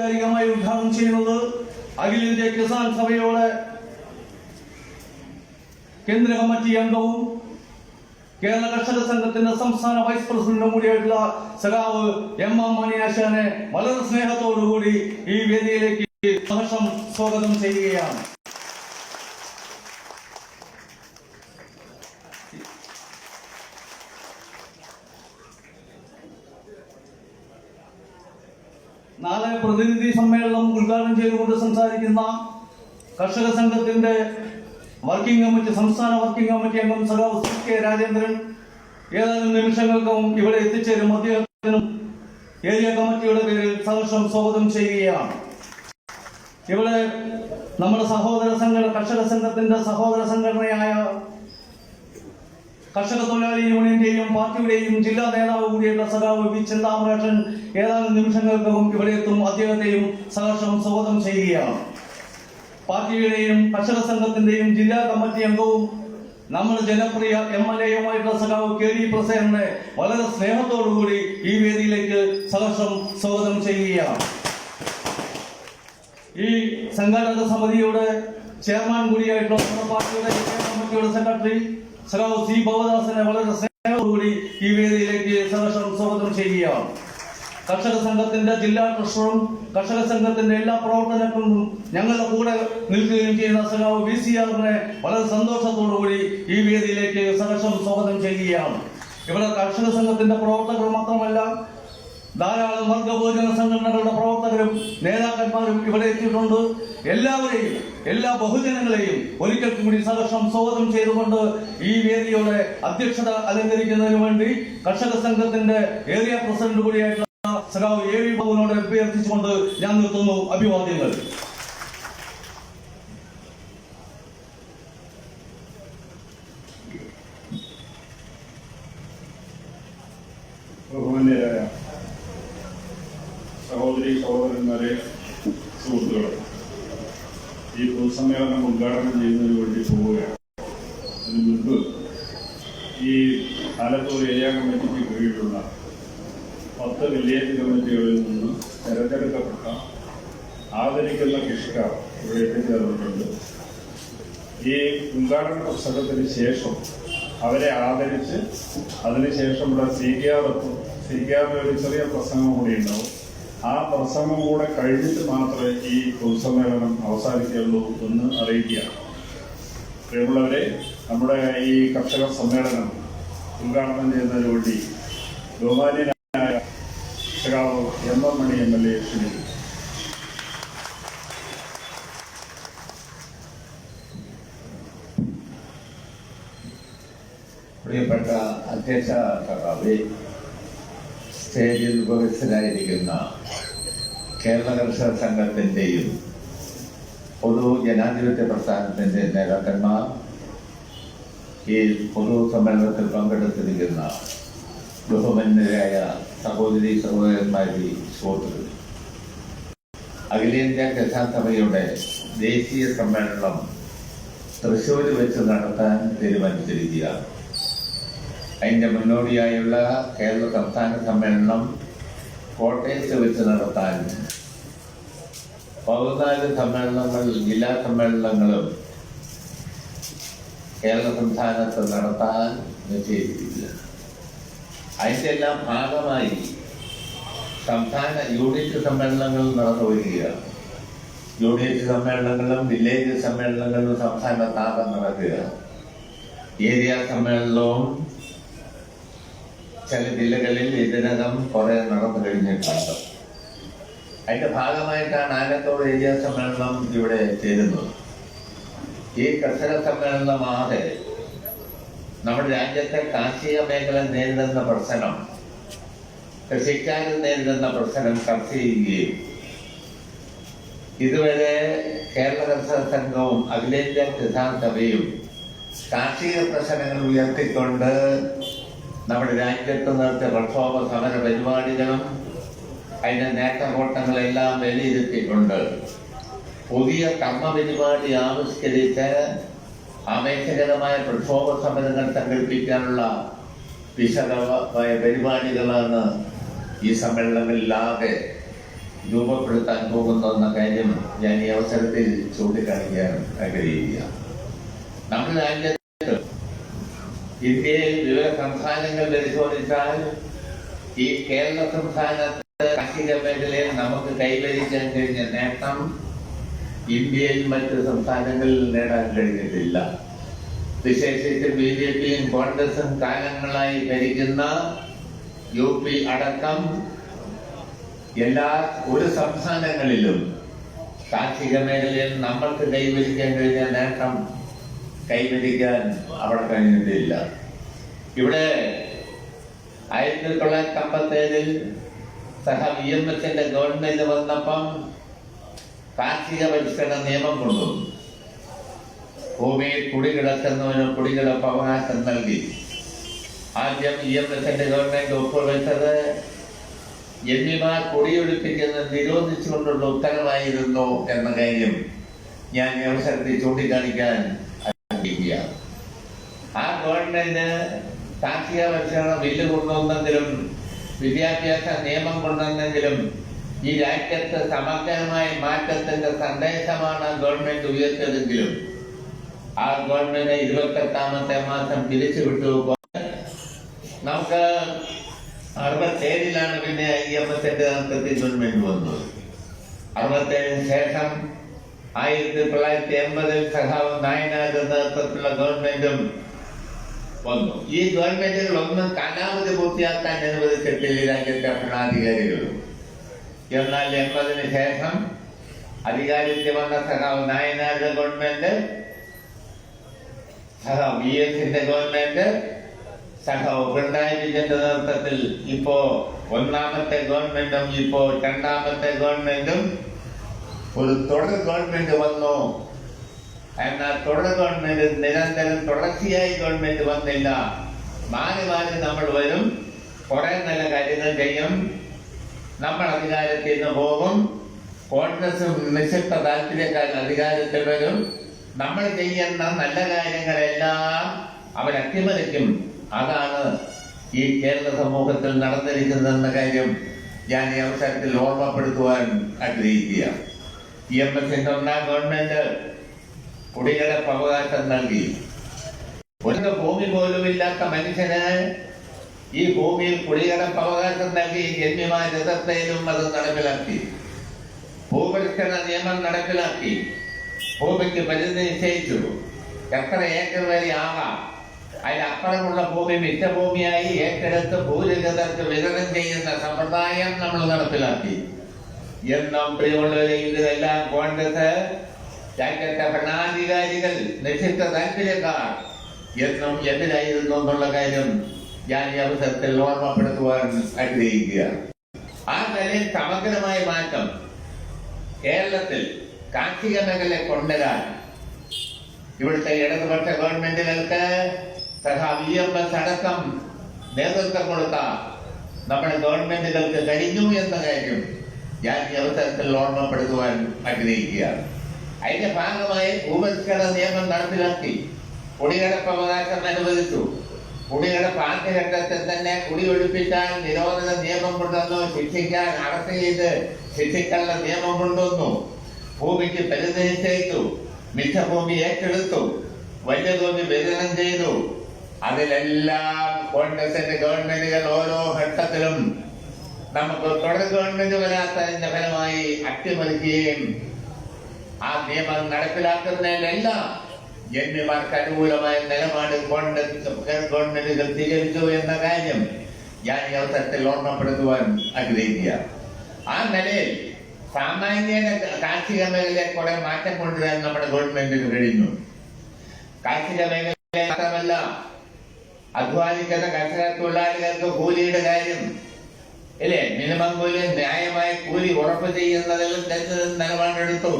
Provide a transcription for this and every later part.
ഔപചാരികമായി ഉദ്ഘാടനം ചെയ്യുന്നത് അഖിലേന്ത്യാ കിസാൻ സഭയുടെ കേന്ദ്ര കമ്മിറ്റി അംഗവും കേരള കർഷക സംഘത്തിന്റെ സംസ്ഥാന വൈസ് പ്രസിഡന്റും കൂടിയായിട്ടുള്ള സഖാവ് എം മണി ആശാനെ വളരെ സ്നേഹത്തോടുകൂടി ഈ വേദിയിലേക്ക് സഹർഷം സ്വാഗതം ചെയ്യുകയാണ്. നാളെ പ്രതിനിധി സമ്മേളനം ഉദ്ഘാടനം ചെയ്തുകൊണ്ട് സംസാരിക്കുന്ന കർഷക സംഘത്തിന്റെ വർക്കിംഗ് കമ്മിറ്റി സംസ്ഥാന വർക്കിംഗ് കമ്മിറ്റി അംഗം സഖാവ് CK രാജേന്ദ്രൻ ഏതാനും നിമിഷങ്ങൾക്കും ഇവിടെ എത്തിച്ചേരും. അദ്ദേഹത്തിനും ഏരിയ കമ്മിറ്റിയുടെ പേരിൽ സഹർഷം സ്വാഗതം ചെയ്യുകയാണ്. ഇവിടെ നമ്മുടെ സഹോദര സംഘടന കർഷക സംഘത്തിന്റെ സഹോദര സംഘടനയായ കർഷക തൊഴിലാളി യൂണിയന്റെയും പാർട്ടിയുടെയും ജില്ലാ നേതാവ് കൂടിയുള്ള സഖാവ് വി ചിന്താമരാക്ഷൻ ഏതാനും നിമിഷങ്ങൾക്കും ഇവിടെ എത്തും. അദ്ദേഹത്തെയും സഹർഷം സ്വാഗതം ചെയ്യുകയാണ്. പാർട്ടിയുടെയും കർഷക സംഘത്തിന്റെയും ജില്ലാ കമ്മിറ്റി അംഗവും നമ്മുടെ ജനപ്രിയ MLA-യുമായിട്ടുള്ള സഖാവ് KD പ്രസേനനെ വളരെ സ്നേഹത്തോടുകൂടി ഈ വേദിയിലേക്ക് സഹർഷം സ്വാഗതം ചെയ്യുകയാണ്. ഈ സംഘാടക സമിതിയുടെ ചെയർമാൻ കൂടിയായിട്ടുള്ള നമ്മുടെ പാർട്ടിയുടെ കമ്മിറ്റിയുടെ സെക്രട്ടറി സഖാവ് C ഭവദാസനെ വളരെ സ്നേഹത്തോടുകൂടി ഈ വേദിയിലേക്ക് സഹർഷം സ്വാഗതം ചെയ്യുകയാണ്. കർഷക സംഘത്തിന്റെ ജില്ലാ ട്രഷററും കർഷക സംഘത്തിന്റെ എല്ലാ പ്രവർത്തനങ്ങളും ഞങ്ങളുടെ കൂടെ നിൽക്കുകയും ചെയ്യുന്ന സഖാവ് VCR-നെ വളരെ സന്തോഷത്തോടുകൂടി ഈ വേദിയിലേക്ക് സഹർഷം സ്വാഗതം ചെയ്യുകയാണ്. ഇവിടെ കർഷക സംഘത്തിന്റെ പ്രവർത്തകർ മാത്രമല്ല, ധാരാളം വർഗബോധന സംഘടനകളുടെ പ്രവർത്തകരും നേതാക്കന്മാരും ഇവിടെ എത്തിയിട്ടുണ്ട്. എല്ലാവരെയും എല്ലാ ബഹുജനങ്ങളെയും ഒരിക്കൽ കൂടി സഹർഷം സ്വാഗതം ചെയ്തുകൊണ്ട് ഈ വേദിയുടെ അധ്യക്ഷത അലങ്കരിക്കുന്നതിന് വേണ്ടി കർഷക സംഘത്തിന്റെ ഏരിയ പ്രസിഡന്റ് കൂടിയായിട്ടുള്ള സഖാവ് AV ബാബുവിനോട് അഭ്യർത്ഥിച്ചുകൊണ്ട് ഞാൻ നിർത്തുന്നു. അഭിവാദ്യങ്ങൾ. ബഹുമാന്യരായ സഹോദരി സഹോദരന്മാരെ, സുഹൃത്തുക്കളെ, ഈ പൊതുസമ്മേളനം ഉദ്ഘാടനം ചെയ്യുന്നതിന് വേണ്ടി പോവുകയാണ്. അതിനു മുൻപ് ഈ ആലത്തൂർ ഏരിയ കമ്മിറ്റിക്ക് കീഴിലുള്ള 10 വില്ലേജ് കമ്മിറ്റികളിൽ നിന്ന് തെരഞ്ഞെടുക്കപ്പെട്ട ആദരിക്കുന്ന കൃഷിക്കാർ ഇവിടെ എത്തിച്ചേർന്നിട്ടുണ്ട്. ഈ ഉദ്ഘാടന പ്രസംഗത്തിന് ശേഷം അവരെ ആദരിച്ച് അതിനുശേഷമുള്ള സ്വീകാറിന്റെ ഒരു ചെറിയ പ്രസംഗം കൂടി ഉണ്ടാവും. ആ പ്രസംഗം കൂടെ കഴിഞ്ഞിട്ട് മാത്രമേ ഈ പൊതുസമ്മേളനം അവസാനിക്കുകയുള്ളൂ എന്ന് അറിയിക്കുകയാണ്. പ്രിയമുള്ളവരെ, നമ്മുടെ ഈ കർഷക സമ്മേളനം ഉദ്ഘാടനം ചെയ്യുന്നതിന് വേണ്ടി ബഹുമാന്യനായ സഖാവ് M മണി MLA ക്ഷണിക്കുന്നു. പ്രിയപ്പെട്ട അധ്യക്ഷ സഖാവേ, സ്റ്റേജിൽ ഉപവിഷ്ടരായിരിക്കുന്ന കേരള കർഷക സംഘത്തിന്റെയും പൊതു ജനാധിപത്യ പ്രസ്ഥാനത്തിന്റെ നേതാക്കന്മാർ, ഈ പൊതു സമ്മേളനത്തിൽ പങ്കെടുത്തിരിക്കുന്ന ബഹുമാന്യരായ സഹോദരി സഹോദരന്മാരി, സുഹൃത്തുക്കൾ, അഖിലേന്ത്യാ കിസാൻ സഭയുടെ ദേശീയ സമ്മേളനം തൃശ്ശൂരിൽ വെച്ച് നടത്താൻ തീരുമാനിച്ചിരിക്കുകയാണ്. അതിന്റെ മുന്നോടിയായുള്ള കേരള സംസ്ഥാന സമ്മേളനം കോട്ടയത്ത് വെച്ച് നടത്താൻ 14 സമ്മേളനങ്ങൾ, ജില്ലാ സമ്മേളനങ്ങളും കേരള സംസ്ഥാനത്ത് നടത്താൻ നിശ്ചയിച്ചിരിക്കുകയാണ്. അതിന്റെ എല്ലാം ഭാഗമായി സംസ്ഥാന യൂണിറ്റ് സമ്മേളനങ്ങൾ നടന്നു വരികയാണ്. യൂണിറ്റ് സമ്മേളനങ്ങളും വില്ലേജ് സമ്മേളനങ്ങളും സംസ്ഥാനത്താകെ നടക്കുകയാണ്. ഏരിയ സമ്മേളനവും ചില ജില്ലകളിൽ ഇതിനകം കുറെ നടന്നു കഴിഞ്ഞിട്ടുണ്ട്. അതിന്റെ ഭാഗമായിട്ടാണ് ആലത്തൂർ ഏരിയ സമ്മേളനം ഇവിടെ ചേരുന്നത്. ഈ കർഷക സമ്മേളനമാകെ നമ്മുടെ രാജ്യത്തെ കാർഷിക മേഖല നേരിടുന്ന പ്രശ്നം, കൃഷിക്കാരിൽ നേരിടുന്ന പ്രശ്നം ചർച്ച ചെയ്യുകയും ഇതുവരെ കേരള കർഷക സംഘവും അഖിലേന്ത്യാ കിസാൻ സഭയും കാർഷിക പ്രശ്നങ്ങൾ ഉയർത്തിക്കൊണ്ട് നമ്മുടെ രാജ്യത്ത് നടത്തിയ പ്രക്ഷോഭ സമര പരിപാടികളും അതിന്റെ നേട്ടകോട്ടങ്ങളെല്ലാം വിലയിരുത്തിക്കൊണ്ട് പുതിയ കർമ്മ പരിപാടി ആവിഷ്കരിച്ച് ആവേശകരമായ പ്രക്ഷോഭ സമരങ്ങൾ സംഘടിപ്പിക്കാനുള്ള വിശദമായ പരിപാടികളാണ് ഈ സമ്മേളനങ്ങളിലാകെ രൂപപ്പെടുത്താൻ പോകുന്നു എന്ന കാര്യം ഞാൻ ഈ അവസരത്തിൽ ചൂണ്ടിക്കാണിക്കാൻ ആഗ്രഹിക്കുക. നമ്മുടെ രാജ്യത്ത് ഇന്ത്യയിൽ വിവിധ സംസ്ഥാനങ്ങൾ പരിശോധിച്ചാൽ ഈ കേരള സംസ്ഥാനത്ത് കാർഷിക മേഖലയിൽ നമുക്ക് കൈവരിക്കാൻ കഴിഞ്ഞ നേട്ടം ഇന്ത്യയിൽ മറ്റ് സംസ്ഥാനങ്ങളിൽ നേടാൻ കഴിഞ്ഞിട്ടില്ല. വിശേഷിച്ച് BJPയും കോൺഗ്രസും കാലങ്ങളായി ഭരിക്കുന്ന UP അടക്കം ഒരു സംസ്ഥാനങ്ങളിലും കാർഷിക മേഖലയിൽ നമ്മൾക്ക് കൈവരിക്കാൻ കഴിഞ്ഞ നേട്ടം കൈവരിക്കാൻ അവിടെ കഴിഞ്ഞിട്ടില്ല. ഇവിടെ 1957 സഹ VMSന്റെ ഗവൺമെന്റ് വന്നപ്പം കാർഷിക പരിഷ്കരണ നിയമം കൊണ്ടുവന്നു. ഭൂമിയിൽ കുടികിടക്കുന്നവന് കുടികിടപ്പ് അവകാശം നൽകി. ആദ്യം VMSന്റെ ഗവൺമെന്റ് ഒപ്പുവെച്ചത് ജന്മിമാർ കുടിയൊഴിപ്പിക്കുന്നത് നിരോധിച്ചുകൊണ്ടുള്ള ഉത്തരവായിരുന്നു എന്ന കാര്യം ഞാൻ ഈ അവസരത്തിൽ ചൂണ്ടിക്കാണിക്കാൻ ആഗ്രഹിക്കുക. ആ ഗവൺമെന്റ് കാർഷിക പരിഷ്കരണ ബില്ല് കൊണ്ടുവന്നെങ്കിലും വിദ്യാഭ്യാസ നിയമം കൊണ്ടുവന്നെങ്കിലും ഈ രാജ്യത്ത് സമഗ്രമായ മാറ്റത്തിന്റെ സന്ദേശമാണ് ഗവൺമെന്റ് ഉയർത്തിയതെങ്കിലും ആ ഗവൺമെന്റ് 28ാമത്തെ മാസം പിരിച്ചുവിട്ടു. നമുക്ക് 67 പിന്നെ IMSന്റെ നേതൃത്വത്തിൽ ഗവൺമെന്റ് വന്നത്. 67 ശേഷം 1980 സഖാവ് നായനാരുടെ നേതൃത്വത്തിലുള്ള ഗവൺമെന്റും വന്നു. ഈ ഗവൺമെന്റുകളൊന്നും കാലാവധി പൂർത്തിയാക്കാൻ അനുവദിച്ചിട്ടില്ല രാജ്യത്തെ ഭരണാധികാരികൾ. എന്നാൽ 80 ശേഷം അധികാരത്തിൽ വന്ന സഖാവ് നായനാരുടെ ഗവൺമെന്റ്, സഖാവ് VSന്റെ ഗവൺമെന്റ്, സഖാവ് പിണറായി വിജയന്റെ നേതൃത്വത്തിൽ ഇപ്പോ 1ാമത്തെ ഗവൺമെന്റും ഇപ്പോ 2ാമത്തെ ഗവൺമെന്റും ഒരു തുടർ ഗവൺമെന്റ് വന്നു. എന്നാൽ തുടർ ഗവൺമെന്റ് നിരന്തരം തുടർച്ചയായി ഗവൺമെന്റ് വന്നില്ല. മാറി മാറി നമ്മൾ വരും, കുറെ നല്ല കാര്യങ്ങൾ ചെയ്യും, നമ്മൾ അധികാരത്തിൽ നിന്ന് പോകും, കോൺഗ്രസും നിശ്ചിത താല്പര്യക്കാർ അധികാരത്തിൽ വരും, നമ്മൾ ചെയ്യുന്ന നല്ല കാര്യങ്ങളെല്ലാം അവർ അട്ടിമറിക്കും. അതാണ് ഈ കേരള സമൂഹത്തിൽ നടന്നിരിക്കുന്നതെന്ന കാര്യം ഞാൻ ഈ അവസരത്തിൽ ഓർമ്മപ്പെടുത്തുവാൻ ആഗ്രഹിക്കുക. VMSന്റെ 1ാം ഗവൺമെന്റ് കുടികിടപ്പ് അവകാശം നൽകി. ഒരു ഭൂമി പോലും ഇല്ലാത്ത മനുഷ്യന് ഈ ഭൂമിയിൽ കുടികിടപ്പ് അവകാശം നൽകി. ജന്മിമാർ എതിർത്തയിലും അത് നടപ്പിലാക്കി. ഭൂപരിഷ്കരണ നിയമം നടപ്പിലാക്കി. ഭൂമിക്ക് പരിധി നിശ്ചയിച്ചു. എത്ര ഏക്കർ വരെ ആകാം, അതിനപ്പുറമുള്ള ഭൂമി മിച്ചഭൂമിയായി ഏറ്റെടുത്ത് ഭൂരഹിതർക്ക് വിതരണം ചെയ്യുന്ന സമ്പ്രദായം നമ്മൾ നടപ്പിലാക്കി. എന്നും പ്രിയമുള്ളവരെ, ഇതെല്ലാം കോൺഗ്രസ് രാജ്യത്തെ ഭരണാധികാരികൾ നിശ്ചിത താല്പര്യക്കാർ എന്നും എതിരായിരുന്നു എന്നുള്ള കാര്യം ഞാൻ ഈ അവസരത്തിൽ ഓർമ്മപ്പെടുത്തുവാൻ ആഗ്രഹിക്കുക. ആ നിലയിൽ സമഗ്രമായ മാറ്റം കേരളത്തിൽ കാർഷിക മേഖല കൊണ്ടുവരാൻ ഇവിടുത്തെ ഇടതുപക്ഷ ഗവൺമെന്റുകൾക്ക് VMS അടക്കം നേതൃത്വം കൊടുത്ത നമ്മുടെ ഗവൺമെന്റുകൾക്ക് കഴിഞ്ഞു എന്ന കാര്യം ഞാൻ ഈ അവസരത്തിൽ ഓർമ്മപ്പെടുത്തുവാൻ ആഗ്രഹിക്കുക. അതിന്റെ ഭാഗമായി ഭൂപരിഷ്കരണ നിയമം നടപ്പിലാക്കി. കുടികിടപ്പ് അവകാശം അനുവദിച്ചു. കുടികിടപ്പ് ആദ്യഘട്ടത്തിൽ തന്നെ കുടിയൊഴിപ്പിച്ചാൽ നിരോധന നിയമം കൊണ്ടുവന്നു. ശിക്ഷിക്കാൻ അറസ്റ്റ് ചെയ്ത് ശിക്ഷിക്കാനുള്ള നിയമം കൊണ്ടുവന്നു. ഭൂമിക്ക് പരിധി നിശ്ചയിച്ചു. മിച്ചഭൂമി ഏറ്റെടുത്തു. വലിയ ഭൂമി വിതരണം ചെയ്തു. അതിലെല്ലാം കോൺഗ്രസിന്റെ ഗവൺമെന്റുകൾ ഓരോ ഘട്ടത്തിലും നമുക്ക് തുടർ ഗവൺമെന്റ് വരാത്തതിന്റെ ഫലമായി അട്ടിമറിക്കുകയും ആ നിയമം നടപ്പിലാക്കുന്നതിലെല്ലാം ജന്മിമാർക്ക് അനുകൂലമായ നിലപാട് കോൺഗ്രസ് ഗവൺമെന്റുകൾ സ്വീകരിച്ചു എന്ന കാര്യം ഞാൻ ഈ അവസരത്തിൽ ഓർമ്മപ്പെടുത്തുവാൻ ആഗ്രഹിക്കുക. ആ നിലയിൽ സാമാന്യ കാർഷിക മേഖലയെ കുറെ മാറ്റം കൊണ്ടുവരാൻ നമ്മുടെ ഗവൺമെന്റിന് കഴിഞ്ഞു. കാർഷിക മേഖല മാത്രമല്ല, അധ്വാനിക്കുന്ന കർഷക തൊഴിലാളികൾക്ക് കൂലിയുടെ കാര്യം ഇല്ലേ, മിനിമം കൂലി, ന്യായമായ കൂലി ഉറപ്പ് ചെയ്യുന്നതിൽ നിലപാടെടുത്തു.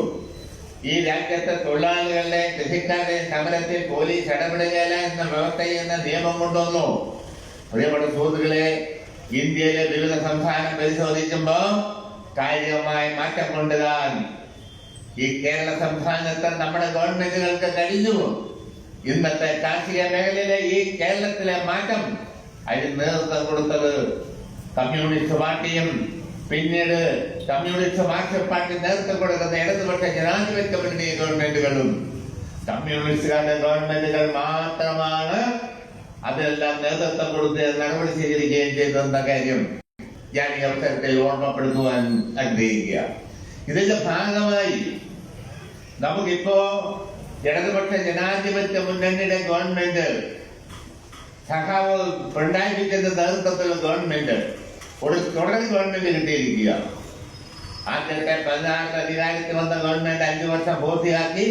ഈ രാജ്യത്തെ തൊഴിലാളികളുടെ കൃഷിക്കാരുടെ സമരത്തിൽ പോലീസ് ഇടപെടുകയില്ല എന്ന വ്യവസ്ഥ ചെയ്യുന്ന നിയമം കൊണ്ടുവന്നു. പ്രിയപ്പെട്ട സുഹൃത്തുക്കളെ, ഇന്ത്യയിലെ വിവിധ സംസ്ഥാനം പരിശോധിക്കുമ്പോൾ കാര്യമായ മാറ്റം കൊണ്ടുവരാൻ ഈ കേരള സംസ്ഥാനത്ത് നമ്മുടെ ഗവൺമെന്റുകൾക്ക് കഴിഞ്ഞു. ഇന്നത്തെ കാർഷിക മേഖലയിലെ ഈ കേരളത്തിലെ മാറ്റം അതിന് നേതൃത്വം കൊടുത്തത് കമ്മ്യൂണിസ്റ്റ് പാർട്ടിയും പിന്നീട് കമ്മ്യൂണിസ്റ്റ് മാർക്സിസ്റ്റ് പാർട്ടി നേതൃത്വം കൊടുക്കുന്ന ഇടതുപക്ഷ ജനാധിപത്യ മുന്നണി ഗവൺമെന്റുകളും കമ്മ്യൂണിസ്റ്റുകാരുടെ ഗവൺമെന്റുകൾ മാത്രമാണ് അതിനെല്ലാം നേതൃത്വം കൊടുത്ത് നടപടി സ്വീകരിക്കുകയും ചെയ്തെന്ന കാര്യം ഞാൻ ഈ അവസരത്തിൽ ഓർമ്മപ്പെടുത്തുവാൻ ആഗ്രഹിക്കുക. ഇതിന്റെ ഭാഗമായി നമുക്കിപ്പോ ഇടതുപക്ഷ ജനാധിപത്യ മുന്നണിയുടെ ഗവൺമെന്റ് സഖാവ് പിണറായി വിജയന്റെ നേതൃത്വത്തിലുള്ള ഗവൺമെന്റ് ഒരു തുടർ ഗവൺമെന്റ് കിട്ടിയിരിക്കുക. ആദ്യത്തെ 16 അധികാരത്തിൽ വന്ന ഗവൺമെന്റ് 5 വർഷം പൂർത്തിയാക്കി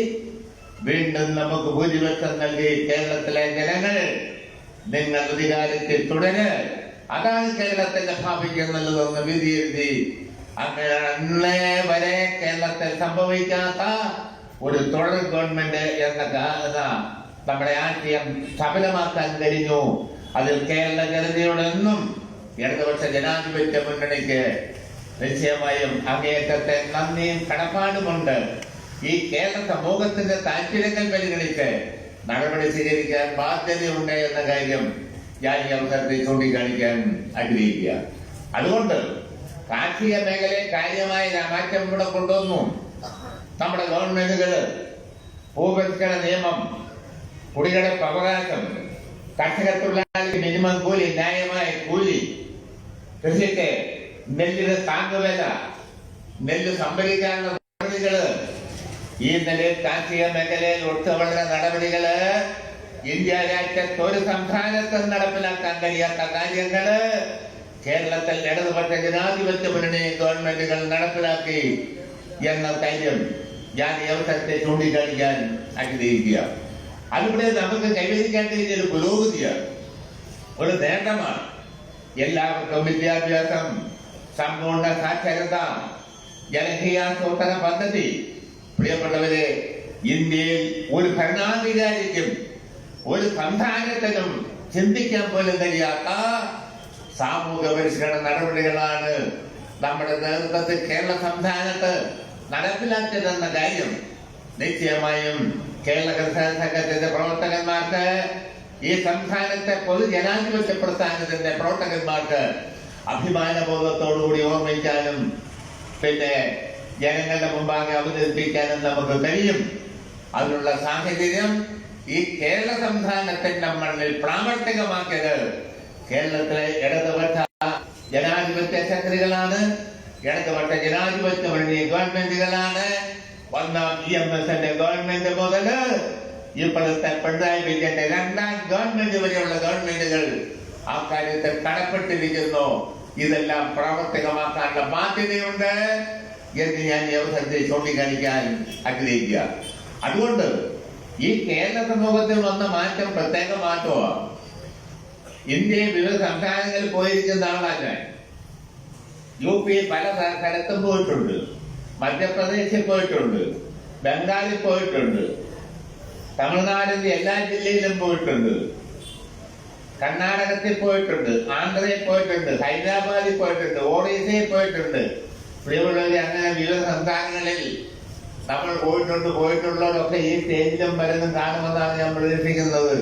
വീണ്ടും നമുക്ക് ഭൂരിപക്ഷം നൽകി കേരളത്തിലെ ജനങ്ങൾ നിങ്ങൾ അധികാരത്തിൽ തുടര്, അതാണ് കേരളത്തിന്റെ ഭാവിക്ക് നല്ലതെന്ന് വിധിയെഴുതി അങ്ങനെ അന്നേ വരെ കേരളത്തിൽ സംഭവിക്കാത്ത ഒരു തുടർ ഗവൺമെന്റ് എന്ന നമ്മുടെ ആശയം സഫലമാക്കാൻ കഴിഞ്ഞു. അതിൽ കേരള ജനതയോടെന്നും ഇടതുപക്ഷ ജനാധിപത്യ മുന്നണിക്ക് നിശ്ചയമായും അങ്ങേയറ്റത്തെ നന്ദിയും കടപ്പാടുമുണ്ട്. ഈ കേരള സമൂഹത്തിന്റെ താല്പര്യങ്ങൾ പരിഗണിച്ച് നടപടി സ്വീകരിക്കാൻ ബാധ്യതയുണ്ട് എന്ന കാര്യം ഞാൻ ഈ അവസരത്തിൽ ചൂണ്ടിക്കാണിക്കാൻ ആഗ്രഹിക്കുക. അതുകൊണ്ട് കാർഷിക മേഖലയിൽ കാര്യമായ മാറ്റം ഇവിടെ കൊണ്ടുവന്നു. നമ്മുടെ ഗവൺമെന്റുകള് ഭൂപരിഷ്കരണ നിയമം, കുടികളുടെ അവകാശം, കർഷക തൊഴിലാളിക്ക് മിനിമം കൂലി, ന്യായമായ കൂലി, കൃഷിക്ക് നെല്ലിന് താങ്ങുവില, നെല്ല് സംഭരിക്കാനുള്ള നടപടികള്, ഈ നിലയിൽ കാർഷിക മേഖലയിൽ ഒത്തുവളരുന്ന നടപടികള് ഇന്ത്യ രാജ്യത്ത് ഒരു സംസ്ഥാനത്തും നടപ്പിലാക്കാൻ കഴിയാത്ത കാര്യങ്ങള് കേരളത്തിൽ ഇടതുപക്ഷ ജനാധിപത്യ മുന്നണി ഗവൺമെന്റുകൾ നടപ്പിലാക്കി എന്ന കാര്യം ഞാൻ ഈ അവസരത്തെ ചൂണ്ടിക്കാണിക്കാൻ ആഗ്രഹിക്കുക. അതിവിടെ നമുക്ക് കൈവരിക്കേണ്ട ഒരു പുരോഗതിയാണ്, ഒരു നേട്ടമാണ്. എല്ലാവർക്കും വിദ്യാഭ്യാസം, സമ്പൂർണ്ണ സാക്ഷരത, ജനകീയാസൂത്രണ പദ്ധതി. പ്രിയപ്പെട്ടവരെ, ഇന്ത്യയിൽ ഒരു ഭരണാധികാരിക്കും ഒരു സംസ്ഥാനത്തിനും ചിന്തിക്കാൻ പോലും കഴിയാത്ത സാമൂഹ്യ പരിഷ്കരണ നടപടികളാണ് നമ്മുടെ നേതൃത്വത്തിൽ കേരള സംസ്ഥാനത്ത് നടപ്പിലാക്കിയതെന്ന കാര്യം നിശ്ചയമായും കേരള കർഷക സംഘത്തിന്റെ പ്രവർത്തകന്മാർക്ക്, ഈ സംസ്ഥാനത്തെ പൊതുജനാധിപത്യ പ്രസ്ഥാനത്തിന്റെ പ്രവർത്തകന്മാർക്ക് അഭിമാനബോധത്തോടുകൂടി ഓർമ്മിക്കാനും പിന്നെ ജനങ്ങളുടെ മുമ്പാകെ അവതരിപ്പിക്കാനും നമുക്ക് കഴിയും. അതിനുള്ള സാഹചര്യം ഈ കേരള സംസ്ഥാനത്തിന്റെ മണ്ണിൽ പ്രാവർത്തികമാക്കിയത് കേരളത്തിലെ ഇടതുപക്ഷ ജനാധിപത്യ ശക്തികളാണ്, ഇടതുപക്ഷ ജനാധിപത്യ മുന്നണി ഗവൺമെന്റുകളാണ്. ഒന്നാം EMSന്റെ ഗവൺമെന്റ് മുതൽ ഇപ്പോഴത്തെ പിണറായി വിജയന്റെ രണ്ടാം ഗവൺമെന്റ് വരെയുള്ള ഗവൺമെന്റുകൾ ആ കാര്യത്തിൽ കടപ്പെട്ടിരിക്കുന്നു. ഇതെല്ലാം പ്രാവർത്തികമാക്കാനുള്ള ബാധ്യതയുണ്ട് എന്ന് ഞാൻ ഈ അവസരത്തിൽ ചൂണ്ടിക്കാണിക്കാൻ ആഗ്രഹിക്കുക. അതുകൊണ്ട് ഈ കേരള സമൂഹത്തിൽ വന്ന മാറ്റം പ്രത്യേക മാറ്റമാണ്. ഇന്ത്യയിൽ വിവിധ സംസ്ഥാനങ്ങളിൽ പോയിരിക്കുന്ന ആളാണ് ഞാൻ. UP പല സ്ഥലത്തും പോയിട്ടുണ്ട്, മധ്യപ്രദേശിൽ പോയിട്ടുണ്ട്, ബംഗാളിൽ പോയിട്ടുണ്ട്, തമിഴ്നാടിന്റെ എല്ലാ ജില്ലയിലും പോയിട്ടുണ്ട്, കർണാടകത്തിൽ പോയിട്ടുണ്ട്, ആന്ധ്രയിൽ പോയിട്ടുണ്ട്, ഹൈദരാബാദിൽ പോയിട്ടുണ്ട്, ഒറീസയിൽ പോയിട്ടുണ്ട്. പ്രിയമുള്ളവരെ, അങ്ങനെ വിവിധ സംസ്ഥാനങ്ങളിൽ നമ്മൾ പോയിട്ടുള്ളവരൊക്കെ ഈ സ്റ്റേജിലും പലതും കാണുമെന്നാണ് ഞാൻ പ്രതീക്ഷിക്കുന്നത്.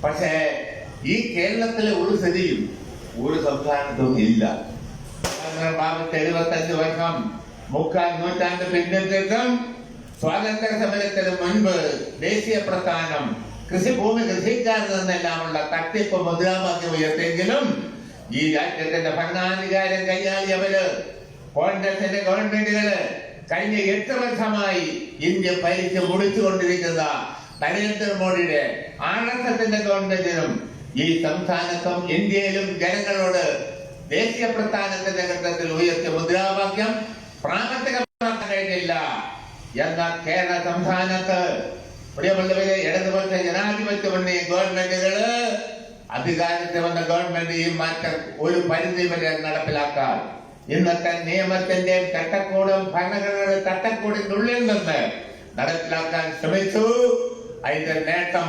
പക്ഷേ ഈ കേരളത്തിലെ ഒരു സ്ഥിതിയും ഒരു സംസ്ഥാനത്തും ഇല്ല. 75 വർഷം, 3/4 നൂറ്റാണ്ട് പിന്നിട്ടിട്ടും സ്വാതന്ത്ര്യ സമരത്തിന് മുൻപ് ദേശീയ പ്രസ്ഥാനം കൃഷിഭൂമി കൃഷിക്കാരിൽ നിന്നെല്ലാമുള്ള തട്ടിപ്പ് മുദ്രാവാക്യം ഉയർത്തിയെങ്കിലും ഈ രാജ്യത്തിന്റെ ഭരണാധികാരം കൈയാളിയവര് കോൺഗ്രസിന്റെ ഗവൺമെന്റുകള് കഴിഞ്ഞ 8 വർഷമായി ഇന്ത്യ ഭരിച്ച് മുടിച്ചുകൊണ്ടിരിക്കുന്ന നരേന്ദ്രമോദിയുടെ RSSന്റെ ഗവൺമെന്റിനും ഈ സംസ്ഥാനത്തും ഇന്ത്യയിലും ജനങ്ങളോട് ദേശീയ പ്രസ്ഥാനത്തിന്റെ ഘട്ടത്തിൽ ഉയർത്തിയ മുദ്രാവാക്യം പ്രാവർത്തികമാക്കാൻ കഴിഞ്ഞില്ല എന്ന കേരള സംസ്ഥാനത്ത് പ്രിയമുള്ളവരെ, ഇടതുപക്ഷ ജനാധിപത്യ മുന്നണി ഗവൺമെന്റുകള് അധികാരത്തിൽ വന്ന ഗവൺമെന്റ് ഈ മാറ്റം ഒരു പരിധി വരെ നടപ്പിലാക്കാൻ ഇന്നത്തെ നിയമത്തിന്റെ ചട്ടക്കൂടും ഭരണഘടനയുടെ ചട്ടക്കൂടിനുള്ളിൽ നിന്ന് നടപ്പിലാക്കാൻ ശ്രമിച്ചു. അതിന്റെ നേട്ടം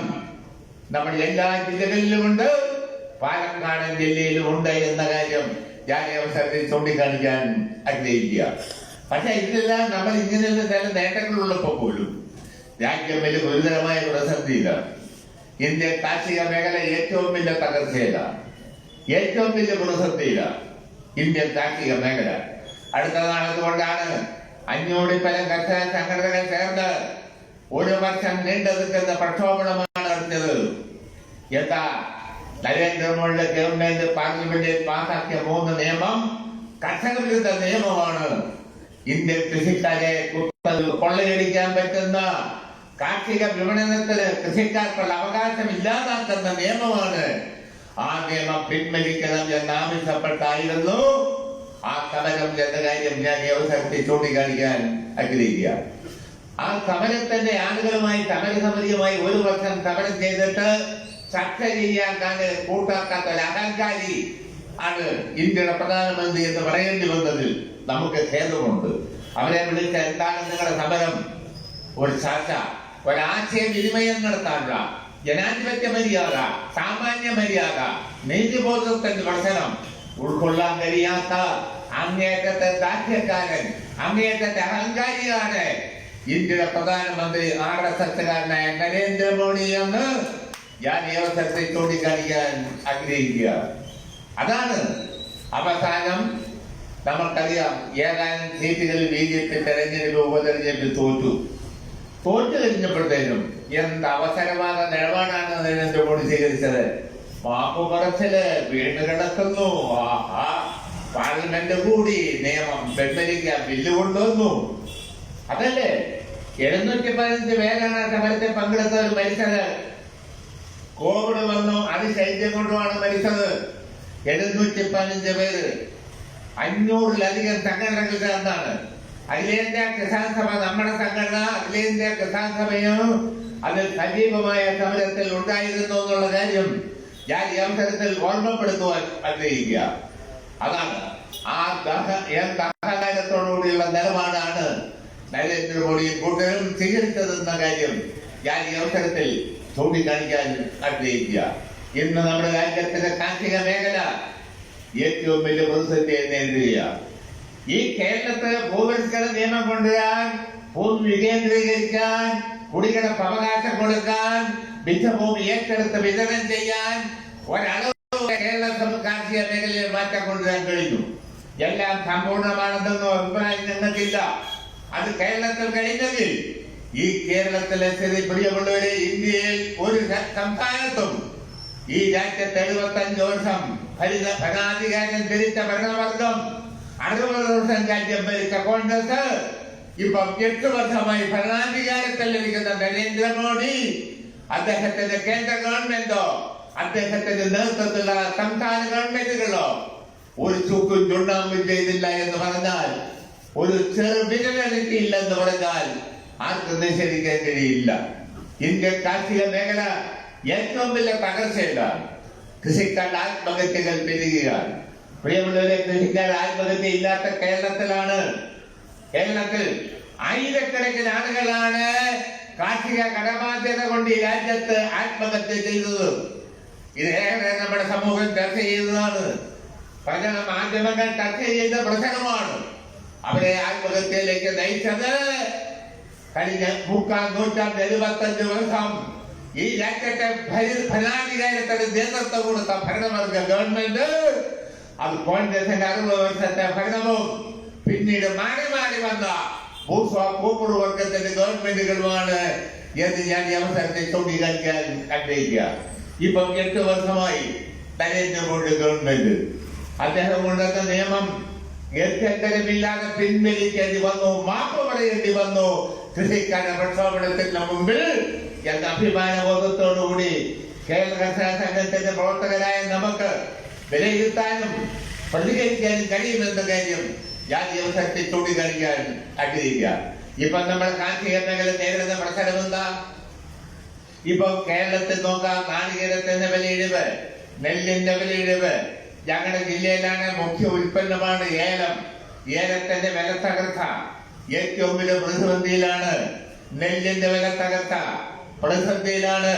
നമ്മൾ എല്ലാ ജില്ലകളിലുമുണ്ട്, പാലക്കാട് ജില്ലയിലും ഉണ്ട് എന്ന കാര്യം ഞാൻ ഈ അവസരത്തിൽ ചൂണ്ടിക്കാണിക്കാൻ ആഗ്രഹിക്കുക. പക്ഷെ ഇതെല്ലാം നമ്മൾ ഇങ്ങനെയുള്ള ചില നേട്ടങ്ങളുള്ളപ്പോൾ പോലും രാജ്യം വലിയ ഗുരുതരമായ പ്രതിസന്ധിയിലാണ്. ഇന്ത്യ കാർഷിക മേഖല ഏറ്റവും വലിയ തകർച്ചയിലാണ്, ഏറ്റവും വലിയ പ്രതിസന്ധിയിലാണ് ഇന്ത്യൻ കാർഷിക മേഖല. അടുത്ത നാളതുകൊണ്ടാണ് 500 പരം കർഷക സംഘടനകൾ ചേർന്ന് 1 വർഷം നീണ്ടു നിൽക്കുന്ന പ്രക്ഷോഭമാണ് നടത്തിയത്. എന്താ നരേന്ദ്രമോദിയുടെ ഗവൺമെന്റ് പാർലമെന്റിൽ പാസാക്കിയ 3 നിയമം കർഷക വിരുദ്ധ നിയമമാണ്. ഇന്ത്യൻ കൃഷിക്കാരെ കൊള്ളയടിക്കാൻ പറ്റുന്ന കാർഷിക വിപണനത്തിന് കൃഷിക്കാർക്കുള്ള അവകാശം ഇല്ലാതാക്കുന്ന നിയമമാണ്. ആ നിയമം പിൻവലിക്കണം എന്നാവശ്യപ്പെട്ടായിരുന്നു ആ സമരം എന്ന കാര്യം ഞാൻ ഈ അവസരത്തിൽ ചൂണ്ടിക്കാണിക്കാൻ ആഗ്രഹിക്കുക. ആ സമരത്തിന്റെ ആളുകളുമായി സമരസമിതിയുമായി 1 വർഷം സമരം ചെയ്തിട്ട് ചർച്ച ചെയ്യാൻ കൂട്ടാക്കാത്ത ഒരു അഹങ്കാരി ആണ് ഇന്ത്യയുടെ പ്രധാനമന്ത്രി എന്ന് പറയേണ്ടി വന്നതിൽ നമുക്ക് ഖേദമുണ്ട്. അവരെ വിളിച്ച എന്താണ് നിങ്ങളുടെ സമരം? ഒരു ചർച്ച, ഒരാശയവിനിമയം നടത്താനുള്ള ജനാധിപത്യ മര്യാദ, സാമാന്യ മര്യാദ, നീതിബോധത്തിന്റെ പ്രശ്നം ഉൾക്കൊള്ളാൻ കഴിയാത്ത അങ്ങേറ്റത്തെ ദാർഢ്യക്കാരൻ, അങ്ങേറ്റത്തെ അഹങ്കാരിയാണ് ഇന്ത്യയുടെ പ്രധാനമന്ത്രി RSSകാരനായ നരേന്ദ്രമോദി എന്ന് ഞാൻ ഈ അവസരത്തിൽ ചൂണ്ടിക്കാണിക്കാൻ ആഗ്രഹിക്കുക. അതാണ് അവസാനം നമുക്കറിയാം ഏതാനും സീറ്റുകളിൽ BJP തെരഞ്ഞെടുപ്പ് ഉപതെരഞ്ഞെടുപ്പിൽ തോറ്റു കഴിഞ്ഞപ്പോഴത്തേനും എന്ത് അവസരമായ നിലപാടാണ് നരേന്ദ്രമോദി സ്വീകരിച്ചത്. മാപ്പ് പറച്ചില് വീണ് കിടക്കുന്നു. പാർലമെന്റ് കൂടി നിയമം പിൻവലിക്കാൻ ബില്ല് കൊണ്ടുവന്നു. അതല്ലേ 715 പേരാണ് സമരത്തിൽ പങ്കെടുത്തവർ മരിച്ചത്. കോവിഡ് വന്നു, അതിശൈത്യം കൊണ്ടുമാണ് മരിച്ചത്. 715 പേര് 500-ലധികം സംഘടനകൾ ചേർന്നാണ്. അഖിലേന്ത്യാ കിസാൻ സഭ, നമ്മുടെ സംഘടന അഖിലേന്ത്യാ കിസാൻ സഭയും അതിൽ സജീവമായ സമരത്തിൽ ഉണ്ടായിരുന്നു എന്നുള്ള കാര്യം ഞാൻ ഈ അവസരത്തിൽ ഓർമ്മപ്പെടുത്തുവാൻ ആഗ്രഹിക്കുക. അതാണ് ആ ദഹനത്തോടുകൂടിയുള്ള നിലപാടാണ് നരേന്ദ്രമോദിയും കൂട്ടരും സ്വീകരിച്ചതെന്ന കാര്യം ഞാൻ ഈ അവസരത്തിൽ ചൂണ്ടിക്കാണിക്കാൻ ആഗ്രഹിക്കുക. ഇന്ന് നമ്മുടെ രാജ്യത്തിന്റെ കാർഷിക മേഖല ഏറ്റവും വലിയ പ്രതിസന്ധിയെ നേരിടുകയാണ്. ഈ കേരളത്തെ ഭൂപരിഷ്കരണ നിയമം കൊണ്ടുവരാൻ, ഭൂമി വികേന്ദ്രീകരിക്കാൻ, കുടികിടപ്പ് അവകാശം കൊടുക്കാൻ, മിച്ചഭൂമി ഏറ്റെടുത്ത് വിതരണം ചെയ്യാൻ ഒരളവ് കേരള കാർഷിക മേഖലയിൽ മാറ്റം കൊണ്ടുവരാൻ കഴിഞ്ഞു. എല്ലാം സമ്പൂർണ്ണമാണെന്നൊന്നും അഭിപ്രായം ഞങ്ങൾക്കില്ല. അത് കേരളത്തിൽ കഴിഞ്ഞെങ്കിൽ ഈ കേരളത്തിലെ സ്ഥിതി പ്രിയമുള്ളവരെ, ഇന്ത്യയിൽ ഒരു സംസ്ഥാനത്തും ഈ രാജ്യത്ത് 75 വർഷം ഭരണാധികാരം ധരിച്ച ഭരണവർഗം, 60 വർഷം രാജ്യം ഭരിച്ച കോൺഗ്രസ്, ഇപ്പം 8 വർഷമായി ഭരണാധികാരത്തിൽ ഇരിക്കുന്ന നരേന്ദ്രമോദി, അദ്ദേഹത്തിന്റെ കേന്ദ്ര ഗവൺമെന്റോ അദ്ദേഹത്തിന്റെ നേതൃത്വത്തിലുള്ള സംസ്ഥാന ഗവൺമെന്റുകളോ ഒരു ചുക്കും ചുണ്ണാമ്പും ചെയ്തില്ല എന്ന് പറഞ്ഞാൽ, ഒരു ചെറു വിരലെടുക്കില്ല എന്ന് പറഞ്ഞാൽ ആർക്കും നിഷേധിക്കാൻ കഴിയില്ല. ഇന്ത്യൻ കാർഷിക മേഖല ഏറ്റവും വലിയ തകർച്ചയിലാണ്. കൃഷിക്കാരുടെ ആത്മഹത്യകൾ പെരുകുകയാണ്. പ്രിയമുള്ളവരെ, കൃഷിക്കാരുടെ ആത്മഹത്യ ഇല്ലാത്ത കേരളത്തിൽ ആയിരക്കണക്കിന് ആളുകളാണ് കാർഷിക കടബാധ്യത കൊണ്ട് ഈ രാജ്യത്ത് ആത്മഹത്യ ചെയ്തത്. ഇതേറെ നമ്മുടെ സമൂഹം ചർച്ച ചെയ്തതാണ്. പല മാധ്യമങ്ങൾ ചർച്ച ചെയ്ത പ്രശ്നമാണ്. അവരെ ആത്മഹത്യയിലേക്ക് നയിച്ചത് കഴിഞ്ഞ 3/4 നൂറ്റാണ്ട് 75 വർഷം ഈ രാജ്യത്തെ ഭരണാധികാരത്തിന് നേതൃത്വം കൊടുത്ത ഭരണവർഗ ഗവൺമെന്റ്, അത് കോൺഗ്രസിന്റെ 60 വർഷത്തെ ഭരണവും പിന്നീട് മാറി മാറി വന്ന ഭൂസ്വാ വർഗത്തിന്റെ ഗവൺമെന്റുകളുമാണ് എന്ന് ഞാൻ ഈ അവസരത്തിൽ ചൂണ്ടിക്കാണിക്കാൻ ആഗ്രഹിക്കുക. ഇപ്പം 8 വർഷമായി നരേന്ദ്രമോദി ഗവൺമെന്റ് അദ്ദേഹം കൊണ്ടുവന്ന നിയമം ഗത്യന്തരമില്ലാതെ പിൻവലിക്കേണ്ടി വന്നു, മാപ്പ് പറയേണ്ടി വന്നു കൃഷിക്കാരുടെ പ്രക്ഷോഭണത്തിന് മുമ്പിൽ എന്ന അഭിമാനബോധത്തോടുകൂടി കേരള കർഷക സംഘത്തിന്റെ പ്രവർത്തകരായ നമുക്ക് വിലയിരുത്താനും പ്രതികരിക്കാനും കഴിയുമെന്ന കാര്യം ഞാൻ ഈ അവസരത്തിൽ ചൂണ്ടിക്കാണിക്കാൻ ആഗ്രഹിക്കുക. ഇപ്പൊ നമ്മൾ കാർഷിക മേഖല നേരിടുന്ന പ്രശ്നം എന്താ? ഇപ്പൊ കേരളത്തിൽ നോക്കാം, നാളികേരത്തിന്റെ വിലയിടിവ്, നെല്ലിന്റെ വിലയിടിവ്. ഞങ്ങളുടെ ജില്ലയിലാണ് മുഖ്യ ഉൽപ്പന്നമാണ് ഏലം. ഏലത്തിന്റെ വില തകർച്ച ഏറ്റവും വലിയ പ്രതിസന്ധിയിലാണ്. നെല്ലിന്റെ വില തകർച്ച പ്രതിസന്ധിയിലാണ്.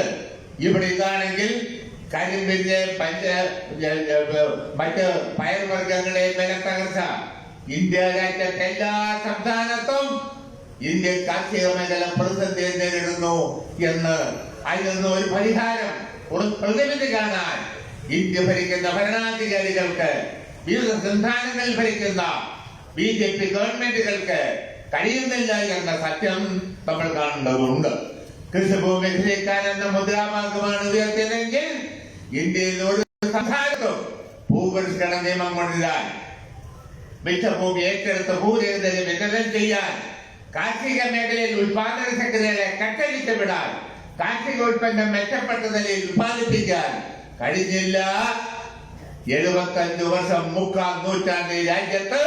ഇവിടെ ഇതാണെങ്കിൽ കരിമ്പിന്റെ മറ്റ് പയർവർഗങ്ങളെ വില തകർച്ച. ഇന്ത്യ രാജ്യത്തെ എല്ലാ സംസ്ഥാനത്തും ഇന്ത്യൻ കാർഷിക മേഖല പ്രതിസന്ധിയെ നേരിടുന്നു എന്ന് അതിനൊന്നും ഒരു പരിഹാരം, ഒരു പ്രതിവിധി കാണാൻ ഇന്ത്യ ഭരിക്കുന്ന ഭരണാധികാരികൾക്ക്, വിവിധ സംസ്ഥാനങ്ങളിൽ ഭരിക്കുന്ന BJP ഗവൺമെന്റുകൾക്ക് കഴിയുന്നില്ല എന്ന സത്യം നമ്മൾ കാണേണ്ടതുണ്ട്. കൃഷിഭൂമി വിഭജിക്കാനെന്ന മുദ്രാവാക്യമാണ് ഉയർത്തിയതെങ്കിൽ ഇന്ത്യയിൽ ഒരു സംസ്ഥാനത്തും ഭൂപരിഷ്കരണ നിയമം കൊണ്ടുവരാൻ, മിച്ചഭൂമി ഏറ്റെടുത്ത് ഭൂരഹിതരെ വിതരണം ചെയ്യാൻ, കാർഷിക മേഖലയിൽ ഉത്പാദന ശക്തികളെ കട്ടഴിച്ചു വിടാൻ, കാർഷികോൽപ്പന്നം മെച്ചപ്പെട്ട നിലയിൽ ഉത്പാദിപ്പിക്കാൻ കഴിഞ്ഞില്ല. 75 വർഷം, മുക്കാൽ നൂറ്റാണ്ട് രാജ്യത്ത്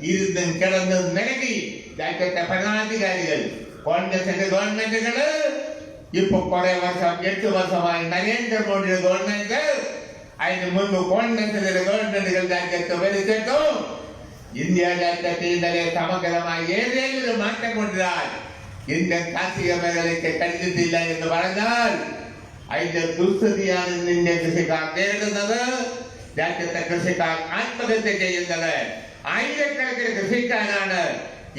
ഇരുന്നും കിടന്ന് നിലകി രാജ്യത്തെ ഭരണാധികാരികൾ, കോൺഗ്രസിന്റെ ഗവൺമെന്റുകള്. ഇപ്പൊ കുറെ വർഷം, 8 വർഷമായി നരേന്ദ്രമോദിയുടെ ഗവൺമെന്റ്, അതിന് മുൻപ് കോൺഗ്രസിന്റെ ഗവൺമെന്റുകൾ രാജ്യത്ത് ഭരിച്ചിട്ടു ഇന്ത്യ രാജ്യത്തെ ഇന്നലെ സമഗ്രമായി ഏതെങ്കിലും മാറ്റം കൊണ്ടുവരാൻ ഇന്ത്യൻ കാർഷിക മേഖലയ്ക്ക് കഴിഞ്ഞിട്ടില്ല എന്ന് പറഞ്ഞാൽ അതിന്റെ ദുസ്ഥിതിയാണ് ഇന്ന് ഇന്ത്യൻ കൃഷിക്കാർ നേരിടുന്നത്. രാജ്യത്തെ കൃഷിക്കാർ ആത്മഹത്യ ചെയ്യുന്നത്. ആയിരക്കണക്കിന് കൃഷിക്കാരാണ്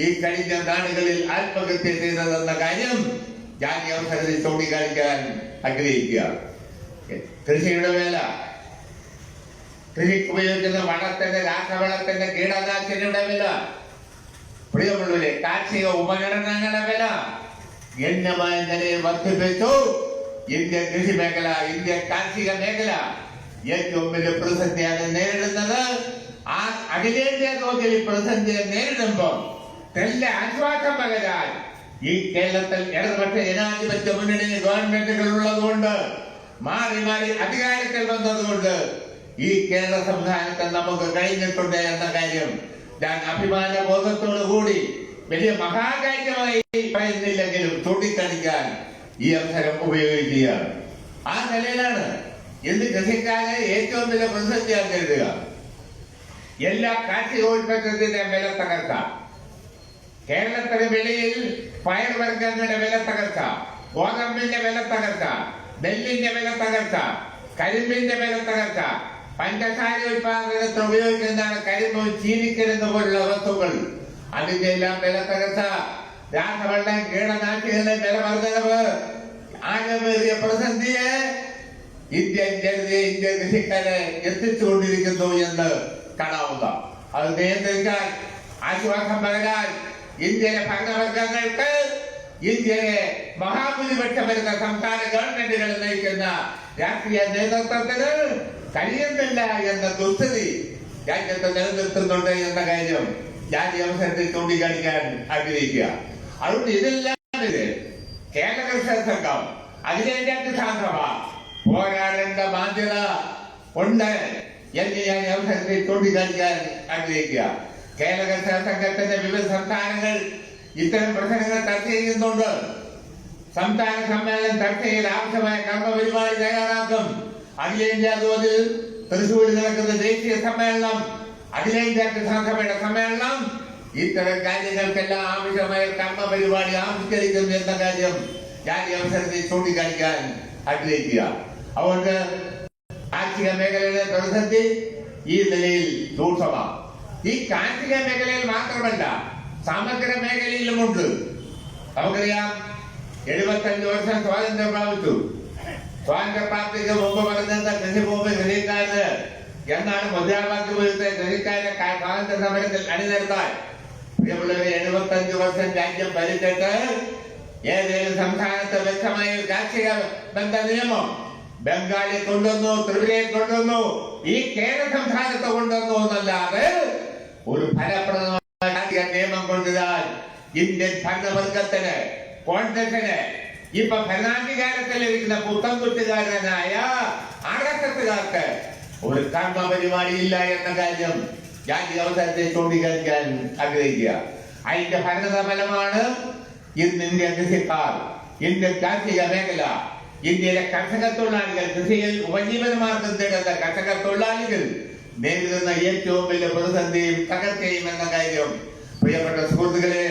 ഈ കഴിഞ്ഞ നാടുകളിൽ ആത്മഹത്യ ചെയ്തതെന്ന കാര്യം ഞാൻ ഈ അവസരത്തിൽ ചൂണ്ടിക്കാണിക്കാൻ ആഗ്രഹിക്കുക. കൃഷിയുടെ വേല, കൃഷിക്ക് ഉപയോഗിക്കുന്ന വളത്തിന്റെ, രാസവളത്തിന്റെ, കീടനാശിനിയുടെ വില, പ്രിയമുള്ളവരെ, കാർഷിക ഉപകരണങ്ങളുടെ വില ഗണ്യമായ നിലയിൽ വർദ്ധിപ്പിച്ചു. ഇന്ത്യൻ കൃഷി മേഖല, ഇന്ത്യൻ കാർഷിക മേഖല ഏറ്റവും വലിയ പ്രതിസന്ധിയാണ് നേരിടുന്നത്. ആ അഖിലേന്ത്യാ തോതിൽ പ്രതിസന്ധിയെ നേരിടുമ്പോൾ നല്ല ആശ്വാസം പകരാൻ ഈ കേരളത്തിൽ ഇടതുപക്ഷ ജനാധിപത്യ മുന്നണി ഗവൺമെന്റുകൾ ഉള്ളതുകൊണ്ട്, മാറി മാറി അധികാരത്തിൽ വന്നതുകൊണ്ട് ഈ കേരള സംസ്ഥാനത്ത് നമുക്ക് കഴിഞ്ഞിട്ടുണ്ട് എന്ന കാര്യം ഞാൻ അഭിമാന ബോധത്തോടു കൂടി, വലിയ മഹാകാര്യമായി പറയുന്നില്ലെങ്കിലും ചൂണ്ടിക്കാണിക്കാൻ ഈ അവസരം ഉപയോഗിക്കുകയാണ്. ആ നിലയിലാണ് ഇന്ന് കൃഷിക്കാരെ ഏറ്റവും വലിയ പ്രതിസന്ധിയാണ് നേരിടുക. എല്ലാ കാർഷികോൽപ്പന്നത്തിന്റെ വില തകർച്ച, കേരളത്തിന് വെളിയിൽ പയർവർഗങ്ങളുടെ വില തകർച്ച, ഗോതമ്പിന്റെ വില തകർച്ച, നെല്ലിന്റെ വില തകർച്ച, കരിമ്പിന്റെ വില തകർച്ച, പഞ്ചസാര ഉൽപാദനത്തിന് ഉപയോഗിക്കുന്ന കരിമ്പും ചീനിക്കരിമ്പ് പോലുള്ള വസ്തുക്കൾ, അതിന്റെ എല്ലാം വില തകർച്ച, രാസവെള്ളം, കീടനാശികളുടെ വില വർധനവ്, ആഴമേറിയ പ്രതിസന്ധിയെ ഇന്ത്യൻ ജനതയെ, ഇന്ത്യൻ കൃഷിക്കാരെ എത്തിച്ചുകൊണ്ടിരിക്കുന്നു എന്ന് കാണാവുന്ന. അത് നിയന്ത്രിക്കാൻ, ആശ്വാസം പകരാൻ ഇന്ത്യയിലെ ഭരണവർഗങ്ങൾക്ക്, ഇന്ത്യയിലെ മഹാഭൂരിപക്ഷം വരുന്ന സംസ്ഥാന ഗവൺമെന്റുകൾ നയിക്കുന്ന രാഷ്ട്രീയ നേതൃത്വത്തിന് കഴിയുന്നില്ല എന്ന ദുസ്ഥിതി രാജ്യത്ത് നിലനിർത്തുന്നുണ്ട് എന്ന കാര്യം ഞാൻ ഈ അവസരത്തിൽ ചൂണ്ടിക്കാണിക്കാൻ ആഗ്രഹിക്കുക. അതുകൊണ്ട് ഇതെല്ലാം കേരള കർഷക സംഘം, അഖിലേന്ത്യാ കിസാൻ സഭ പോരാടേണ്ട ബാധ്യത ഉണ്ട് എന്ന് ഞാൻ ഈ അവസരത്തിൽ ചൂണ്ടിക്കാണിക്കാൻ ആഗ്രഹിക്കുക. കേരള കർഷക സംഘത്തിന്റെ വിവിധ സംസ്ഥാനങ്ങൾ ഇത്തരം പ്രശ്നങ്ങൾ ചർച്ച ചെയ്യുന്നുണ്ട്. സംസ്ഥാന സമ്മേളനം ചർച്ചയിൽ ആവശ്യമായ കർമ്മപരിപാടി തയ്യാറാക്കും. അഖിലേന്ത്യാ തോതിൽ തൃശ്ശൂരിൽ നടക്കുന്ന ദേശീയ സമ്മേളനം, അഖിലേന്ത്യാ കിസാൻ സഭയുടെ സമ്മേളനം ഇത്തരം കാര്യങ്ങൾക്കെല്ലാം ആവശ്യമായ കർമ്മപരിപാടി ആവിഷ്കരിക്കും എന്ന കാര്യം ഞാൻ ഈ അവസരത്തിൽ ചൂണ്ടിക്കാണിക്കാൻ ആഗ്രഹിക്കുക. അതുകൊണ്ട് കാർഷിക മേഖലയുടെ പ്രതിസന്ധി ഈ നിലയിൽ രൂക്ഷമാണ്. ഈ കാർഷിക മേഖലയിൽ മാത്രമല്ല, സമഗ്ര മേഖലയിലുമുണ്ട്. നമുക്കറിയാം, 75 വർഷം സ്വാതന്ത്ര്യം പ്രാപിച്ചു. സ്വാതന്ത്ര്യപ്രാപ്തിക്ക് മുമ്പ് പറഞ്ഞ കൃഷിഭൂമി കൃഷിക്കാരന് എന്നാണ് മുദ്രാവാക്യം ഉപയോഗിച്ച കൃഷിക്കാരെ സ്വാതന്ത്ര്യ സമരത്തിൽ അണിനിരത്താൻ. പ്രിയമുള്ളവരെ, 75 വർഷം രാജ്യം ഭരിച്ചിട്ട് ഏതെങ്കിലും സംസ്ഥാനത്ത് വ്യക്തമായ കാർഷിക ബന്ധ നിയമം ബംഗാളിൽ കൊണ്ടുവന്നു, ത്രിപുരയിൽ കൊണ്ടുവന്നു, ഈ കേരള സംസ്ഥാനത്ത് കൊണ്ടുവന്നു എന്നല്ലാതെ ഒരു ഫലപ്രദമായ കാർഷിക നിയമം കൊണ്ടുവരാൻ ഇന്ത്യൻ ഭരണവർഗത്തിന്, കോൺഗ്രസിന്, ഇപ്പൊ ഭരണാധികാരത്തിലിരിക്കുന്ന പുത്തൻകുറ്റുകാരനായ RSSകാർക്ക് ഒരു കർമ്മ പരിപാടിയില്ല എന്ന കാര്യം ഞാൻ ഈ അവസരത്തെ ചൂണ്ടിക്കാണിക്കാൻ ആഗ്രഹിക്കുക. അതിന്റെ ഭരണഫലമാണ് ഇന്ന് ഇന്ത്യൻ കൃഷിക്കാർ, ഇന്ത്യൻ കാർഷിക മേഖല, ഇന്ത്യയിലെ കർഷക തൊഴിലാളികൾ, കൃഷിയിൽ ഉപജീവനമാർഗം തേടുന്ന കർഷക തൊഴിലാളികൾ നേരിടുന്ന ഏറ്റവും വലിയ പ്രതിസന്ധിയും തകർച്ചയും എന്ന കാര്യം പ്രിയപ്പെട്ട സുഹൃത്തുക്കളെ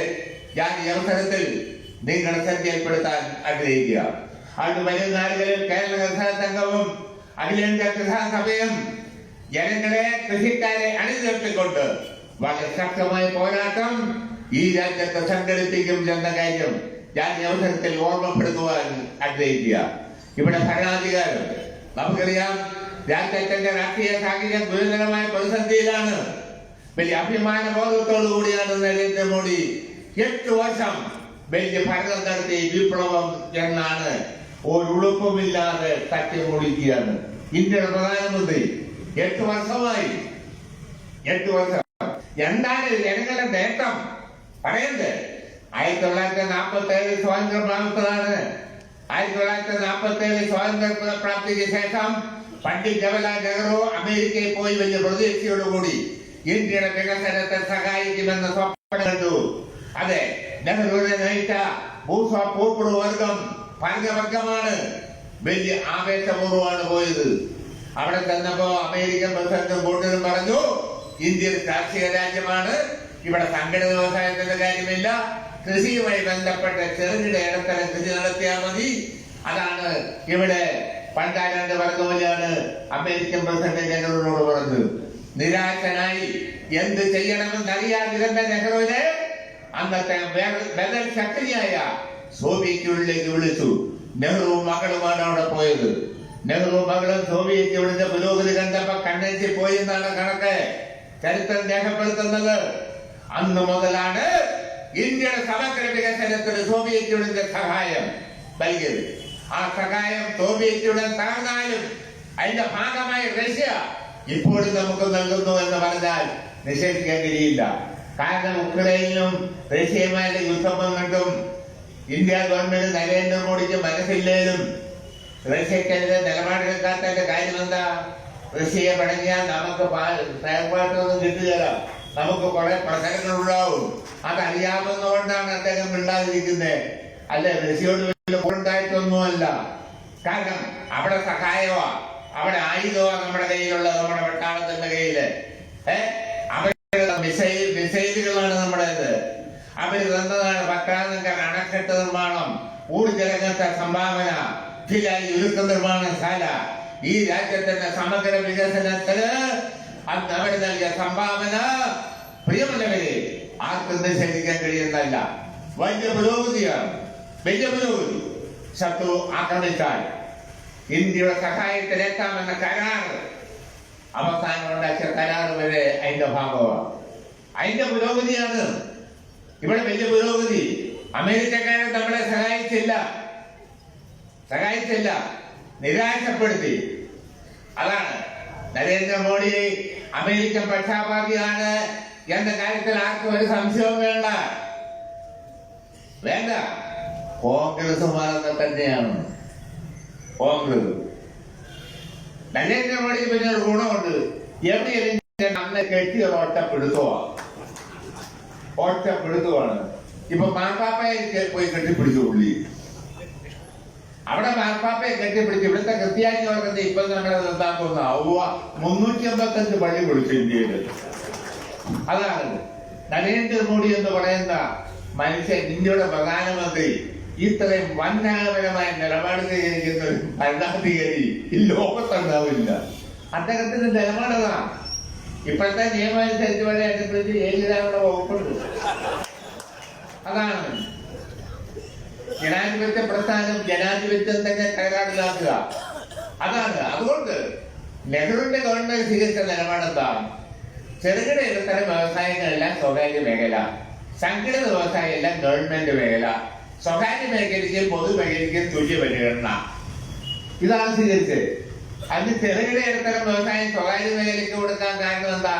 ഞാൻ ഈ അവസരത്തിൽ നിങ്ങളുടെ ശ്രദ്ധയിൽപ്പെടുത്താൻ ആഗ്രഹിക്കുക. അത് വരും നാളുകളിൽ കേരള കർഷക സംഘവും അഖിലേന്ത്യാ കിസാൻ സഭയും ജനങ്ങളെ, കൃഷിക്കാരെ അണിനിരത്തിക്കൊണ്ട് വളരെ ശക്തമായ പോരാട്ടം ഈ രാജ്യത്ത് സംഘടിപ്പിക്കും എന്ന കാര്യം ഞാൻ ഈ അവസരത്തിൽ ഓർമ്മപ്പെടുത്തുവാൻ ആഗ്രഹിക്കുക. ഇവിടെ ഭരണാധികാരം, നമുക്കറിയാം, രാജ്യത്തിന്റെ രാഷ്ട്രീയ സാഹചര്യം ഗുരുതരമായ പ്രതിസന്ധിയിലാണ്. വലിയ അഭിമാന ബോധത്തോടു കൂടിയാണ് നരേന്ദ്രമോദി 8 വർഷം വലിയ ഭരണം നടത്തി വിപ്ലവം എന്നാണ് ഒരു ഉളുപ്പമില്ലാതെ തട്ടി മുടിക്കുകയാണ് ഇന്ത്യയുടെ പ്രധാനമന്ത്രി. 8 വർഷമായി. 8 വർഷം. എന്താണ് ജനങ്ങളുടെ നേട്ടം പറയുന്നത്? 1947 സ്വാതന്ത്ര്യം പ്രാപ്തമാണ്. 1947 സ്വാതന്ത്ര്യ പ്രാപ്തിക്ക് ശേഷം പണ്ഡിറ്റ് ജവഹർലാൽ നെഹ്റു അമേരിക്കയിൽ പോയി വലിയ പ്രതീക്ഷയോടുകൂടി ഇന്ത്യയുടെ വികസനത്തെ സഹായിക്കുമെന്ന് സ്വപ്നം കണ്ടു. അതെ, നെഹ്റുവിനെ നയിച്ച പൂർവ്വ വർഗം ഭരണവർഗമാണ്. വലിയ ആവേശപൂർവ്വമാണ് പോയത്. അവിടെ ചെന്നപ്പോ അമേരിക്കൻ പ്രസിഡന്റും കൂടുതലും പറഞ്ഞു, ഇന്ത്യ രാഷ്ട്രീയ രാജ്യമാണ്, ഇവിടെ സംഘടിത വ്യവസായത്തിന്റെ കാര്യമില്ല, കൃഷിയുമായി ബന്ധപ്പെട്ട ചെറുകിട ഇടത്തരം കൃഷി നടത്തിയാൽ മതി. അതാണ് ഇവിടെ പണ്ടാരാണ്ട് പറഞ്ഞ പോലെയാണ് അമേരിക്കൻ പ്രസിഡന്റ് നെഹ്റുവിനോട് പറഞ്ഞത്. നിരാശനായി എന്ത് ചെയ്യണമെന്ന് അറിയാതിരുന്ന നെഹ്റുവിനെ അന്നത്തെ ബദൽ ശക്തിയായ സോവിയറ്റ് യൂണിയനിലേക്ക് വിളിച്ചു. നെഹ്റുവും മകളുമാണ് അവിടെ പോയത്. നെഹ്റു മകളും സോവിയറ്റ് യൂണിയന്റെ പുരോഗതി കണ്ടപ്പോ കണ്ണഞ്ചി പോയി എന്നാണ് കണക്ക് ചരിത്രം രേഖപ്പെടുത്തുന്നത്. അന്ന് മുതലാണ് ഇന്ത്യയുടെ സമഗ്ര വികസനത്തിന് സോവിയറ്റ് യൂണിയന്റെ സഹായം നൽകിയത്. ആ സഹായം സോവിയറ്റ് യൂണിയൻ തകർന്നാലും അതിന്റെ ഭാഗമായി റഷ്യ ഇപ്പോഴും നമുക്ക് നൽകുന്നു എന്ന് പറഞ്ഞാൽ നിഷേധിക്കാൻ കഴിയില്ല. കാരണം ഉക്രൈനിലും റഷ്യയുമായുള്ള യുദ്ധം വന്നിട്ടും ഇന്ത്യ ഗവൺമെന്റ് നരേന്ദ്രമോദിക്ക് മനസ്സില്ലേലും റഷ്യക്കെതിരെ നിലപാടെടുക്കാത്തതിന്റെ കാര്യം എന്താ? റഷ്യയെ പടങ്ങിയാൽ നമുക്ക് പാട്ടൊന്നും കിട്ടുകയില്ല, നമുക്ക് കുറെ പ്രശ്നങ്ങൾ ഉണ്ടാവും. അതറിയാവുന്നതുകൊണ്ടാണ് അദ്ദേഹം മിണ്ടാതിരിക്കുന്നത്. അല്ലെ, റഷ്യയോട് വലിയ ഉണ്ടായിട്ടൊന്നുമല്ല. കാരണം അവിടെ സഹായമാ, അവിടെ ആയുധമാ നമ്മുടെ കയ്യിലുള്ള, നമ്മുടെ പട്ടാളത്തിന്റെ കയ്യില്. അവരുടെ മിസൈലുകളാണ് നമ്മുടേത്. അവര് തന്നതാണ് പട്ടാളങ്ങളുടെ അണക്കെട്ട് നിർമ്മാണം, ഊർജ്ജരംഗത്തെ സംഭാവന, ഭിലായി ഉരുക്ക നിർമ്മാണശാല. ഈ രാജ്യത്തിന്റെ സമഗ്ര വികസനത്തിന് അന്ന് അവർ നൽകിയ സംഭാവന പ്രിയമുള്ളവരെ ആർക്കും നിഷേധിക്കാൻ കഴിയുന്നതല്ല. വലിയ പുരോഗതിയാണ്, വലിയ പുരോഗതി. ശത്രു ആക്രമിച്ചാൽ ഇന്ത്യയുടെ സഹായത്തിലെത്താമെന്ന കരാർ, അവസാനം ഉണ്ടാക്കിയ കരാർ വരെ അതിന്റെ ഭാഗമാണ്. അതിന്റെ പുരോഗതിയാണ് ഇവിടെ വലിയ പുരോഗതി. അമേരിക്കക്കാരെ നമ്മളെ സഹായിച്ചില്ല, നിരാശപ്പെടുത്തി. അതാണ് നരേന്ദ്രമോദി അമേരിക്കൻ പക്ഷാപാതിയാണ് എന്ന കാര്യത്തിൽ ആർക്കും ഒരു സംശയവും വേണ്ട. കോൺഗ്രസ് മാറുന്ന തന്നെയാണ് കോൺഗ്രസ്. നരേന്ദ്രമോദി പിന്നെ ഒരു ഗുണമുണ്ട്, എവിടെയെങ്കിലും അന്ന് കെട്ടിയ ഒറ്റപ്പെടുത്തുവാണ്. ഇപ്പൊ മാർപ്പാപ്പയെ പോയി കെട്ടിപ്പിടിച്ചു പുള്ളി. അവിടെ മാർപ്പാപ്പയെ കെട്ടിപ്പിടിച്ച് ഇവിടുത്തെ ക്രിസ്ത്യാനി വർഗത്തെ ഇപ്പൊ നമ്മളെ നിർത്താക്കുന്ന 355 പള്ളി പൊളിച്ചു ഇന്ത്യയില്. അതാണ് നരേന്ദ്രമോദി എന്ന് പറയുന്ന മനുഷ്യൻ, ഇന്ത്യയുടെ പ്രധാനമന്ത്രി. ഇത്രയും വന്യാപരമായ നിലപാട് സ്വീകരിക്കുന്ന ഒരു ഭരണാധികാരി ഈ ലോകത്തുണ്ടാവില്ല. അദ്ദേഹത്തിന്റെ നിലപാടതാണ്. ഇപ്പോഴത്തെ നിയമം അനുസരിച്ച് വരെ അനുസരിച്ച് ഏഴിടാനുള്ള വകുപ്പുണ്ട്. അതാണ് ജനാധിപത്യ പ്രസ്ഥാനം, ജനാധിപത്യം തന്നെ തകരാറിലാക്കുക. അതാണ്. അതുകൊണ്ട് നെഹ്റുവിന്റെ ഗവൺമെന്റ് സ്വീകരിച്ച നിലപാടെന്താ? ചെറുകിട ഇടത്തരം വ്യവസായങ്ങളെല്ലാം സ്വകാര്യ മേഖല, സംഘടിത വ്യവസായം എല്ലാം ഗവൺമെന്റ് മേഖല, സ്വകാര്യ മേഖലയ്ക്ക് പൊതുമേഖലയ്ക്ക് തുല്യ പരിഗണന. ഇതാണ് സ്വീകരിച്ചത്. അന്ന് ചെറുകിട ഇടത്തരം വ്യവസായം സ്വകാര്യ മേഖലയ്ക്ക് കൊടുക്കാൻ കാരണം എന്താ?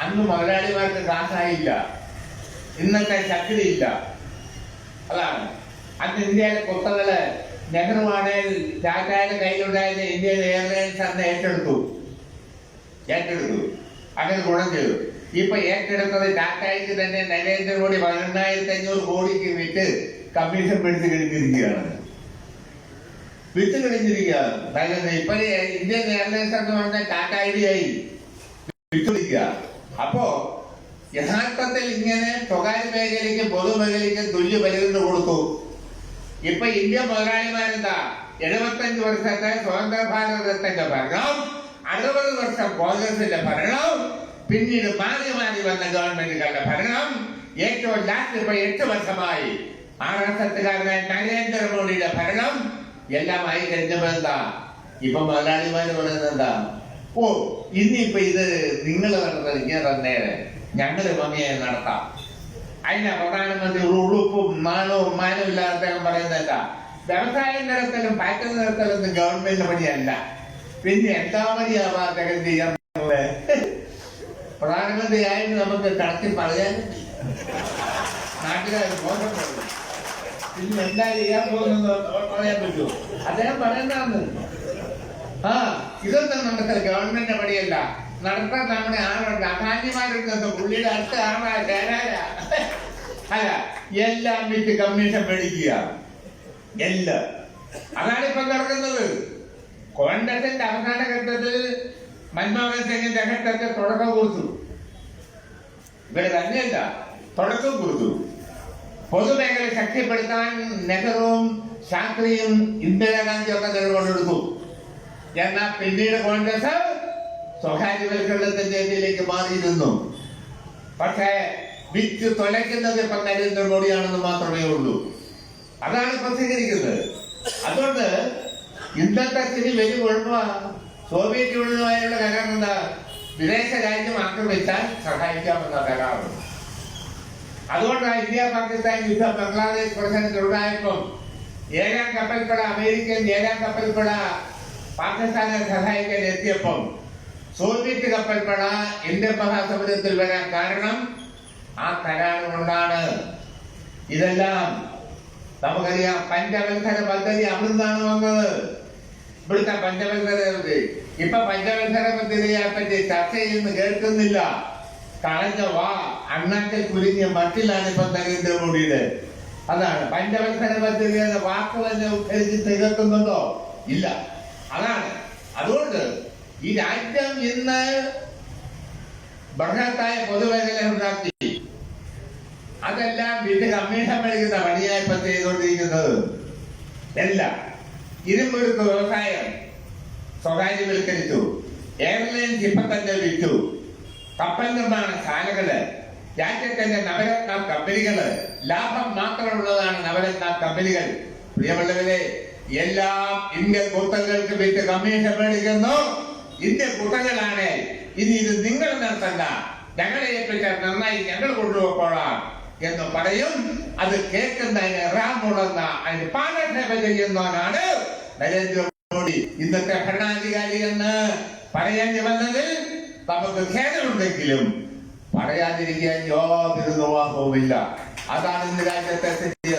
അന്ന് മുതലാളിമാർക്ക് കാശായില്ല, ഇന്നത്തെ ശക്തിയില്ല. അതാണ്. അന്ന് ഇന്ത്യയിലെ കുത്തകള് നെഹ്റുവാണേൽ ടാറ്റയുടെ കയ്യിലുണ്ടായിരുന്ന ഇന്ത്യൻ എയർലൈൻസ് അന്ന് ഏറ്റെടുത്തു. അങ്ങനെ ഗുണം ചെയ്തു. ഇപ്പൊ ഏറ്റെടുത്തത് ടാറ്റയ്ക്ക് തന്നെ നരേന്ദ്രമോദി 18,500 കോടിക്ക് വിറ്റ് കമ്മീഷൻ പിടിച്ചു കഴിഞ്ഞിരിക്കുകയാണ്. ഇപ്പൊ ഇന്ത്യൻ എയർലൈൻസ് എന്ന് പറഞ്ഞാൽ ടാറ്റ ഐഡിയായി വിറ്റുപിടിക്കുക. അപ്പോ യഥാർത്ഥത്തിൽ ഇങ്ങനെ സ്വകാര്യ മേഖലയ്ക്ക് പൊതുമേഖലയ്ക്ക് തുല്യ പരിഗണന കൊടുത്തു. ഇപ്പൊ ഇന്ത്യ മുതലാളിമാരെന്താ? 75 വർഷത്തെ സ്വതന്ത്ര ഭാരതത്തിന്റെ ഭരണം, 60 വർഷം കോൺഗ്രസിന്റെ ഭരണം, പിന്നീട് മാറി വന്ന ഗവൺമെന്റുകളുടെ ഭരണം, ഏറ്റവും ലാസ്റ്റ് ഇപ്പൊ 8 വർഷമായി ആർഎസ്എസ്കാരനായ നരേന്ദ്രമോദിയുടെ ഭരണം എല്ലാം ആയി കഴിഞ്ഞപ്പോ എന്താ? ഇപ്പൊ മുതലാളിമാര് പറയുന്നത് എന്താ? ഓ ഇനിയിപ്പൊ ഇത് നിങ്ങൾ നടന്നത് ഇങ്ങനെ തന്നേരെ ഞങ്ങള് ഭംഗിയെ നടത്താം. അതിനാ പ്രധാനമന്ത്രി ഉളുപ്പും മാനവും മാനവും ഇല്ലാതെ അദ്ദേഹം പറയുന്നതല്ല. വ്യവസായം നടത്തലും പാറ്റേൺ നടത്തലൊന്നും ഗവൺമെന്റ് പണിയല്ല. പിന്നെ എന്താ മതിയാവാ അദ്ദേഹം ചെയ്യാൻ പ്രധാനമന്ത്രിയായിട്ട് നമുക്ക് കണക്കിൽ പറയാൻ നാട്ടുകാർ ബോധപ്പെടും. പിന്നെ എന്താ ചെയ്യാൻ പോകുന്നത് പറയാൻ പറ്റുമോ? അദ്ദേഹം പറയുന്നതാണ് ഇതൊന്നും നമുക്ക് ഗവൺമെന്റ് പണിയല്ല, നടത്താൻ നമ്മുടെ ആളുണ്ട് അസാന്യമാരുടെ പുള്ളിയുടെ അടുത്ത ആളാ ചേരാരാ. അല്ല എല്ലാം വിറ്റ് കമ്മീഷൻ മേടിക്കുക എല്ലാം. അതാണ് ഇപ്പൊ നടക്കുന്നത്. കോൺഗ്രസിന്റെ അവസാന ഘട്ടത്തിൽ മൻമോഹൻ സിംഗിന്റെ ഘട്ടത്തിൽ തുടക്കം കുറിച്ചു. ഇവര് തന്നെയല്ല തുടക്കം കുറിച്ചു. പൊതുമേഖല ശക്തിപ്പെടുത്താൻ നെഹ്റുവും ശാസ്ത്രിയും ഇന്ദിരാഗാന്ധിയും ഒക്കെ നിലകൊണ്ടെടുത്തു. എന്നാൽ പിന്നീട് കോൺഗ്രസ് സ്വകാര്യവൽക്കരണത്തിന്റെ രീതിയിലേക്ക് മാറിയിരുന്നു. പക്ഷേ വിറ്റ് തുലയ്ക്കുന്നത് ഇപ്പൊ നരേന്ദ്രമോദിയാണെന്ന് മാത്രമേ ഉള്ളൂ. അതാണ് പ്രസിദ്ധീകരിക്കുന്നത്. അതുകൊണ്ട് ഇന്നത്തെ സ്ഥിതി വലിയ കുഴപ്പമാണ്. സോവിയറ്റ് യൂണിയനുമായുള്ള കരാർ എന്താ? വിദേശ രാജ്യം ആക്രമിച്ചാൽ സഹായിക്കാമെന്ന കരാറ്. അതുകൊണ്ടാണ് ഇന്ത്യ പാകിസ്ഥാൻ യുദ്ധം ബംഗ്ലാദേശ് പ്രശ്നത്തിലുണ്ടായപ്പം 7ാം കപ്പൽപ്പട അമേരിക്കൻ 7ാം കപ്പൽപ്പട പാകിസ്ഥാനെ സഹായിക്കാൻ എത്തിയപ്പം സോവിയറ്റ് കപ്പൽപ്പട ഇന്ത്യൻ മഹാസമുദ്രത്തിൽ വരാൻ കാരണം ആ കരാർ കൊണ്ടാണ്. ഇതെല്ലാം നമുക്കറിയാം. പഞ്ചവത്സര പദ്ധതി അവിടുന്നാണ് വന്നത്. ഇവിടുത്തെ പഞ്ചവത്സര ഇപ്പൊ പഞ്ചവത്സര പദ്ധതിയെ പറ്റി ചർച്ച ചെയ്യുന്ന കേൾക്കുന്നില്ല. കളഞ്ഞ വാ അണ്ണാക്കിൽ കുരുങ്ങിയ മട്ടിലാണ് ഇപ്പൊ നരേന്ദ്രമോദിയുടെ. അതാണ് പഞ്ചവത്സര പദ്ധതി എന്ന വാക്ക് തന്നെ ഉദ്ധരിച്ച് കേൾക്കുന്നുണ്ടോ? ഇല്ല. അതാണ്. അതുകൊണ്ട് ഈ രാജ്യം ഇന്ന് ബൃഹത്തായ പൊതുമേഖല ഉണ്ടാക്കി. അതെല്ലാം വിറ്റ് കമ്മീഷൻ മേടിക്കുന്ന പണിയായിപ്പം ചെയ്തുകൊണ്ടിരിക്കുന്നത്. എല്ലാം ഇരുമ്പൊരുക്ക് വ്യവസായം സ്വകാര്യവൽക്കരിച്ചു. എയർലൈൻസ് ഇപ്പൊ തന്നെ വിറ്റു. കപ്പൽ നിർമ്മാണ ശാലകള്, രാജ്യത്തിന്റെ നവരത്ന കമ്പനികള്, ലാഭം മാത്രമുള്ളതാണ് നവരത്ന കമ്പനികൾ. പ്രിയമുള്ളവരെ, എല്ലാം ഇന്ത്യൻ കൂട്ടങ്ങൾക്ക് വിറ്റ് കമ്മീഷൻ മേടിക്കുന്നു. ഇന്ത്യൻ കൂട്ടങ്ങളാണ് ഇനി ഇത് നിങ്ങൾ നടത്തണ്ട, ഞങ്ങളെ ഏൽപ്പിച്ചാൽ നന്നായി ഞങ്ങൾ കൊണ്ടുപോയിക്കോളാം എന്ന് പറയും. അത് കേൾക്കുന്നതിന് റാമുളന്ന അതിന് പാദസേവ ചെയ്യുന്നവനാണ് നരേന്ദ്രമോദി. ഇന്നത്തെ ഭരണാധികാരി എന്ന് പറയേണ്ടി വന്നതിൽ നമുക്ക് ഖേദമുണ്ടെങ്കിലും പറയാതിരിക്കാൻ യാതൊരു നിർവാഹവുമില്ല. അതാണ് ഇന്ന് രാജ്യത്തെ സ്ഥിതി.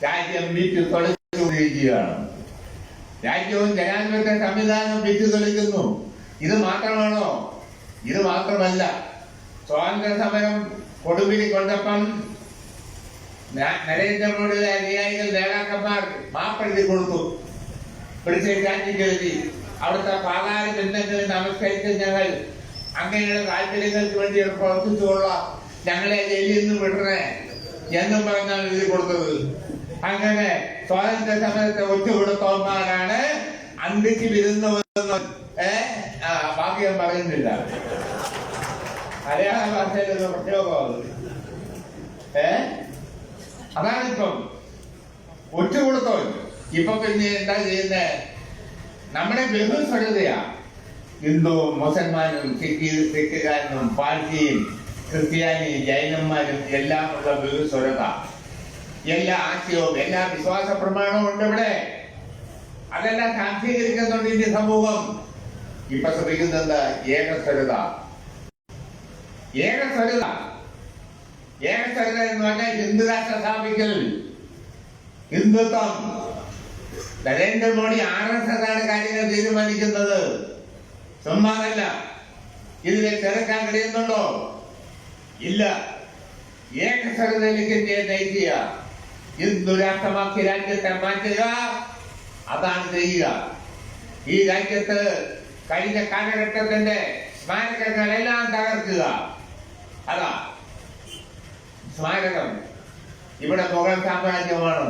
രാജ്യം വിറ്റ് തൊലച്ചുകൊണ്ടിരിക്കുകയാണ്. രാജ്യവും ജനാധിപത്യ സംവിധാനവും വിറ്റ് തൊലിക്കുന്നു. ഇത് മാത്രമാണോ? ഇത് മാത്രമല്ല. സ്വാതന്ത്ര്യ സമരം കൊടുമ്പിരി കൊണ്ടപ്പം നരേന്ദ്രമോദിയുടെ അനുയായികൾ നേതാക്കന്മാർ മാപ്പെഴുതി കൊടുത്തു. പിടിച്ച് രാജ്യം എഴുതി അവിടുത്തെ പാതാര ബന്ധങ്ങളിൽ നമസ്കരിച്ച് ഞങ്ങൾ അങ്ങനെയുള്ള താല്പര്യങ്ങൾക്ക് വേണ്ടി പ്രവർത്തിച്ചുകൊള്ളാം, ഞങ്ങളെ ജയിലിൽ നിന്ന് വിടണേ എന്നും പറഞ്ഞാണ് എഴുതി കൊടുത്തത്. അങ്ങനെ സ്വാതന്ത്ര്യ സമരത്തെ ഒറ്റുകൊടുത്തവന്മാരാണ് അന്തിക്ക് വിരുന്നുവെന്ന് ഭാഗ്യം പറയുന്നില്ല. മലയാള ഭാഷയിലൊരു പ്രത്യേകമാണ്. അതാണിപ്പം ഒറ്റുകൊടുത്തോ. ഇപ്പൊ പിന്നെ എന്താ ചെയ്യുന്നേ? നമ്മുടെ ബഹുസ്വരതയാ. ഹിന്ദു മുസൽമാനും സിഖുകാരനും പാഴ്സിയും ക്രിസ്ത്യാനിയും ജൈനന്മാരും എല്ലാം ഉള്ള ബഹുസ്വരത. എല്ലാ ആശയവും എല്ലാ വിശ്വാസ പ്രമാണവും ഉണ്ട് ഇവിടെ. അതെല്ലാം സാക്ഷീകരിക്കുന്നുണ്ട് ഇന്ത്യ സമൂഹം. ഇപ്പൊ ശ്രമിക്കുന്നത് ഏകസ്വരത. ഏകസ്വരത ഏകസ്വരത എന്ന് പറഞ്ഞാൽ ഹിന്ദുരാഷ്ട്ര സ്ഥാപിക്കൽ, ഹിന്ദുത്വം. നരേന്ദ്രമോദി RSS ആണ് കാര്യങ്ങൾ തീരുമാനിക്കുന്നത്, ചുമ്മാതല്ല. ഇതിനെ ചെറുക്കാൻ കഴിയുന്നുണ്ടോ? ഇല്ല. ഏകസ്വരതയിലേക്ക് ഇന്ത്യയെ നയിക്കുക, ഹിന്ദുരാഷ്ട്രമാക്കി രാജ്യത്തെ മാറ്റുക, അതാണ് ചെയ്യുക. ഈ രാജ്യത്ത് കഴിഞ്ഞ കാലഘട്ടത്തിന്റെ സ്മാരകങ്ങളെല്ലാം തകർക്കുക. അതാ സ്മാരകം. ഇവിടെ മുഗൾ സാമ്രാജ്യമാണ്.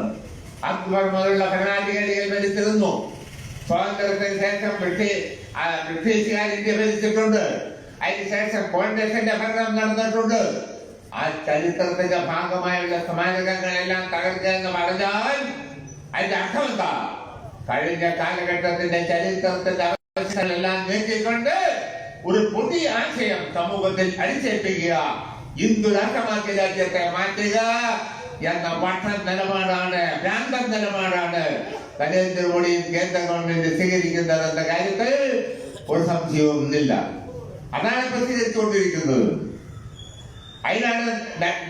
അക്ബർ മുതലുള്ള ഭരണാധികാരികൾ ഭരിച്ചിരുന്നു. സ്വാതന്ത്ര്യത്തിന് ശേഷം ബ്രിട്ടീഷുകാർ ഇന്ത്യ ഭരിച്ചിട്ടുണ്ട്. അതിനുശേഷം കോൺഗ്രസിന്റെ ഭരണം നടന്നിട്ടുണ്ട്. ആ ചരിത്രത്തിന്റെ ഭാഗമായുള്ള സ്മാരകങ്ങളെല്ലാം തകർക്കുക എന്ന് പറഞ്ഞാൽ അതിന്റെ അർത്ഥം എന്താ? കഴിഞ്ഞ കാലഘട്ടത്തിന്റെ ചരിത്രത്തിന്റെ എല്ലാം നീക്കിക്കൊണ്ട് ഒരു പുതിയ ആശയം സമൂഹത്തിൽ അടിച്ചേൽപ്പിക്കുക, ഹിന്ദു രാഷ്ട്രമാക്കിയ രാജ്യത്തെ മാറ്റുക എന്ന വട്ടൻ നിലപാടാണ്, ഭ്രാന്തൻ നിലപാടാണ് നരേന്ദ്രമോദിയും കേന്ദ്ര ഗവൺമെന്റ് സ്വീകരിക്കുന്നതെന്ന കാര്യത്തിൽ ഒരു സംശയവുമില്ല. അതാണ് പ്രസിദ്ധീകരിച്ചുകൊണ്ടിരിക്കുന്നത്. അതിനാണ്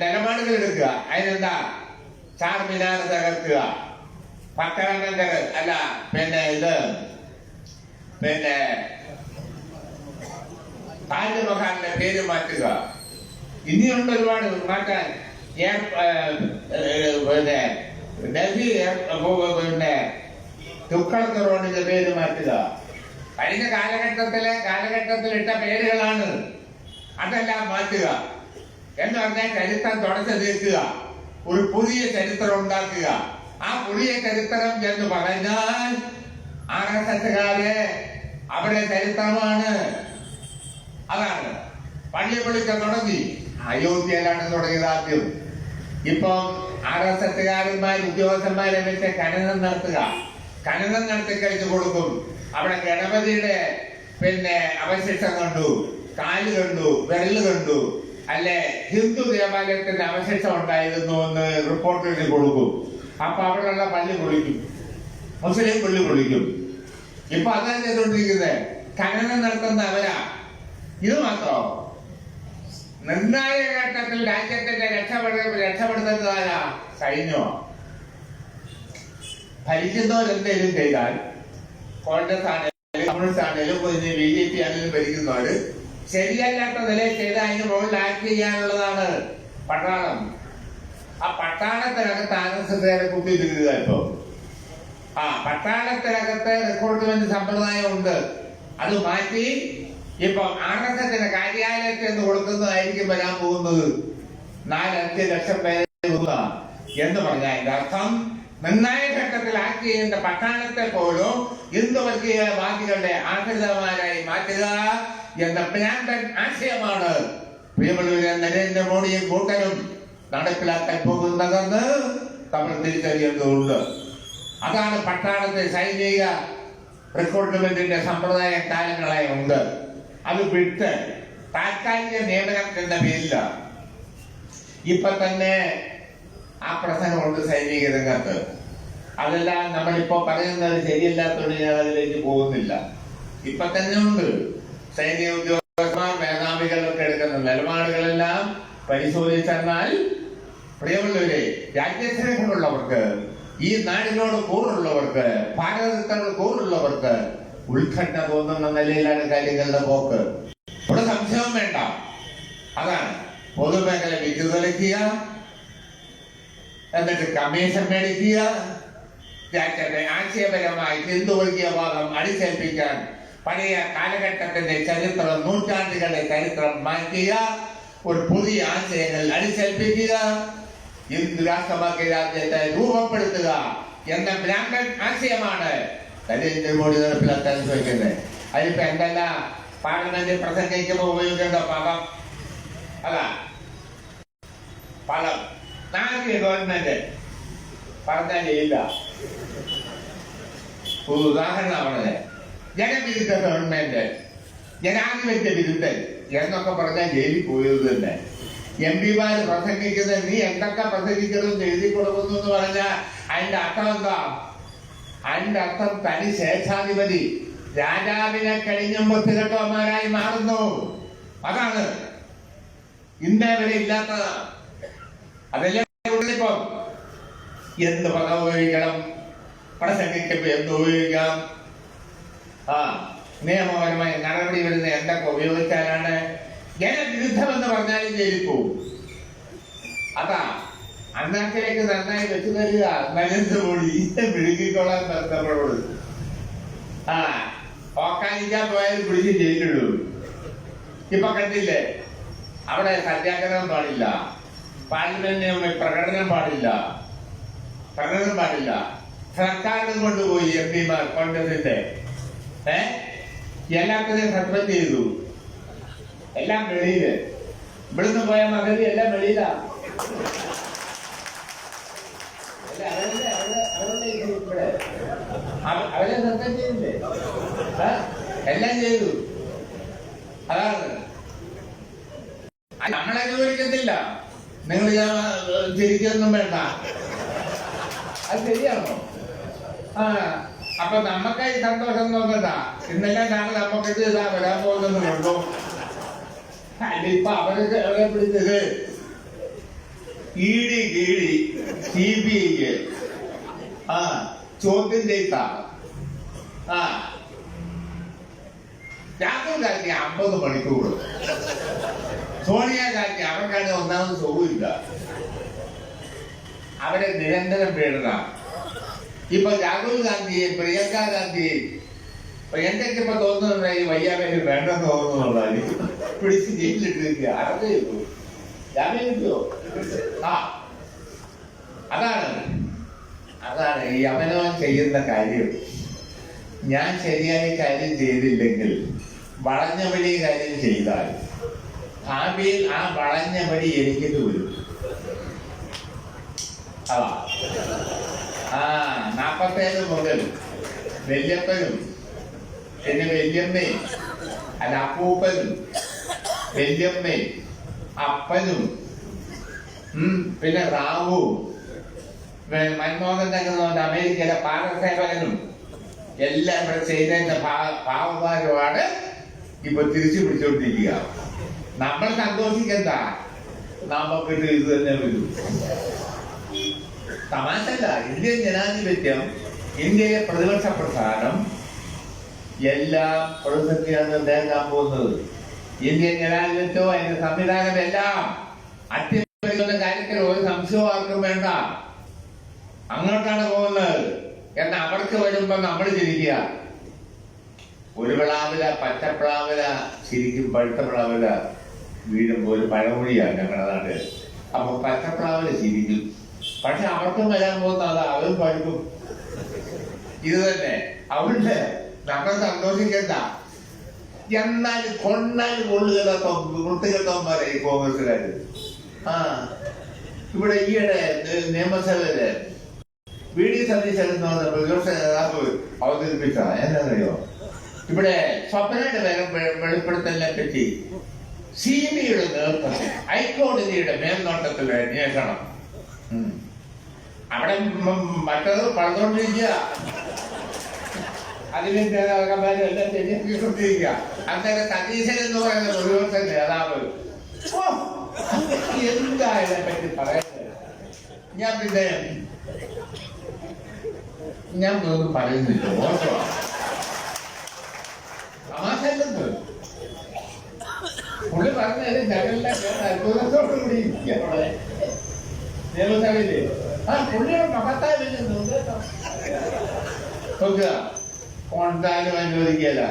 നിലപാടുകൾ എടുക്കുക. അതിനെന്താ, ചാർമിനാർ തകർക്കുക, പക്കരംഗം അല്ല, പിന്നെ താജ്മഹാലിന്റെ പേര് മാറ്റുക. ഇനിയുണ്ട് ഒരുപാട് മാറ്റാൻ. ഡൽഹി തുക്കളത്ത് റോഡിന്റെ പേര് മാറ്റുക. കഴിഞ്ഞ കാലഘട്ടത്തിൽ ഇട്ട പേരുകളാണ്, അതെല്ലാം മാറ്റുക എന്ന് പറഞ്ഞാൽ ചരിത്രം തുടച്ചു തീർക്കുക, ഒരു പുതിയ ചരിത്രം ഉണ്ടാക്കുക. ആ പുതിയ ചരിത്രം എന്ന് പറഞ്ഞാൽ RSSകാര് അവരുടെ ചരിത്രമാണ്. അതാണ് പള്ളി പൊളിക്ക തുടങ്ങി. അയോധ്യയിലാണ് തുടങ്ങിയത് ആദ്യം. ഇപ്പം RSSകാരന്മാർ ഉദ്യോഗസ്ഥന്മാരെ വെച്ച് ഖനനം നടത്തി കഴിച്ചു കൊടുക്കും. അവിടെ ഗണപതിയുടെ അവശിഷ്ടം കണ്ടു, കാല് കണ്ടു, വിരല് കണ്ടു, അല്ലെ ഹിന്ദു ദേവാലയത്തിന്റെ അവശിഷ്ടം ഉണ്ടായിരുന്നു എന്ന് റിപ്പോർട്ട് എഴുതി കൊടുക്കും. അപ്പൊ അവിടെയുള്ള പള്ളി പൊളിക്കും, മുസ്ലിം പള്ളി പൊളിക്കും. ഇപ്പൊ അതാണ് ചെയ്തുകൊണ്ടിരിക്കുന്നത്. ഖനനം നടത്തുന്ന അവരാ. ഇത് മാത്രം നിർണായക ഘട്ടത്തിൽ രാജ്യത്തിന്റെ രക്ഷപ്പെടുത്തുന്നതാരാ? സൈന്യമോ? ഭരിക്കുന്നവരെന്തെങ്കിലും ചെയ്താൽ, കോൺഗ്രസ് ആണെങ്കിലും കമ്മ്യൂണിസ്റ്റ് ആണെങ്കിലും BJP ആണെങ്കിലും ഭരിക്കുന്നവര് ശരിയല്ലാത്ത നിലയിൽ ചെയ്ത അതിന് മുകളിൽ ആക്ട് ചെയ്യാനുള്ളതാണ് പട്ടാളം. ആ പട്ടാളത്തിനകത്ത് RSSകാരെ കുത്തിയിരിക്കുക. ഇപ്പൊ പട്ടാളത്തിനകത്ത് റിക്രൂട്ട്മെന്റ് സമ്പ്രദായം ഉണ്ട്. അത് മാറ്റി ഇപ്പൊ RSSന്റെ കാര്യാലയത്തിൽ നിന്ന് കൊടുക്കുന്നതായിരിക്കും വരാൻ പോകുന്നത്. 4-5 ലക്ഷം പേരെ എന്ന് പറഞ്ഞാൽ അതിന്റെ അർത്ഥം നിർണായക ഘട്ടത്തിൽ ആക്ട് ചെയ്യേണ്ട പട്ടാളത്തെ പോലും ഹിന്ദു വർഗീയവാദികളുടെ ആശ്രിതമാരായി മാറ്റുക എന്ന ഭ്രാന്തൻ ആശയമാണ് പ്രിയമുള്ളവരെ നരേന്ദ്രമോദിയും കൂട്ടരും നടപ്പിലാക്കാൻ പോകുന്നതെന്ന് നമ്മൾ തിരിച്ചറിയേണ്ടതുണ്ട്. അതാണ് പട്ടാളത്തെ സൈനിക റിക്രൂട്ട്മെന്റിന്റെ സമ്പ്രദായം കാലങ്ങളായി ഉണ്ട്. അത് വിട്ട് താൽക്കാലിക നിയമനം എന്ന പേരില്ല. ഇപ്പൊ തന്നെ ആ പ്രശ്നമുണ്ട് സൈനിക രംഗത്ത്. അതെല്ലാം നമ്മളിപ്പോ പറയുന്നത് ശരിയല്ലാത്തതുകൊണ്ട് ഞാൻ അതിലേക്ക് പോകുന്നില്ല. ഇപ്പൊ തന്നെ ഉണ്ട് സൈനിക ഉദ്യോഗസ്ഥന്മാർ, മേധാവികളൊക്കെ എടുക്കുന്ന നിലപാടുകളെല്ലാം പരിശോധിച്ചെന്നാൽ പ്രിയമുള്ളവരെ, രാജ്യസ്നേഹമുള്ളവർക്ക്, ഈ നാടിനോട് കൂറുള്ളവർക്ക്, ഭാരതത്തോട് കൂറുള്ളവർക്ക് ഉത്കണ്ഠ തോന്നുന്ന നിലയിലാണ് കാര്യങ്ങളുടെ പോക്ക്. ഇവിടെ സംശയവും വേണ്ട. അതാണ് പൊതുമേഖല വിറ്റുതലിക്കുക, എന്നിട്ട് കമ്മീഷൻ മേടിക്കുക, രാജ്യത്തെ ആശയപരമായി ഹിന്ദു വർഗീയവാദം അടിച്ചേൽപ്പിക്കാൻ പഴയ കാലഘട്ടത്തിന്റെ ചരിത്രം, നൂറ്റാണ്ടുകളുടെ ചരിത്രം മാറ്റുക, ഒരു പുതിയ ആശയങ്ങൾ അടിച്ചേൽപ്പിക്കുക, ഹിന്ദു രാഷ്ട്രമാക്കിയ രാജ്യത്തെ രൂപപ്പെടുത്തുക എന്ന ഭ്രാന്തൻ ആശയമാണ് നരേന്ദ്രമോദി നടപ്പിലാക്കാൻ ശ്രമിക്കുന്നത്. അതിപ്പോ എന്തല്ല പാർലമെന്റിൽ പ്രസംഗിക്കുമ്പോൾ ഉപയോഗിക്കേണ്ട പദം അതാ പദം. നാട്ടിലെ ഗവൺമെന്റ് പറഞ്ഞാലില്ല. ഒരു ഉദാഹരണമാണത്. ജനവിരുദ്ധ ഗവൺമെന്റ്, ജനാധിപത്യ വിരുദ്ധൻ എന്നൊക്കെ പറഞ്ഞാൽ ജയിലിൽ പോയത് തന്നെ. MP-മാര് പ്രസംഗിക്കുന്നത് നീ എന്തൊക്കെ പ്രസംഗിക്കണമെന്ന് എഴുതി കൊടുക്കുന്നു എന്ന് പറഞ്ഞാൽ അതിന്റെ അർത്ഥം എന്താ? അതിന്റെ അർത്ഥം തനി സ്വേച്ഛാധിപതി രാജാവിനെ കഴിഞ്ഞും വൃത്തികെട്ടവന്മാരായി മാറുന്നു. അതാണ് ഇന്നേ വരെ ഇല്ലാത്തത്. അതെല്ലാം ഇപ്പം എന്ത് പദം ഉപയോഗിക്കണം, പ്രസംഗിക്കുമ്പോ എന്ത് ഉപയോഗിക്കാം, നിയമപരമായ നടപടി വരുന്ന എന്തൊക്കെ ഉപയോഗിച്ചാലാണ് ജനവിരുദ്ധമെന്ന് പറഞ്ഞാലും ജയിലിൽ പോവും. അതാ അണ്ണാക്കിലേക്ക് നന്നായി വെച്ചു തരിക നരേന്ദ്രമോദി വിഴുകിക്കൊള്ളാൻ നമ്മളോട്. ഓക്കാനിക്കാൻ പോയാലും പിടിച്ച് ജയിലിടൂ. ഇപ്പൊ കണ്ടില്ലേ, അവിടെ സത്യാഗ്രഹം പാടില്ല, പാർലമെന്റിന് പ്രകടനം പാടില്ല, സർക്കാരിനും കൊണ്ടുപോയി MP-മാർ കോൺഗ്രസിന്റെ എല്ലാത്തിനെയും സസ്പെൻഡ് ചെയ്തു. എല്ലാം വെളിയില്. ഇവിടുന്ന് പോയ മകതി എല്ലാം വെളിയിലാ. അവരെ സസ്പെൻഡ് ചെയ്തില്ലേ? എല്ലാം ചെയ്തു. അതാണ് നമ്മളെ അനുകൂലിക്കത്തില്ല. നിങ്ങൾ ചിരിക്കൊന്നും വേണ്ട. അത് ശരിയാണോ? അപ്പൊ നമുക്കായി സന്തോഷം തോന്നണ്ട. ഇന്നെല്ലാം നാളെ നമുക്കിത് ഇതാ വരാൻ പോകുന്നുണ്ടോ? ഇപ്പൊ അവരെ പിടിച്ചത് ഇഡി കീഴി CBI ചോദ്യം ചെയ്താണ്. രാഹുൽ ഗാന്ധി 50 മണിക്കൂർ, സോണിയാഗാന്ധി അവർക്കാണ് ഒന്നാമത് സുഖമില്ല. അവരെ നിരന്തരം പേടുന്ന ഇപ്പൊ രാഹുൽ ഗാന്ധിയെ, പ്രിയങ്ക ഗാന്ധിയെ എന്തൊക്കെ ഇപ്പൊ തോന്നുന്നുണ്ട് ഈ വയ്യാവേലി വേണ്ടെന്ന് തോന്നുന്നുള്ളൂ. പിടിച്ച് ജയിലിലിട്ടിരിക്കുക. അറേ ജാമ്യം കിട്ടുമോ? അതാണ് ഈ അവനവൻ ചെയ്യുന്ന കാര്യം. ഞാൻ ശരിയായ കാര്യം ചെയ്തില്ലെങ്കിൽ വളഞ്ഞ വഴി കാര്യം ചെയ്താൽ ഭാവിയിൽ ആ വളഞ്ഞ വഴി എനിക്കിട്ട് വരും. 47 മുതൽ വല്യപ്പനും പിന്നെ വല്യമ്മയും അല്ല അപ്പൂപ്പനും വല്യമ്മയും അപ്പനും പിന്നെ റാവുവും മൻമോഹൻ തങ്ങുന്ന അമേരിക്കയിലെ പാദസേവകനും എല്ലാം ഇവിടെ ചെയ്തതിന്റെ ഭാവമാരുമാണ് ഇപ്പൊ തിരിച്ചു പിടിച്ചോണ്ടിരിക്കുക. നമ്മൾ സന്തോഷിക്കണ്ട, നമുക്കിട്ട് ഇത് തന്നെ വരും. തമാശല്ല. ഇന്ത്യൻ ജനാധിപത്യം, ഇന്ത്യയിലെ പ്രതിപക്ഷ പ്രസ്ഥാനം എല്ലാം പ്രതിസന്ധിയാണ് നേരിടാൻ പോകുന്നത്. ഇന്ത്യൻ ജനാധിപത്യവും അതിന്റെ സംവിധാനം എല്ലാം അട്ടിമറിക്കുന്ന കാര്യത്തിൽ ഒരു സംശയവും ആർക്കും വേണ്ട. അങ്ങോട്ടാണ് പോകുന്നത് എന്ന് അവർക്ക് വരുമ്പോ നമ്മൾ ചിരിക്കുക. ഒരു പ്ലാവില, പച്ചപ്ലാവില ശരിക്കും പഴുത്ത പ്ലാവില വീഴുമ്പോ ഒരു പഴമൊഴിയാണ് ഞങ്ങളുടെ നാട്ടിൽ. അപ്പൊ പച്ചപ്ലാവില ശരിക്കും, പക്ഷെ അവർക്കും വരാൻ പോകുന്ന അത് അവരും പഴുക്കും. ഇത് തന്നെ. അവിടെ നമ്മൾ സന്തോഷിക്കണ്ട. എന്നാൽ കൊണ്ടാൽ കൊള്ളുകളോ മുട്ടുകെട്ടോന്മാരെ ഈ കോൺഗ്രസുകാര്. ഇവിടെ ഈയിടെ നിയമസഭയില് VD സതീശൻ എന്ന് പറഞ്ഞ പ്രതിപക്ഷ നേതാവ് അവതരിപ്പിച്ച എന്താണെന്നറിയോ? ഇവിടെ സ്വപ്നയുടെ വെളിപ്പെടുത്തലിനെ പറ്റി CBIയുടെ നേതൃത്വത്തിൽ ഹൈക്കോടതിയുടെ മേൽനോട്ടത്തിൽ അന്വേഷണം. അവിടെ മറ്റത് പറഞ്ഞുകൊണ്ടിരിക്കുക. അതിന്റെ നേതാക്കന്മാരും എല്ലാം തെറ്റിക്കൊണ്ടിരിക്കുക. അങ്ങനെ സതീശൻ എന്ന് പറയുന്ന പ്രതിപക്ഷ നേതാവ് എന്താ ഇതിനെ പറ്റി പറയുന്നത്? ഞാൻ ഒന്നും പറയുന്നില്ല. മോശമാണ്. തമാശല്ലെന്ന് പുള്ളി പറഞ്ഞത് ഞങ്ങളുടെ അത്ഭുതത്തോടു കൂടി ഇരിക്കുക നിയമസഭയില്. പുള്ളിയുടെ മഹത്താവില്ല നോക്കുക. കൊണ്ടാലും അനുവദിക്കല.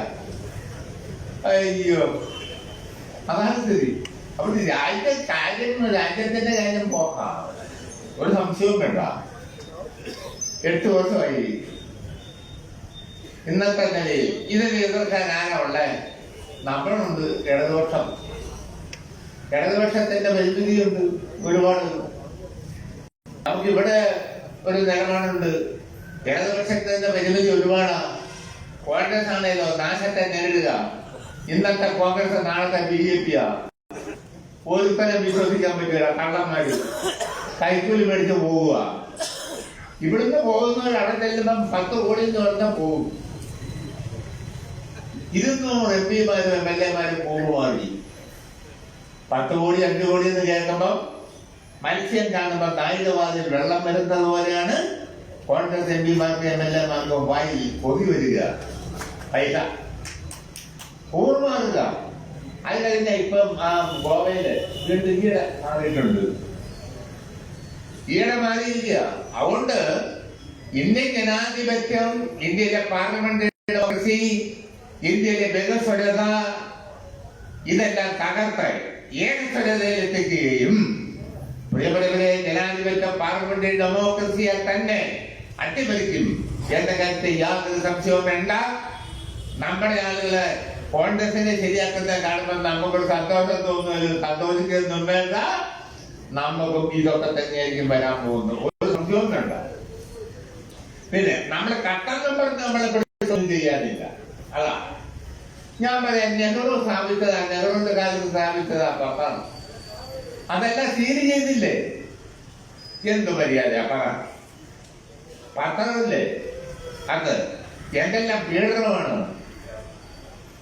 അയ്യോ, അതാണ് സ്ഥിതി. അപ്പൊ രാജ്യത്തിന്റെ കാര്യം പോക്കാം. ഒരു സംശയവും വേണ്ട. 8 വർഷമായി ഇന്നത്തെ നിലയിൽ. ഇതിനെ എതിർക്കാൻ ആരാ ഉള്ളേ? നമ്മളുണ്ട്. ഇടതുപക്ഷത്തിന്റെ പരിമിതിയുണ്ട് ഒരുപാട്. നമുക്കിവിടെ ഒരു നിലപാടുണ്ട്. ഇടതുപക്ഷത്തിന്റെ പരിമിതി ഒരുപാടാണ്. കോൺഗ്രസ് ആണേലോ നാശത്തെ നേരിടുക. ഇന്നത്തെ കോൺഗ്രസ് നാളത്തെ BJP. ഒരുത്തരം വിശ്വസിക്കാൻ പറ്റില്ല. കള്ളന്മാര് കൈക്കൂലി മേടിച്ച് പോവുക. ഇവിടുന്ന് പോകുന്നവർ അവിടെ ചെല്ലുമ്പം 10 കോടി എന്ന് പറഞ്ഞാൽ പോകും. 200 MP-മാരും MLA-മാരും പോകുമാറി. 10 കോടി 5 കോടി എന്ന് കേൾക്കുമ്പം മത്സ്യം കാണുമ്പോൾ നായികവാതിൽ വെള്ളം വരുന്നത് പോലെയാണ് കോൺഗ്രസ് MP-മാർക്കും MLA-മാർക്കും വായിൽ പൊതി വരിക. പൈസ പൂർണ്ണമാകുക. അത് കഴിഞ്ഞ ഇപ്പം ഗോവയില് വീണ്ടും ഈയിടെ മാറിയിട്ടുണ്ട്. ഈയിടെ മാറിയിരിക്കുക. അതുകൊണ്ട് ഇന്ത്യൻ ജനാധിപത്യം, ഇന്ത്യയിലെ പാർലമെന്ററി ഡെമോക്രസി, ഇന്ത്യയിലെ ബഹുസ്വരത ഇതെല്ലാം തകർത്ത് ഏകസ്വരതയിൽ എത്തിക്കുകയും പ്രിയപ്പെട്ടവരെ ജനാധിപത്യ പാർലമെന്ററി ഡെമോക്രസിയെ തന്നെ അട്ടിമറിക്കും എന്ന കാര്യത്തിൽ യാതൊരു സംശയവും വേണ്ട. നമ്മുടെ ആളുകള് കോൺഗ്രസിനെ ശരിയാക്കുന്ന കാണുമ്പോൾ നമുക്കൊരു സന്തോഷം തോന്നുന്നു. സന്തോഷിക്കൊന്നും വേണ്ട. നമുക്കും ഇതൊക്കെ തന്നെയായിരിക്കും വരാൻ പോകുന്നത്. ഒരു സംശയവും വേണ്ട. പിന്നെ നമ്മള് കട്ടം നമ്പർ നമ്മളെ ചെയ്യാനില്ല. അതാ ഞാൻ പറയാം നെഹ്റു സ്ഥാപിച്ചതാ, നെഹ്റുവിന്റെ കാലത്ത് സ്ഥാപിച്ചതാ പത്രം. അതെല്ലാം സീൽ ചെയ്തില്ലേ? എന്ത് മര്യാദ പറ? പത്രമില്ലേ അത്? എന്തെല്ലാം പീഡനമാണ്.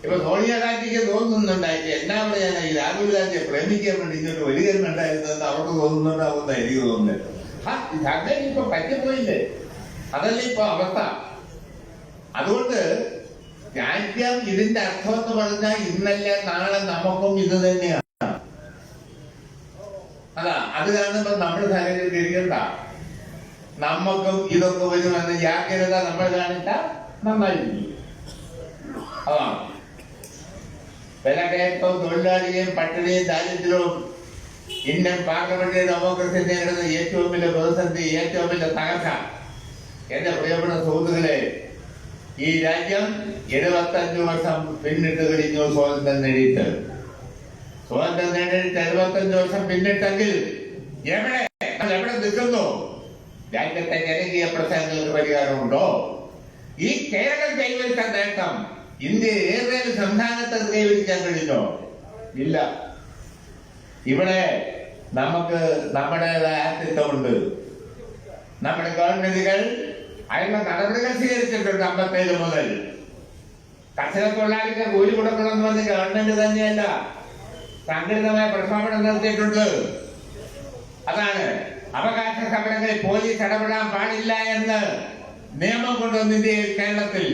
ഇപ്പൊ സോണിയാഗാന്ധിക്ക് തോന്നുന്നുണ്ടായിട്ട് എന്നാ പറയാനാ ഈ രാഹുൽ ഗാന്ധിയെ പ്രേമിക്കാൻ വേണ്ടി ഇങ്ങോട്ട് വരികയുണ്ടായിരുന്നത് അവർക്ക് തോന്നുന്നുണ്ടാവുന്ന എനിക്ക് തോന്നുന്നത്. അങ്ങനെ ഇപ്പൊ പറ്റിപ്പോയില്ലേ? അതല്ലേ ഇപ്പൊ അവസ്ഥ. അതുകൊണ്ട് രാജ്യം ഇതിന്റെ അർത്ഥം എന്ന് പറഞ്ഞാൽ ഇന്നല്ല നാളെ നമുക്കും ഇത് തന്നെയാണ്. അതാ അത് കാണുമ്പോ നമ്മൾ സഹകരിക്കണ്ട. നമുക്കും ഇതൊക്കെ വരുമെന്ന് ജാഗ്രത നമ്മൾ കാണിച്ച നന്നായിരിക്കും. അതാണ് വിലകയറ്റവും തൊഴിലാളിയെയും പട്ടിണിയും ദാരിദ്ര്യവും ഇന്ത്യൻ പാർലമെന്ററി ഡെമോക്രസി നേരിടുന്ന ഏറ്റവും വലിയ പ്രതിസന്ധി, ഏറ്റവും വലിയ തകർച്ച. എന്റെ പ്രിയപ്പെട്ട സുഹൃത്തുക്കളെ, ഈ രാജ്യം 75 വർഷം പിന്നിട്ട് കഴിഞ്ഞു. സ്വാതന്ത്ര്യം നേടിയിട്ട് 75 വർഷം പിന്നിട്ടെങ്കിൽ എവിടെ നിൽക്കുന്നു? രാജ്യത്തെ ജനകീയ പ്രശ്നങ്ങൾക്ക് പരിഹാരമുണ്ടോ? ഈ കേരളം കൈവരിച്ച നേട്ടം ഇന്ത്യ ഏതൊരു സംസ്ഥാനത്ത് കൈവരിക്കാൻ കഴിഞ്ഞോ? ഇല്ല. ഇവിടെ നമുക്ക് നമ്മുടേതായ അസ്തിത്വമുണ്ട്. നമ്മുടെ ഗവൺമെന്റുകൾ അതിനുള്ള നടപടികൾ സ്വീകരിച്ചിട്ടുണ്ട്. 57 മുതൽ കർഷക തൊഴിലാളിക്ക് കൂലി കൊടുക്കണമെന്ന് പറഞ്ഞ് ഗവൺമെന്റ് തന്നെയല്ല സംഘടിതമായ പ്രക്ഷോഭണം നടത്തിയിട്ടുണ്ട്. അതാണ് അവകാശ സമരങ്ങളിൽ പോലീസ് ഇടപെടാൻ പാടില്ല എന്ന് നിയമം കൊണ്ടുവന്ന് ഇന്ത്യയിൽ, കേരളത്തിൽ,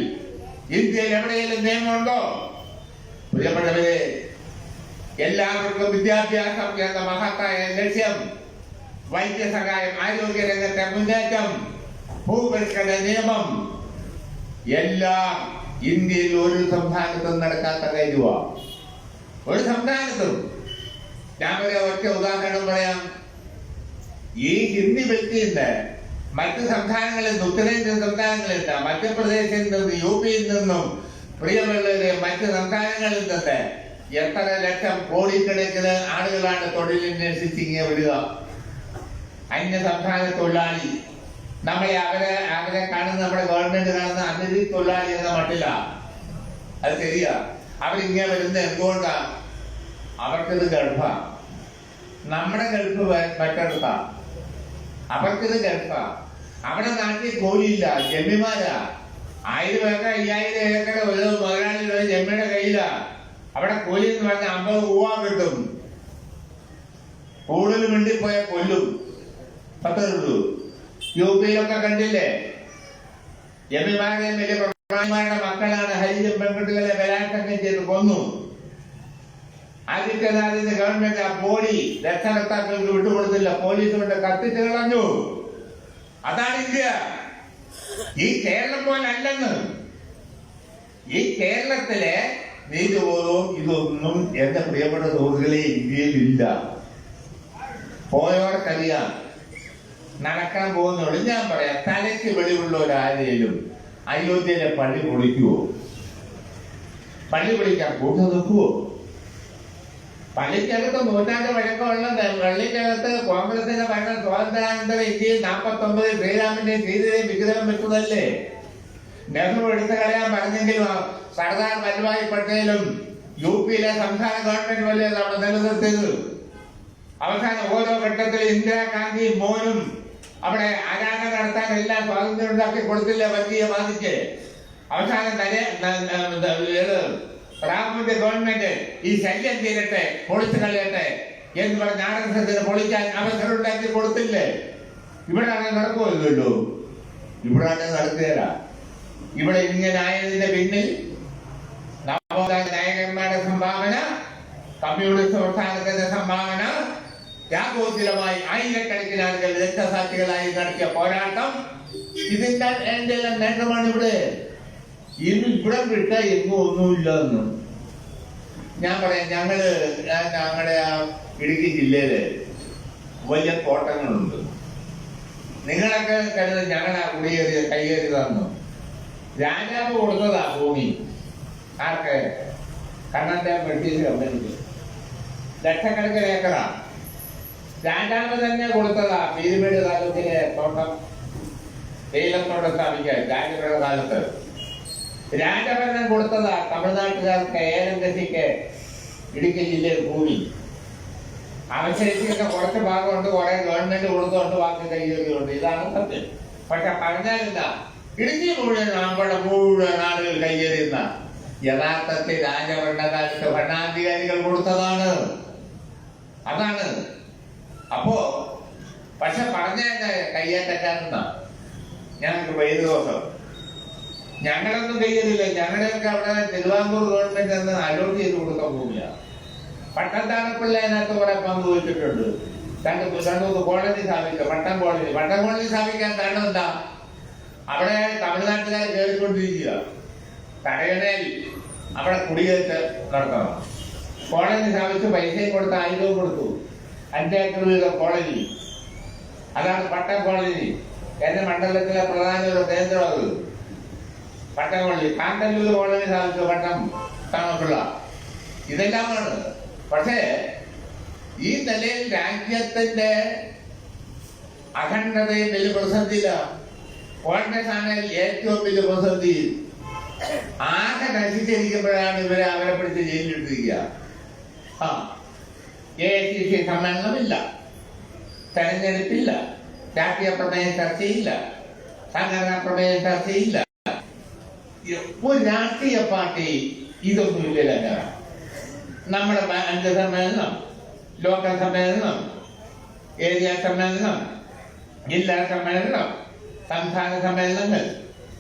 ഇന്ത്യയിൽ എവിടെയെങ്കിലും നിയമമുണ്ടോ? പ്രിയപ്പെട്ടവരെ, എല്ലാവർക്കും വിദ്യാഭ്യാസം എന്ന മഹത്തായ ലക്ഷ്യം, വൈദ്യസഹായം, ആരോഗ്യ രംഗത്തെ മുന്നേറ്റം, ഭൂപരിഷ്കരണ നിയമം എല്ലാം ഇന്ത്യയിൽ ഒരു സംസ്ഥാനത്തും നടക്കാത്ത കാര്യമാണ്. ഒരു സംസ്ഥാനത്തും. ഞാൻ ഒറ്റ ഉദാഹരണം പറയാം. ഈ ഹിന്ദി വ്യക്തിയുണ്ട് മറ്റ് സംസ്ഥാനങ്ങളിൽ നിന്ന്, ഉത്തരേന്ത്യൻ സംസ്ഥാനങ്ങളിൽ നിന്ന്, മധ്യപ്രദേശിൽ നിന്നും, യുപിയിൽ നിന്നും, പ്രിയമുള്ളവരെ മറ്റ് സംസ്ഥാനങ്ങളിൽ നിന്ന് എത്ര ലക്ഷം കോടിക്കണക്കിന് ആളുകളാണ് തൊഴിലന്വേഷിച്ച് ഇങ്ങനെ വിടുക. അന്യ സംസ്ഥാന തൊഴിലാളി. നമ്മളെ അവരെ കാണുന്ന, നമ്മുടെ ഗവൺമെന്റ് കാണുന്ന അതിഥി തൊഴിലാളി എന്ന മട്ടില്ല. അത് ശരിയാ. അവരിങ്ങനെ വരുന്നത് എന്തുകൊണ്ടാ? അവർക്കിത് ഗൾഫാ. നമ്മുടെ ഗൾഫ് മറ്റെടുത്താ. അവർക്കിത് ഗൾഫാ. അവിടെ നാട്ടിൽ കൂലിയില്ല, ജമ്മിമാരാ. 1000 ഏക്കർ 5000 ഏക്കർ ഒരു മുതലാളിയുടെ ജമ്മിയുടെ കയ്യിലാ. അവിടെ കൂലി എന്ന് പറഞ്ഞാൽ 50 രൂപ കിട്ടും. കൂടുതൽ മിണ്ടിപ്പോയ കൊല്ലും. 10 രൂപ. യുപിയിലൊക്കെ കണ്ടില്ലേ? ജമ്മിമാരുടെയും വലിയ പ്രധാനമാരുടെ മക്കളാണ് ഹരിജൻ പെൺകുട്ടികളെ ബലാത്സംഗം ചെയ്ത് കൊന്നു. ആദിത്യനാഥിന്റെ ഗവൺമെന്റ് ആ ബോഡി രക്ഷകർത്താക്കൾക്ക് വിട്ടുകൊടുത്തില്ല. പോലീസ് കൊണ്ട് കത്തിച്ചു കളഞ്ഞു. അതാണ് ഇന്ത്യ. ഈ കേരളം പോലെ അല്ലെന്ന്. ഈ കേരളത്തിലെ നീതിബോധവും ഇതൊന്നും എന്റെ പ്രിയപ്പെട്ട സുഹൃത്തുക്കളെ ഇന്ത്യയിൽ ഇല്ല. പോയവർക്കറിയാം. നടക്കാൻ പോകുന്നുള്ളൂ. ഞാൻ പറയാം, തലയ്ക്ക് വെളിവുള്ളവരാരെയും അയോധ്യയിലെ പള്ളി പൊളിക്കുവോ? പള്ളി പൊളിക്കാൻ കൂട്ടു നിൽക്കുവോ? പള്ളിക്കകത്ത് നൂറ്റാണ്ട് വഴക്കമുള്ള പള്ളിക്കകത്ത് കോൺഗ്രസിന്റെ ഭരണം സ്വാതന്ത്ര്യാനന്തര ഇന്ത്യയിൽ 49 ശ്രീരാമിന്റെയും സീതയുടെയും വിഗ്രഹം വെച്ചതല്ലേ? നെഹ്റു എടുത്തു കളയാൻ പറഞ്ഞെങ്കിലും സർദാർ വല്ലഭായ് പട്ടേലും യുപിയിലെ സംസ്ഥാന ഗവൺമെന്റ് വല്ലേ അവിടെ നിലനിർത്തിയത്. അവസാനം ഓരോ ഘട്ടത്തിൽ ഇന്ദിരാഗാന്ധിയും മോനും അവിടെ ആരാധന നടത്താൻ എല്ലാം സ്വാതന്ത്ര്യം ഉണ്ടാക്കി കൊടുത്തില്ല വർഗീയവാദിക്ക്. അവസാനം റാവുവിന്റെ ഗവൺമെന്റ് ഈ ശല്യം ചെയ്തിട്ട് പൊളിച്ചു കളയട്ടെ എന്ന് പറഞ്ഞ് ആർഎസ്എസിന് പൊളിക്കാൻ അവസരം ഉണ്ടാക്കി കൊടുത്തില്ലേ? ഇവിടെ നടക്കുമല്ലോ. ഇവിടെ നടക്കുകയില്ല. ഇവിടെ ഇങ്ങനെ ആയതിന്റെ പിന്നിൽ നവോത്ഥാന നായകന്മാരുടെ സംഭാവന, കമ്മ്യൂണിസ്റ്റ് പ്രസ്ഥാനത്തിന്റെ സംഭാവന, ത്യാഗോജ്വലമായി ആയിരക്കണക്കിന് ആളുകൾ രക്തസാക്ഷികളായി നടത്തിയ പോരാട്ടം, ഇതിന്റെ എന്റെ എല്ലാം നേട്ടമാണ്. ഇവിടെ വിട്ട എങ്ങും ഒന്നുമില്ല എന്ന് ഞാൻ പറയാം. ഞങ്ങളുടെ ആ ഇടുക്കി ജില്ലയില് വലിയ തോട്ടങ്ങളുണ്ട്. നിങ്ങളൊക്കെ കരുത് ഞങ്ങളാ കൈയേറി തന്നു. രാജാവ് കൊടുത്തതാ ഭൂമി. ആർക്ക്? കണ്ണന്റെ ബ്രിട്ടീഷ് കമ്പനിക്ക് ലക്ഷക്കണക്കിന് ഏക്കറാ. രാജാവ് തന്നെ കൊടുത്തതാ പീരുമേട് താലൂക്കിലെ തോട്ടം, തേയിലത്തോട്ടം സ്ഥാപിക്കാൻ രാജയുടെ കാലത്ത്. രാജഭരണം കൊടുത്തതാ തമിഴ്നാട്ടുകാർക്ക് ഏലം കൃഷിക്ക് ഇടുക്കി ജില്ലയിൽ ഭൂമി. അവശേഷിക്കുന്ന കുറച്ച് ഭാഗമുണ്ട്, കുറെ ഗവൺമെന്റ് കൊടുത്തുകൊണ്ട് ബാക്കി കൈകളിലുണ്ട്. ഇതാണ് സത്യം. പക്ഷെ പറഞ്ഞാലില്ല, ഇടുക്കി മുഴുവൻ നമ്മുടെ മുഴുവൻ ആളുകൾ കൈയേറിയുന്ന യഥാർത്ഥത്തിൽ രാജഭരണകാലത്ത് ഭരണാധികാരികൾ കൊടുത്തതാണ്. അതാണ്. അപ്പോ പക്ഷെ പറഞ്ഞ കയ്യേറ്റക്കാരെന്ന ഞങ്ങൾക്ക് വൈദ്യ ദോഷം. ഞങ്ങളൊന്നും കയ്യേറിയില്ല. ഞങ്ങളെയൊക്കെ അവിടെ തിരുവിതാംകൂർ ഗവൺമെന്റ് എന്ന് അലോട്ട് ചെയ്ത് കൊടുത്ത ഭൂമിയാണ്. പട്ടത്താണപ്പിള്ള അതിനകത്ത് കുറെ പങ്ക് വെച്ചിട്ടുണ്ട്. രണ്ടു കോളനി സ്ഥാപിച്ചു. പട്ടം കോളനി സ്ഥാപിക്കാൻ കാരണം എന്താ? അവിടെ തമിഴ്നാട്ടുകാർ കയറിക്കൊണ്ടിരിക്കുക. തടയണയിൽ അവിടെ കുടിയേറ്റ് നടത്തണം. കോളനി സ്ഥാപിച്ച് പൈസയും കൊടുത്ത് ആയുധവും കൊടുത്തു. 5 ഏക്കർ വീതം കോളനി. അതാണ് പട്ടം കോളനി. എന്റെ മണ്ഡലത്തിലെ പ്രധാന ഒരു കേന്ദ്രം അത് പട്ടം കോളനി. കാന്തല്ലൂർ കോളനി സ്ഥാപിച്ചു. പട്ടം താമസിച്ചുള്ള ഇതെല്ലാമാണ്. പക്ഷേ ഈ നിലയിൽ രാജ്യത്തിന്റെ അഖണ്ഡതയും വലിയ പ്രതിസന്ധിയില്ല. കോൺഗ്രസ് ആണെങ്കിൽ ഏറ്റവും വലിയ പ്രതിസന്ധി. ആകെ നശിച്ചിരിക്കുമ്പോഴാണ് ഇവരെ അവരെ പിടിച്ച് ജയിലിലിട്ടിരിക്കുക. AICC സമ്മേളനമില്ല, തെരഞ്ഞെടുപ്പില്ല, രാഷ്ട്രീയ പ്രമേയ ചർച്ചയില്ല, സംഘടനാ പ്രമേയ ചർച്ചയില്ല. ഒരു രാഷ്ട്രീയ പാർട്ടി ഇതൊന്നും ഇല്ലല്ല. നമ്മുടെ 5 സമ്മേളനം, ലോക്കൽ സമ്മേളനം, ഏരിയ സമ്മേളനം, ജില്ലാ സമ്മേളനം, സംസ്ഥാന സമ്മേളനങ്ങൾ,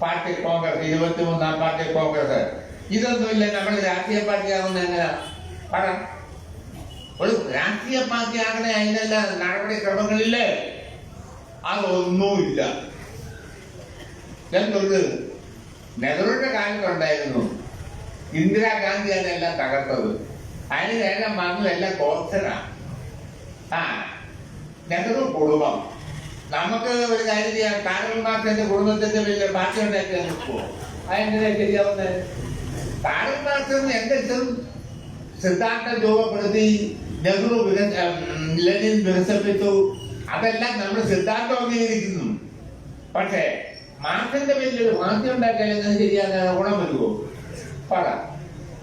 പാർട്ടി കോൺഗ്രസ്, 23ാം പാർട്ടി കോൺഗ്രസ്, ഇതൊന്നുമില്ല. നമ്മൾ രാഷ്ട്രീയ പാർട്ടിയാകുന്ന എങ്ങനെ പറ? ഒരു രാഷ്ട്രീയ പാർട്ടി ആകണേ അതിനുള്ള നടപടിക്രമങ്ങളില്ലേ? അതൊന്നുമില്ല. എന്തുണ്ട്? നെഹ്റുവിന്റെ കാലത്തുണ്ടായിരുന്നു. ഇന്ദിരാഗാന്ധിയാണ് എല്ലാം തകർത്തത്. അതിന് ശേഷം വന്നു എല്ലാം കോൺഗ്രസാണ്. നെഹ്റു കുടുംബം. നമുക്ക് ഒരു കാര്യം ചെയ്യാം. കാരൽ മാർക്സിന്റെ കുടുംബത്തിന്റെ വലിയ പാർട്ടി ഉണ്ടാക്കി നിൽക്കുമോ? അതെങ്ങനെ ശരിയാവുന്നത്? കാരൽ മാർക്സിന് എന്തെങ്കിലും സിദ്ധാന്തം രൂപപ്പെടുത്തി നെഹ്റു ലെനിൻ വികസിപ്പിച്ചു. അതെല്ലാം നമ്മൾ സിദ്ധാന്തം അംഗീകരിക്കുന്നു. പക്ഷേ മാർക്സിന്റെ വലിയൊരു പാർട്ടി ഉണ്ടാക്കാൻ എങ്ങനെ ശരിയാകാൻ ഗുണം വരുമോ? പറ.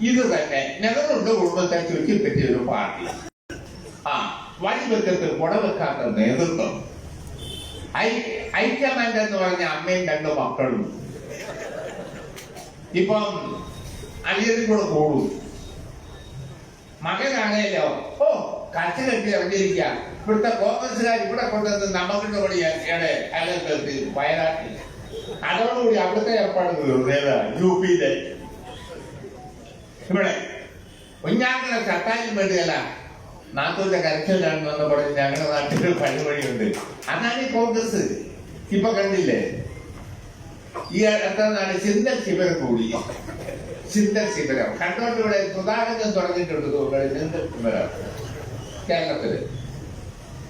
ഇത് തന്നെ നെഹ്റുവിന്റെ കുടുംബത്തെ ചുറ്റിപ്പറ്റിയ ഒരു പാർട്ടി. വഴിവെക്കത്ത് കുടവെക്കാത്ത നേതൃത്വം. ഹൈക്കമാൻഡ് എന്ന് പറഞ്ഞ അമ്മയും 2 മക്കളും. ഇപ്പം അലിയതിൽ കൂടെ കൂടും. മകനാണേലോ കച്ച കെട്ടി ഇറങ്ങിയിരിക്കുക. ഇവിടുത്തെ കോൺഗ്രസ്സുകാർ ഇവിടെ കൊണ്ടുവന്ന് നമുക്കിന്റെ കൂടി അയലത്ത് വയനാട്ടിൽ. അതോടുകൂടി അവിടുത്തെ ഏർപ്പാട് UP ഇവിടെ കുഞ്ഞാക്കളെ ചട്ടാനും വേണ്ടിയല്ല, നാത്തൂന്റെ കരച്ചിലാണെന്ന് പറഞ്ഞ് ഞങ്ങളുടെ നാട്ടിൽ പരിപാടിയുണ്ട്. അതാണ് ഈ കോൺഗ്രസ്. ഇപ്പൊ കണ്ടില്ലേ? ഈ എത്ര നാട് ചിന്തൽ ശിബിരം കൂടി. ചിന്തൽ ശിബിരം കണ്ടോണ്ട് ഇവിടെ സുധാകരൻ തുടങ്ങിയിട്ടുണ്ട്. ചിന്തൽ ശിബിരം കേരളത്തില്.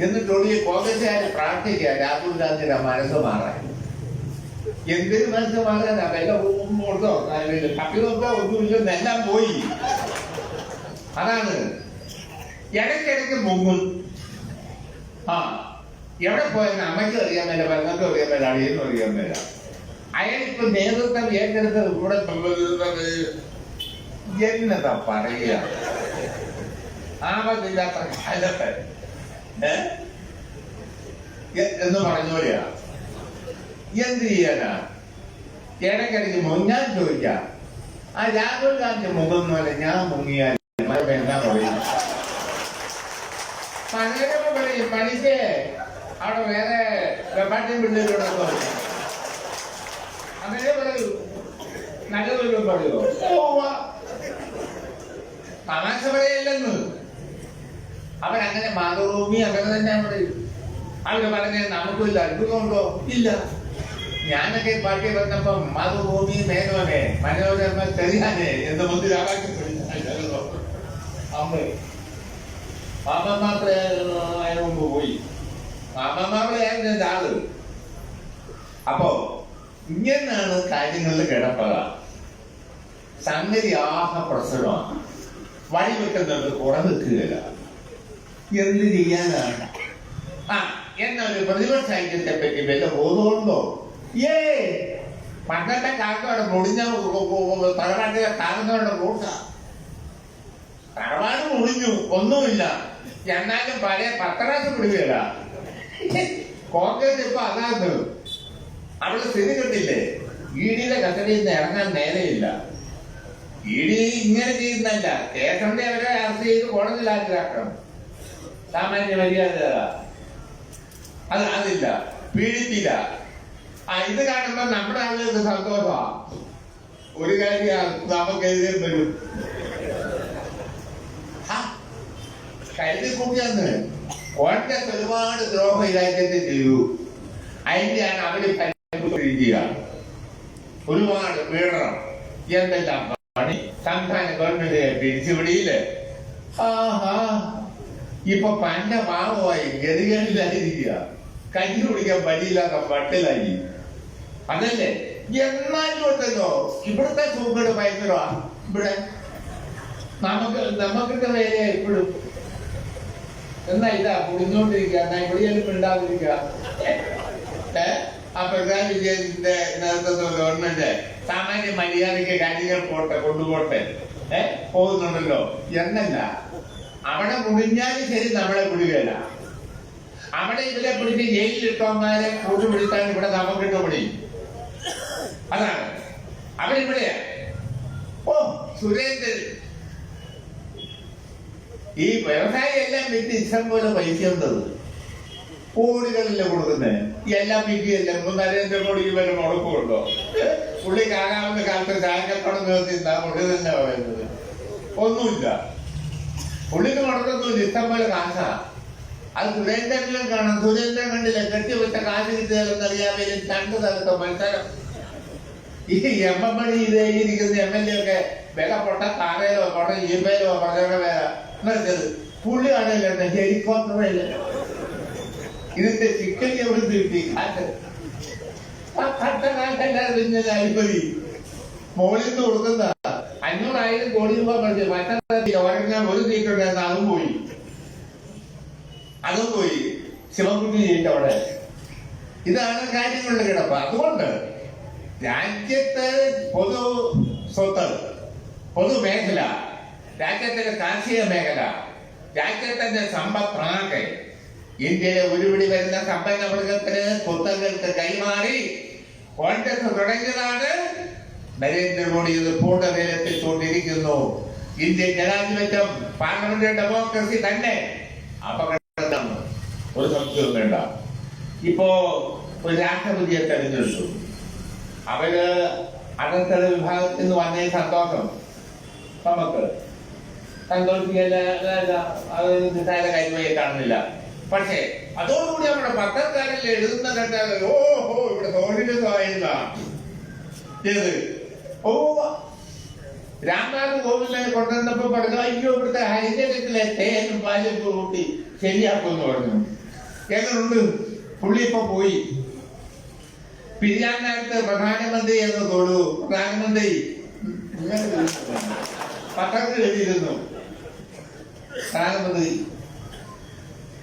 എന്നിട്ടൊടുങ്ങി കോൺഗ്രസ്സുകാര് പ്രാർത്ഥിക്കുക രാഹുൽ ഗാന്ധിയുടെ മനസ്സ് മാറാൻ. എന്തിനു മനസ്സ് മാറാനാ? വില കൊടുത്തോ കപ്പിലൊക്കെ ഒന്നുമില്ലെന്ന് എല്ലാം പോയി. അതാണ്. ഇടയ്ക്കിടയ്ക്ക് മുങ്ങും. എവിടെ പോയെന്ന് അമ്മയ്ക്ക് അറിയാൻ മേല, പെങ്ങൾക്ക് അറിയാൻ മേല, അടിയെന്നും അറിയാൻ മേല. അയാളിപ്പോ നേതൃത്വം ഏറ്റെടുത്ത് ഇവിടെ എന്നതാ പറയുക? ആപത്തില്ലാത്ത കാലത്ത് എന്ന് പറഞ്ഞോലെയാ. എന്ത് ചെയ്യാനാ? ഇടയ്ക്കിടയ്ക്ക് മുങ്ങാൻ ചോദിക്കാം. രാഹുൽ ഗാന്ധി മുങ്ങുന്നപോലെ ഞാൻ മുങ്ങിയാൽ എന്താ പറയും? പലരും പറയും പണിക്ക് അവിടെ വേറെ വെപ്പാട്ടിയും പിള്ളേരോടൊക്കെ അങ്ങനെ പറയൂ. നല്ലതൊന്നും പറയുമോ? തമാശ പറയല്ലെന്ന്. അവരങ്ങനെ മാതൃഭൂമി അങ്ങനെ തന്നെ പറയും. അവര് പറഞ്ഞ നമുക്കില്ല അത്ഭുതമുണ്ടോ? ഇല്ല. ഞാനൊക്കെ പാർട്ടി വന്നപ്പോ മാതൃഭൂമി മേനോനെ മനോരമ ചെറിയാനെ എന്ന് മുദ്രാവാക്യം അമ്മ മാമമാപ്പിളെ അതിന് മുമ്പ് പോയി. മാമമാപ്പിളയായിരുന്നു ആള്. അപ്പോ ഇങ്ങനെയാണ് കാര്യങ്ങളിൽ കിടപ്പക. സംഗതി പ്രശ്നമാണ്. വഴി വെക്കുന്നത് കുറവെക്കുകയില്ല. എന്ത് ചെയ്യാനാണ്? എന്നൊരു പ്രതിപക്ഷ ഐക്യത്തെ പറ്റി വല്ല ബോധമുണ്ടോ? പണ്ടത്തെ കാലത്തോടെ മുടിഞ്ഞ തറവാട്ടിലെ കാലത്തോടെ കൂട്ട തറവാട് മുടിഞ്ഞു, ഒന്നുമില്ല. എന്നാലും പഴയ പത്രാസ് പിടിക്കുകയില്ല. കോൺഗ്രസ് ഇപ്പൊ അതാണ് അവിടെ സ്ഥിതി കിട്ടില്ലേ. ഇഡിയുടെ കസ്റ്റഡിയിൽ നിന്ന് ഇറങ്ങാൻ നേരെയില്ല. ഇഡി ഇങ്ങനെ ചെയ്യുന്നല്ല, കേസുണ്ടെ അവരെ അറസ്റ്റ് ചെയ്ത് കോടതിയിലാക്കണം. സാമാന്യ മര്യാദ അതില്ല, പീഡിപ്പില്ല. ഇത് കാണുമ്പോ നമ്മുടെ ആളുകൾക്ക് സന്തോഷമാ. ഒരു കാര്യം നമുക്ക് എഴുതി വരും, കരുതി കൂട്ടിയാന്ന്. കോൺഗ്രസ് ഒരുപാട് ദ്രോഹം ഈ രാജ്യത്ത് ചെയ്തു. അതിന്റെയാണ് അവര് പരിഹരിക്കുക. ഒരുപാട് പീഡനം, എന്തെല്ലാം പണി സംസ്ഥാന ഗവൺമെന്റ് പിരിച്ചുപിടിയില്. ഇപ്പൊ പണ്ട പാവമായി ഗതികളിലായിരിക്കുക. കഞ്ഞി കുടിക്കാൻ വഴിയില്ലാത്ത വട്ടിലായി. അതല്ലേ? എന്നാലും ഉണ്ടല്ലോ ഇവിടുത്തെ സൂക്കട് ഭയങ്കരമാ. ഇവിടെ നമുക്കിട്ട് വേലയാ ഇപ്പോഴും. എന്നാ ഇതാ കുടിഞ്ഞോണ്ടിരിക്കുക, എന്നാ ഇവിടെയൊന്നും മിണ്ടാതിരിക്കുക. ആ പിണറായി വിജയന്റെ നേതൃത്വത്തിലുള്ള ഗവൺമെന്റ് സാമാന്യ മര്യാദയ്ക്ക് കാര്യങ്ങൾ കൊണ്ടുപോട്ടെ പോകുന്നുണ്ടല്ലോ എന്നല്ല. അവിടെ മുടിഞ്ഞാലും ശരി നമ്മളെ വിടുകയല്ല. അവിടെ ഇവരെ പിടിച്ച് ജയിലിലിട്ടവന്മാരെ കൂട്ടുപിടിച്ചാൽ ഇവിടെ നമുക്കിട്ട് പിടിയും. അതാണ് അവരിവിടെയാ. ഓ സുരേന്ദ്രൻ ഈ വ്യവസായി എല്ലാം വിറ്റ് ഇഷ്ടം പോലെ പൈസ ഉണ്ടത്, കോടികളിലെ കൊടുക്കുന്നത് എല്ലാം വിൽക്കുകയല്ല. നരേന്ദ്രമോദിക്ക് വരെ മുടക്കുണ്ടോ? പുള്ളി കാണാവുന്ന കാലത്ത് ചായക്കപ്പടം നിർത്തിஇருந்தா പുള്ളി തന്നെ പറയുന്നത് ഒന്നുമില്ല. പുള്ളിക്ക് മുടക്കൊന്നുമില്ല, ഇഷ്ടം പോലെ കാശാ. അത് സുരേന്ദ്രനിലും കാണാം. സുരേന്ദ്രൻ കണ്ടില്ല കെട്ടിവെച്ച കാശ് കിട്ടുകയെന്നറിയാൻ രണ്ട് സ്ഥലത്തോ മത്സരം. ഈ എമ്മണി ഇതേയിരിക്കുന്ന MLA ഒക്കെ വില പൊട്ട കാറയിലോ പൊട്ട ജീപ്പയിലോ പറഞ്ഞ വില നിർത്തത്. പുള്ളി ആണല്ലോ ഹെലികോപ്റ്ററില്ലല്ലോ. ഇതിന്റെ ചിക്കൻ എവിടെ കിട്ടി? കാറ്റ് അഴിമതി മോളിൽ നിന്ന് കൊടുക്കുന്ന 500,000 കോടി രൂപ പഠിച്ചു. മറ്റേ ഒരെണ്ണം ഒരു സീറ്റുണ്ടായിരുന്നു, അതും പോയി. ശിവൻകുട്ടി ജയിച്ചവിടെ. ഇതാണ് കാര്യങ്ങളുടെ കിടപ്പ്. അതുകൊണ്ട് രാജ്യത്ത് പൊതു സ്വത്ത്, പൊതുമേഖല, രാജ്യത്തിന്റെ കാർഷിക മേഖല, രാജ്യത്തിന്റെ സമ്പത്താകെ ഇന്ത്യയിലെ ഉരുപിടി വരുന്ന സമ്പന്ന വർഗത്തിന് സ്വത്തുക്കൾക്ക് കൈമാറി കോൺഗ്രസ് തുടങ്ങിയതാണ്. നരേന്ദ്രമോദി ഇത് പൂർണ്ണതയിലെത്തിച്ചുകൊണ്ടിരിക്കുന്നു. ഇന്ത്യൻ ജനാധിപത്യം, പാർലമെന്റ് ഡെമോക്രസി തന്നെ അപകടം, ഒരു സംശയവും വേണ്ട. ഇപ്പോ ഒരു രാഷ്ട്രപതിയെ തെരഞ്ഞെടുത്തു. അവര് അകത്തള വിഭാഗത്തിൽ നിന്ന് വന്നേ സന്തോഷം. നമുക്ക് സന്തോഷിക്കല്ല, നിസ്സാര കാര്യമായി കാണുന്നില്ല. പക്ഷേ അതോടുകൂടി നമ്മുടെ പത്രക്കാരിൽ എഴുതുന്ന കണ്ടാൽ ഓഹോ ഇവിടെ സോഷ്യലിസമായിരുന്ന ഓ രാംനാഥ് കോവിലിനെ കൊണ്ടുവന്നപ്പോ പറഞ്ഞു അയ്യോ ഇവിടുത്തെ ഹൈജനത്തിലെ തേനും പാലും കൂട്ടി ശരിയാക്കുമെന്ന് പറഞ്ഞു. എങ്ങനുണ്ട്? പുള്ളി ഇപ്പൊ പോയി. പിരിയാൻ നേരത്ത് പ്രധാനമന്ത്രി എന്ന് തൊടു. പ്രധാനമന്ത്രി പത്രത്തിൽ എഴുതിയിരുന്നു. പ്രധാനമന്ത്രി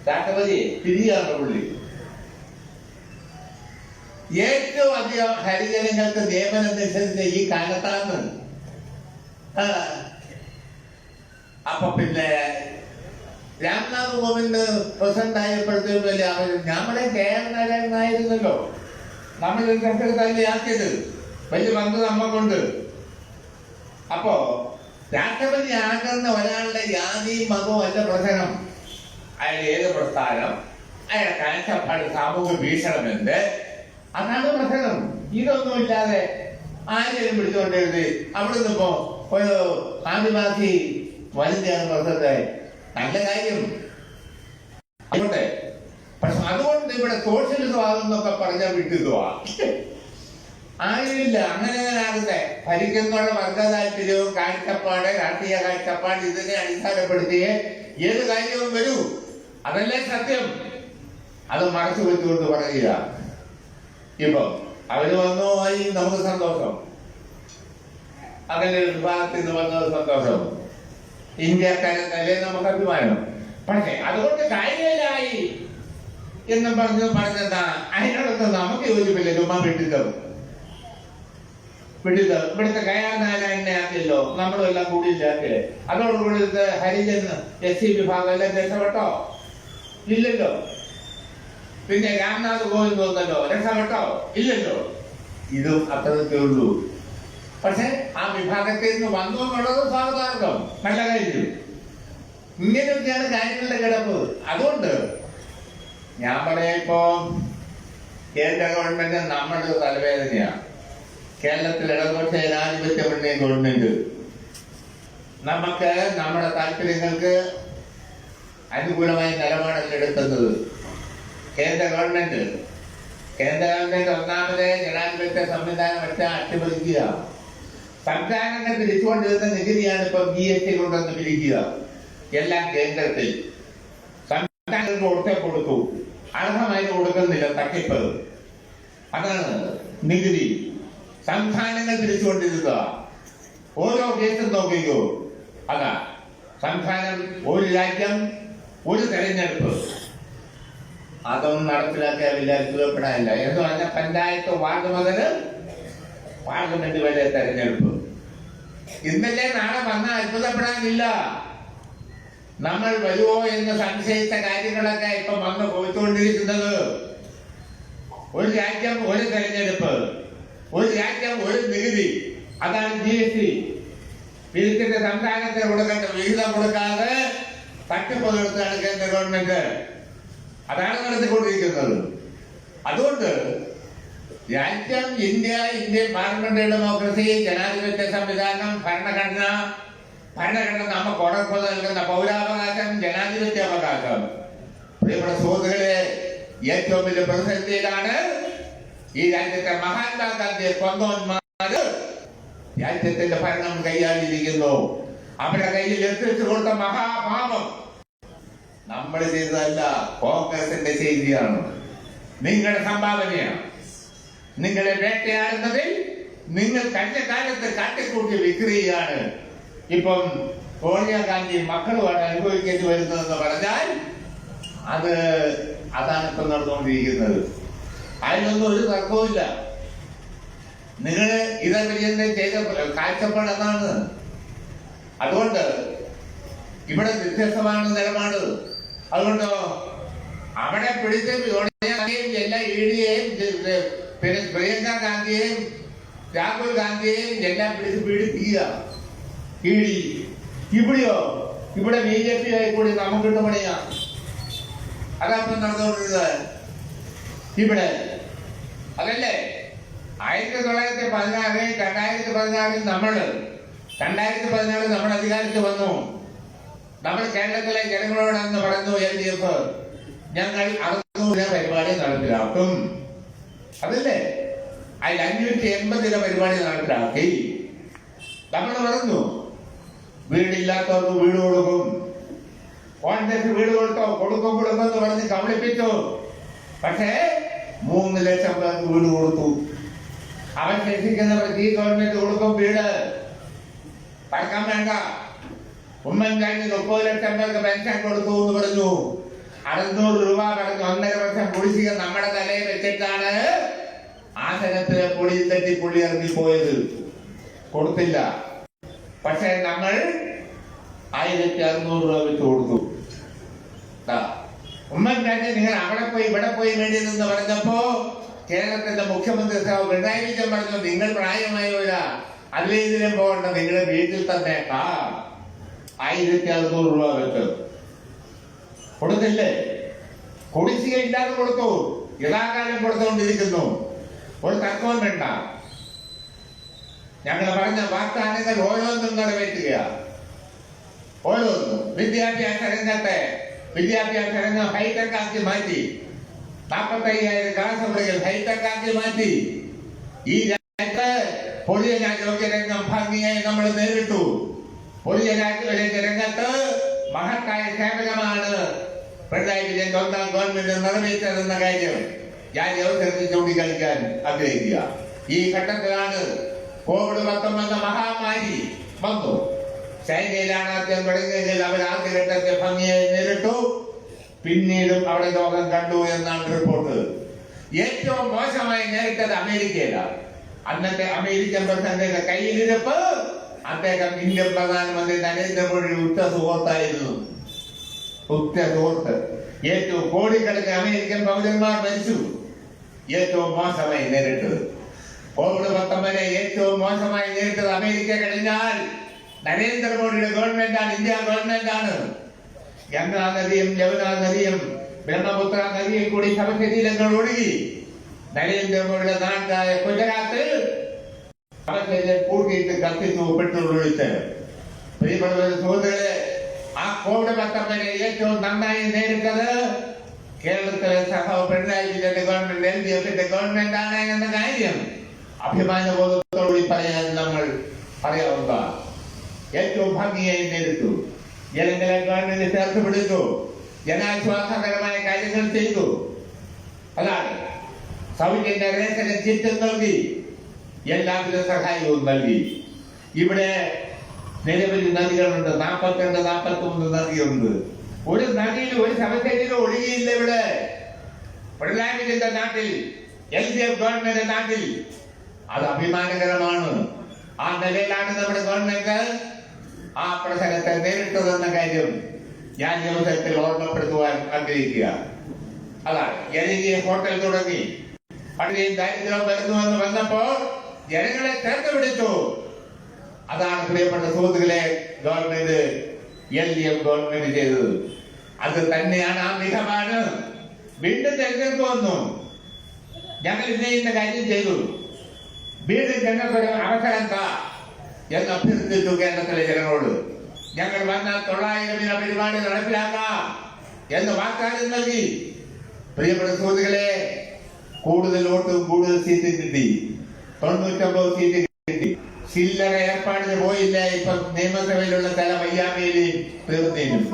രാഷ്ട്രപതി പിരിയാണ് പുള്ളി. ഏറ്റവും അധികം ഹരിജനങ്ങൾക്ക് നിയമനം നിഷേധിച്ച ഈ കാലത്താണ്. അപ്പൊ പിന്നെ രാംനാഥ് കോവിന്ദ് പ്രസിഡന്റ് ആയപ്പോഴത്തേക്കും അവർ നമ്മുടെ കേരളനായിരുന്നല്ലോ നമ്മൾ തന്നെ ആക്കിയത്. വലിയ പങ്ക് നമ്മക്കുണ്ട്. അപ്പോ രാഷ്ട്രപതി ആകുന്ന ഒരാളുടെ ജാതിയും മതവും അല്ല പ്രശ്നം. അയാൾ ഏത് പ്രസ്ഥാനം, അയാൾ കാഴ്ചപ്പാട്, സാമൂഹ്യ വീക്ഷണമെന്ത്, അതാണ് പ്രശ്നം. ഇതൊന്നുമില്ലാതെ ആരെയും പിടിച്ചുകൊണ്ടെഴുതി അവിടുന്ന് ഇപ്പോ ഒരു ആദിവാസി വനിതയാണ് പ്രശ്നത്തെ നല്ല കാര്യം ആയിക്കോട്ടെ. പക്ഷെ അതുകൊണ്ട് ഇവിടെ സോഷ്യലിസം ആകുന്നൊക്കെ പറഞ്ഞാൽ വിട്ടുതുവാ ആയില്ല. അങ്ങനെ ആകട്ടെ. ഭരിക്കുന്നവരുടെ വർഗ താല്പര്യവും കാഴ്ചപ്പാട്, രാഷ്ട്രീയ കാഴ്ചപ്പാട് ഇതിനെ അടിസ്ഥാനപ്പെടുത്തിയേ ഏത് കാര്യവും വരൂ. അതല്ലേ സത്യം. അത് മറച്ചു വെച്ചുകൊണ്ട് പറയുക. ഇപ്പൊ അവര് വന്നോ ആയി നമുക്ക് സന്തോഷം. അങ്ങനെ ഒരു വിഭാഗത്തിൽ നിന്ന് വന്നത് സന്തോഷം. ഇന്ത്യക്കാരനല്ലേ നമുക്ക് അഭിമാനം. പക്ഷെ അതുകൊണ്ട് കാര്യമില്ലായി എന്നും പറഞ്ഞതാ. അതിനോടൊന്നും നമുക്ക് യോജിപ്പില്ല. ചുമ്മാ വിട്ടിട്ടും ഇവിടുത്തെ കയാനാരായണനെ ആക്കിയല്ലോ, നമ്മളും എല്ലാം കൂടിയില്ലാക്കെ. അതോടുകൂടി ഹരിജൻ SC വിഭാഗം എല്ലാം രക്ഷപ്പെട്ടോ? ഇല്ലല്ലോ. പിന്നെ രാംനാഥ് കോവിന്ദ് വന്നല്ലോ, രക്ഷപ്പെട്ടോ? ഇല്ലല്ലോ. ഇതും അത്രയൊക്കെ ഉള്ളൂ. പക്ഷെ ആ വിഭാഗത്തിൽ നിന്ന് വന്നു എന്നുള്ളത് സ്വാഗതാർഹം, നല്ല കാര്യം. ഇങ്ങനെയൊക്കെയാണ് കാര്യങ്ങളുടെ കിടപ്പ്. അതുകൊണ്ട് ഞാൻ പറയാ, ഇപ്പോ കേന്ദ്ര ഗവൺമെന്റ് നമ്മുടെ തലവേദനയാണ്. കേരളത്തിൽ ഇടതുപക്ഷ ജനാധിപത്യ മുന്നണി ഗവൺമെന്റ് നമുക്ക് നമ്മുടെ താല്പര്യങ്ങൾക്ക് അനുകൂലമായ നിലപാടല്ല എടുക്കുന്നത്. കേന്ദ്ര ഗവൺമെന്റ് ഒന്നാമത് ജനാധിപത്യ സംവിധാനം വെച്ച അട്ടിമറിക്കുക. സംസ്ഥാനങ്ങൾ പിരിച്ചുകൊണ്ടിരുന്ന നികുതിയാണ് ഇപ്പൊ GST കൊണ്ടുവന്ന് പിരിക്കുക. എല്ലാം കേന്ദ്രത്തിൽ. സംസ്ഥാനങ്ങൾക്ക് കൊടുത്തു, അർഹമായിട്ട് കൊടുക്കുന്നില്ല, തട്ടിപ്പ്. അതാണ് നികുതി. സംസ്ഥാനങ്ങൾ തിരിച്ചുകൊണ്ടിരിക്കുക. ഓരോ കേസും നോക്കിക്കോ. അതാ സംസ്ഥാനം, ഒരു രാജ്യം, ഒരു തെരഞ്ഞെടുപ്പ്. അതൊന്നും നടപ്പിലാക്കിയാൽ അത്ഭുതപ്പെടാനില്ല. എന്ന് പറഞ്ഞാൽ പഞ്ചായത്ത്, വാർഡ് മുതൽ പാർലമെന്റ് വരെ തെരഞ്ഞെടുപ്പ്. ഇന്നലെ നാളെ വന്നാൽ അത്ഭുതപ്പെടാനില്ല. നമ്മൾ വരുമോ എന്ന് സംശയിച്ച കാര്യങ്ങളൊക്കെ ഇപ്പൊ വന്ന് പോയിക്കൊണ്ടിരിക്കുന്നത്. ഒരു രാജ്യം, ഒരു തെരഞ്ഞെടുപ്പ്, ഒരു രാജ്യം, ഒരു നികുതി. അതാണ് GST. വിഹിതത്തിന്റെ സംസ്ഥാനത്തിന് കൊടുക്കേണ്ട വിഹിതം കൊടുക്കാതെ തട്ടിപ്പ് നടത്തുകയാണ് കേന്ദ്ര ഗവൺമെന്റ്. അതാണ് നടത്തിക്കൊണ്ടിരിക്കുന്നത്. അതുകൊണ്ട് രാജ്യം ഇന്ത്യൻ പാർലമെന്ററി ഡെമോക്രസി, ജനാധിപത്യ സംവിധാനം, ഭരണഘടന നമുക്ക് ഉറപ്പ് നൽകുന്ന പൗരാവകാശം, ജനാധിപത്യ അവകാശം. പ്രിയപ്പെട്ട സുഹൃത്തുക്കളെ, ഏറ്റവും വലിയ പ്രതിസന്ധിയിലാണ് ഈ രാജ്യത്തെ മഹാത്മാഗാന്ധിയെ കൊന്നോന്മാര് രാജ്യത്തിന്റെ ഭരണം കൈയാളിയിരിക്കുന്നു. അവരുടെ കയ്യിൽ എത്തിച്ചു കൊടുത്ത മഹാപാപം നമ്മൾ ചെയ്തതല്ല, കോൺഗ്രസിന്റെ ചെയ്തിയാണ്. നിങ്ങളുടെ സംഭാവനയാണ്. നിങ്ങളെ വേട്ടയാടുന്നതിൽ നിങ്ങൾ കഴിഞ്ഞ കാലത്ത് കാട്ടിക്കൂട്ടി വിക്രിയാണ്. ഇപ്പം സോണിയാഗാന്ധി മക്കളുമാണ് അനുഭവിക്കേണ്ടി വരുന്നതെന്ന് പറഞ്ഞാൽ അതാണ് ഇപ്പം നടന്നുകൊണ്ടിരിക്കുന്നത്. അതിനൊന്നും ഒരു തർക്കവുമില്ല. നിങ്ങൾ ഇതെല്ലാം ചെയ്ത കാഴ്ചപ്പാടെന്നാണ്. അതുകൊണ്ട് ഇവിടെ വ്യത്യസ്തമാണ് നിലപാട്. അതുകൊണ്ടോ അവിടെ പിടിച്ച് സോണിയാഗാന്ധിയെയും എല്ലാ EDയെയും പിന്നെ പ്രിയങ്ക ഗാന്ധിയെയും രാഹുൽ ഗാന്ധിയെയും എല്ലാം പിടിച്ച് പീഡിപ്പിക്കുക. ഇവിടെയോ, ഇവിടെ BJP ആയി കൂടി നമുക്കിട്ട് പണിയാ. അതപ്പം നടന്നുകൊണ്ടിരുന്നത് ഇവിടെ. അതല്ലേ 2014 നമ്മൾ അധികാരത്തിൽ വന്നു. നമ്മൾ കേരളത്തിലെ ജനങ്ങളോട് അന്ന് പറഞ്ഞു, LDF ഞങ്ങൾ 600 പരിപാടി നടപ്പിലാക്കും. അതല്ലേ, അതിൽ 580 പരിപാടി നടപ്പിലാക്കി. നമ്മൾ പറഞ്ഞു വീടില്ലാത്തവർക്ക് വീട് കൊടുക്കും. കോൺഗ്രസ് വീട് കൊടുക്കുമെന്ന് പറഞ്ഞ് കബളിപ്പിച്ചു. പക്ഷേ 3 ലക്ഷം പേർക്ക് വീട് കൊടുത്തു. അവശേഷിക്കുന്നവർക്ക് ഈ ഗവൺമെന്റ് കൊടുക്കും വീട്. തർക്കം വേണ്ട. ഉമ്മൻചാണ്ടി 30 ലക്ഷം പേർക്ക് പെൻഷൻ കൊടുത്തു എന്ന് പറഞ്ഞു. 600 രൂപ പറഞ്ഞു. 1.5 വർഷം കുടിശ്ശിക നമ്മുടെ തലയിൽ വെച്ചിട്ടാണ് ആസനത്തിലെ പൊടി തട്ടി പുള്ളി ഇറങ്ങിപ്പോയത്. കൊടുത്തില്ല. പക്ഷെ നമ്മൾ 1600 രൂപ വെച്ച് കൊടുത്തു. ഉമ്മൻചാണ്ടി നിങ്ങൾ അവിടെ പോയി ഇവിടെ പോയി വേണ്ടി നിന്ന് പറഞ്ഞപ്പോ കേരളത്തിന്റെ മുഖ്യമന്ത്രി പിണറായി വിജയൻ പറഞ്ഞു, നിങ്ങൾ പ്രായമായവരാ, അതിലെ ഇതിലും പോകണ്ട, നിങ്ങളുടെ വീട്ടിൽ തന്നെ 1600 രൂപ വെച്ച് കൊടുത്തില്ലേ? കുടിശ്ശിക ഇല്ലാതെ കൊടുത്തു. യഥാകാലം കൊടുത്തുകൊണ്ടിരിക്കുന്നു. ഒരു തർക്കവും വേണ്ട. ഞങ്ങൾ പറഞ്ഞ വാഗ്ദാനങ്ങൾ ഓരോന്നും നിറവേറ്റുക. ഓരോന്നും വിദ്യാഭ്യാസ രംഗം ഹൈടെക് ആക്കി മാറ്റി. 45,000 ക്ലാസ് മുറികൾ ഹൈടെക് ആക്കി മാറ്റി. ഈ രാജ്യത്ത് പൊതുജനാരോഗ്യ രംഗം ഭംഗിയായി നമ്മൾ നേരിട്ടു. പൊതുജനാരോഗ്യ രംഗത്ത് മഹത്തായ സേവനമാണ് പിണറായി വിജയൻ 1ാം ഗവൺമെന്റ് നിറവേറ്റതെന്ന കാര്യം ഞാൻ അവസരത്തിൽ ചൂണ്ടിക്കാണിക്കാൻ ആഗ്രഹിക്കുക. ഈ ഘട്ടത്തിലാണ് COVID-19 മഹാമാരി വന്നു. ചൈനയിലാണ് ആദ്യം തുടങ്ങിയെങ്കിൽ അവർ ആദ്യ ഘട്ടത്തെ ഭംഗിയായി നേരിട്ടു. പിന്നീടും അവിടെ രോഗം കണ്ടു എന്നാണ് റിപ്പോർട്ട്. ഏറ്റവും മോശമായി നേരിട്ടത് അമേരിക്കയിലാണ്. അന്നത്തെ അമേരിക്കൻ പ്രസിഡന്റിന്റെ കയ്യിലിരിപ്പ് അദ്ദേഹം ഇന്ത്യൻ പ്രധാനമന്ത്രി നരേന്ദ്രമോദി ഉറ്റ സുഹൃത്തായിരുന്നു. ഉറ്റ സുഹൃത്ത്. ഏറ്റവും കോടിക്കണക്കിന് അമേരിക്കൻ പൗരന്മാർ മരിച്ചു. ഏറ്റവും മോശമായി നേരിട്ടത് COVID-19 ഏറ്റവും മോശമായി നേരിട്ടത് അമേരിക്ക കഴിഞ്ഞാൽ നരേന്ദ്രമോദിയുടെ ഗവൺമെന്റാണ്, ഇന്ത്യ ഗവൺമെന്റാണ്. ഗംഗാ നദിയും യമുനാ നദിയും ബ്രഹ്മപുത്ര നദിയിൽ കൂടി ശവശരീരങ്ങൾ ഒഴുകി നരേന്ദ്രമോദിയുടെ നാടായ ഗുജറാത്തിൽ ശവശരീരം കൂട്ടിയിട്ട് കത്തിച്ചു പെട്രോൾ ഒഴിച്ച്. പ്രിയപ്പെട്ട സുഹൃത്തുക്കളെ, ആ COVID-19 ഏറ്റവും നന്നായി നേരിട്ടത് കേരളത്തിലെ സഹോ പിണറായി വിജയന്റെ ഗവൺമെന്റ്, LDFന്റെ ഗവൺമെന്റ് ആണ് എന്ന കാര്യം അഭിമാനബോധത്തോടുകൂടി പറയാൻ നമ്മൾ പറയാവുക. ഏറ്റവും ഭംഗിയായി നേരിട്ടു. ജനങ്ങളെ ഗവൺമെന്റ് ചേർത്ത് പിടിച്ചു. ജനാശ്വാസകരമായ കാര്യങ്ങൾ ചെയ്തു. അതാണ് സൗജന്യ റേഷൻ കിറ്റ് നൽകി, എല്ലാവിധ സഹായവും നൽകി. ഇവിടെ നിരവധി നദികളുണ്ട്. 42-43 നദിയുണ്ട്. ഒരു നദിയിൽ ഒരു ശവശരീരം ഒഴുകിയില്ല. ഇവിടെ പിണറായി വിജയന്റെ നാട്ടിൽ, LDF ഗവൺമെന്റ് നാട്ടിൽ അത് അഭിമാനകരമാണ്. ആ നിലയിലാണ് നമ്മുടെ ഗവൺമെന്റ് ആ പ്രശ്നത്തെ നേരിട്ടതെന്ന കാര്യം ഞാൻ ഈ അവസരത്തിൽ ഓർമ്മപ്പെടുത്തുവാൻ ആഗ്രഹിക്കുക. അതാണ് ജനകീയ ഹോട്ടൽ തുടങ്ങി. പട്ടിണിയും ദാരിദ്ര്യവും വരുന്നുവെന്ന് വന്നപ്പോൾ ജനങ്ങളെ ചേർത്ത് പിടിച്ചു. അതാണ് പ്രിയപ്പെട്ട സുഹൃത്തുക്കളെ ഗവൺമെന്റ്, LDF ഗവൺമെന്റ് ചെയ്തത്. അത് തന്നെയാണ് ആ മികമാണ്. വീണ്ടും തെരഞ്ഞെടുപ്പ് വന്നു. ഞങ്ങൾ ഇന്ന കാര്യം ചെയ്തു, വീണ്ടും ഞങ്ങൾക്കൊരു അവസരം താ എന്ന് അഭ്യർത്ഥിച്ചു കേരളത്തിലെ ജനങ്ങളോട്. ഞങ്ങൾ വന്നാൽ 900 പരിപാടി നടപ്പിലാക്കാം എന്ന് വാഗ്ദാനം നൽകി. പ്രിയപ്പെട്ട സുഹൃത്തുക്കളെ, കൂടുതൽ വോട്ടും കൂടുതൽ സീറ്റ് കിട്ടി. 99 സീറ്റ് കിട്ടി. ചില്ലറ ഏർപ്പാടിന് പോയില്ല. ഇപ്പൊ നിയമസഭയിലുള്ള സ്ഥല വയ്യാമേലി തീർന്നേനും.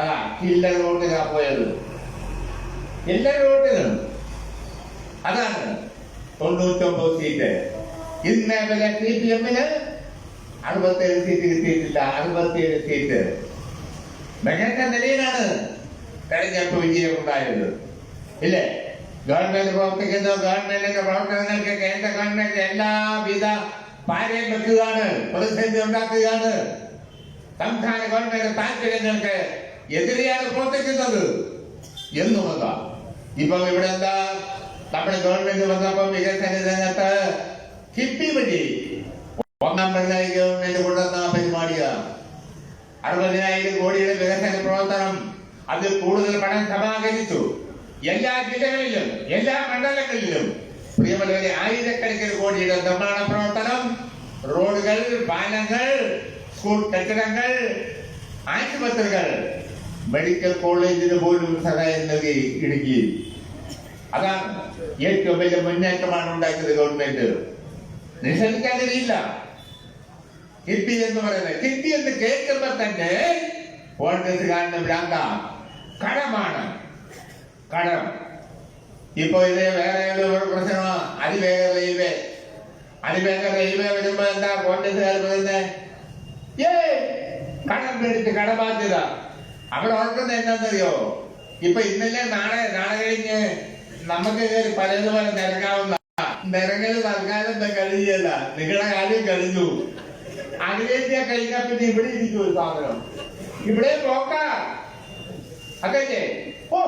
അതാ ചില്ലറ വോട്ടിനാ പോയത്. എല്ലാവരും വോട്ടിനും അതാണ് 99 സീറ്റ്. ഇന്ന് വരെ CPM-ന് 67 സീറ്റ് കിട്ടിയിട്ടില്ല. 67 സീറ്റ്. മികച്ച നിലയിലാണ് തെരഞ്ഞെടുപ്പ് വിജയം ഉണ്ടായത്. ഇല്ലേ? ഗവൺമെന്റ് പ്രവർത്തിക്കുന്ന ഗവൺമെന്റിന്റെ പ്രവർത്തനങ്ങൾക്ക് കേന്ദ്ര ഗവൺമെന്റ് എല്ലാവിധ പാരയും വെക്കുകയാണ്, പ്രതിസന്ധി ഉണ്ടാക്കുകയാണ്. സംസ്ഥാന ഗവൺമെന്റ് താല്പര്യങ്ങൾക്ക് എതിരെയാണ് പ്രവർത്തിക്കുന്നത് എന്നുള്ളതാ. ഇപ്പൊ ഇവിടെ എന്താ, നമ്മുടെ ഗവൺമെന്റ് വന്നപ്പോ വികസന രംഗത്ത് കിഫ്ബി വഴി 1ാം പിണറായി ഗവൺമെന്റ് കൊണ്ടുവന്ന പരിപാടിയാണ് 60,000 കോടിയുടെ വികസന പ്രവർത്തനം. അത് കൂടുതൽ പണം സമാഹരിച്ചു. എല്ലാ ജില്ലകളിലും എല്ലാ മണ്ഡലങ്ങളിലും പ്രിയമുള്ളവരെ ആയിരക്കണക്കിന് കോടിയുടെ നിർമ്മാണ പ്രവർത്തനം, റോഡുകൾ, പാലങ്ങൾ, സ്കൂൾ കെട്ടിടങ്ങൾ, ആശുപത്രികൾ, മെഡിക്കൽ കോളേജിന് പോലും സഹായം നൽകി ഇടുക്കി. അതാണ് ഏറ്റവും വലിയ മുന്നേറ്റമാണ് ഉണ്ടാക്കിയത് ഗവൺമെന്റ്. നിഷേധിക്കാൻ കഴിയില്ല. കിഫ്ബി എന്ന് പറയുന്നത്, കിഫ്ബി എന്ന് കേൾക്കുമ്പോൾ തന്നെ കോൺഗ്രസ്സുകാരന് ഭ്രാന്ത. കടമാണ്, കടം. ഇപ്പൊ ഇത് വേറെ ഒരു പ്രശ്നമാണ്. അതിവേഗ റെയിൽവേ വരുമ്പോ എന്താ കോൺഗ്രസ്സുകാർ പറയുന്നത്? കടം പേടിച്ച് കടബാധ്യത. അവിടെ ഓർക്കുന്നത് എന്താണെന്നറിയോ? ഇപ്പൊ ഇന്നലെ നാളെ കഴിഞ്ഞ് നമുക്ക് പലതുപോലെ നിരങ്ങാവുന്ന നിരങ്ങൽ തൽക്കാലം കഴിയല്ല. നിങ്ങളുടെ കാര്യം കഴിഞ്ഞു. അതിലേക്കാ കഴിഞ്ഞാൽ പിന്നെ ഇവിടെ ഇരിക്കും ഒരു സാധനം. ഇവിടെ പോക്ക അതല്ലേ? ഓ,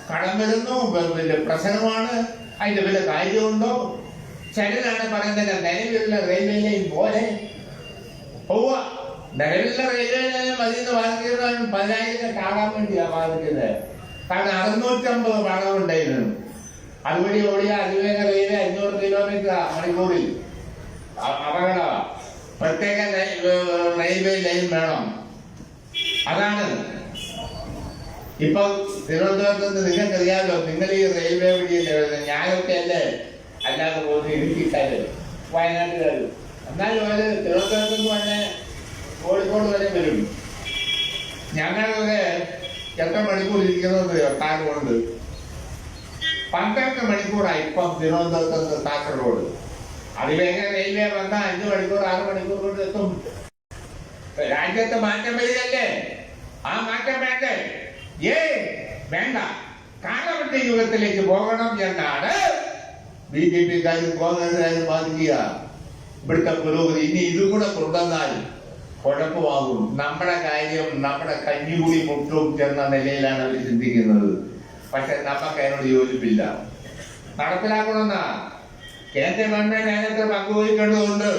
കടം വരുന്നു, വലിയ പ്രശ്നമാണ്, അതിന്റെ വല്ല കാര്യമുണ്ടോ? ചിലരാണ് പറയുന്നത് നിലവിലുള്ള റെയിൽവേ ലൈൻ പോലെ പോവുക. നിലവിലുള്ള റെയിൽവേ ലൈൻ മതിയെന്ന് ബാധിക്കുന്നത് 10,000 കാണാൻ വേണ്ടിയാ ബാധിക്കുന്നത്. കാരണം 650 പണമുണ്ടായിരുന്നു. അതുവഴി ഓടിയ അതിവേഗ റെയിൽവേ 500 കിലോമീറ്റർ മണിക്കൂറിൽ. അപകട പ്രത്യേക റെയിൽവേ ലൈൻ വേണം. അതാണ് ഇപ്പൊ തിരുവനന്തപുരത്ത് നിന്ന് നിങ്ങൾക്കറിയാമല്ലോ. നിങ്ങൾ ഈ റെയിൽവേ വഴിയല്ലേ വരുന്നത്. ഞാനൊക്കെ അല്ലേ അല്ലാതെ പോകുന്നത് ഇടുക്കിക്കാര്, വയനാട്ടുകാര്. എന്നാലും അവര് തിരുവനന്തപുരത്ത് നിന്ന് തന്നെ കോഴിക്കോട് വരെ വരും. ഞങ്ങളൊക്കെ എത്ര മണിക്കൂർ ഇരിക്കുന്നത് കാസർഗോഡ്? 12 മണിക്കൂറായി ഇപ്പം തിരുവനന്തപുരത്ത് നിന്ന് കാസർഗോഡ്. അതിവേഗ റെയിൽവേ വന്നാൽ 5 മണിക്കൂർ 6 മണിക്കൂർ കൊണ്ട് എത്തും. രാജ്യത്ത് മാറ്റം വരികയല്ലേ? ആ മാറ്റം വേണ്ടേ? വേണ്ട. കാലവട്ട യുഗത്തിലേക്ക് പോകണം എന്നാണ് BJP-ക്കാരും കോൺഗ്രസ്സുകാരും ബാധിക്കുക ഇവിടുത്തെ പുരോഗതി. ഇനി ഇതും കൂടെ കൊണ്ടുവന്നാൽ കുഴപ്പമാകും. നമ്മുടെ കാര്യം നമ്മുടെ കഞ്ഞികൂടി മുട്ടും ചെന്ന നിലയിലാണ് അവർ ചിന്തിക്കുന്നത്. പക്ഷെ നമുക്ക് അതിനോട് യോജിപ്പില്ല. നടപ്പിലാക്കണമെന്നാ കേന്ദ്ര ഗവൺമെന്റ് അതിനകത്ത് പങ്കുവഹിക്കേണ്ടതുണ്ട്.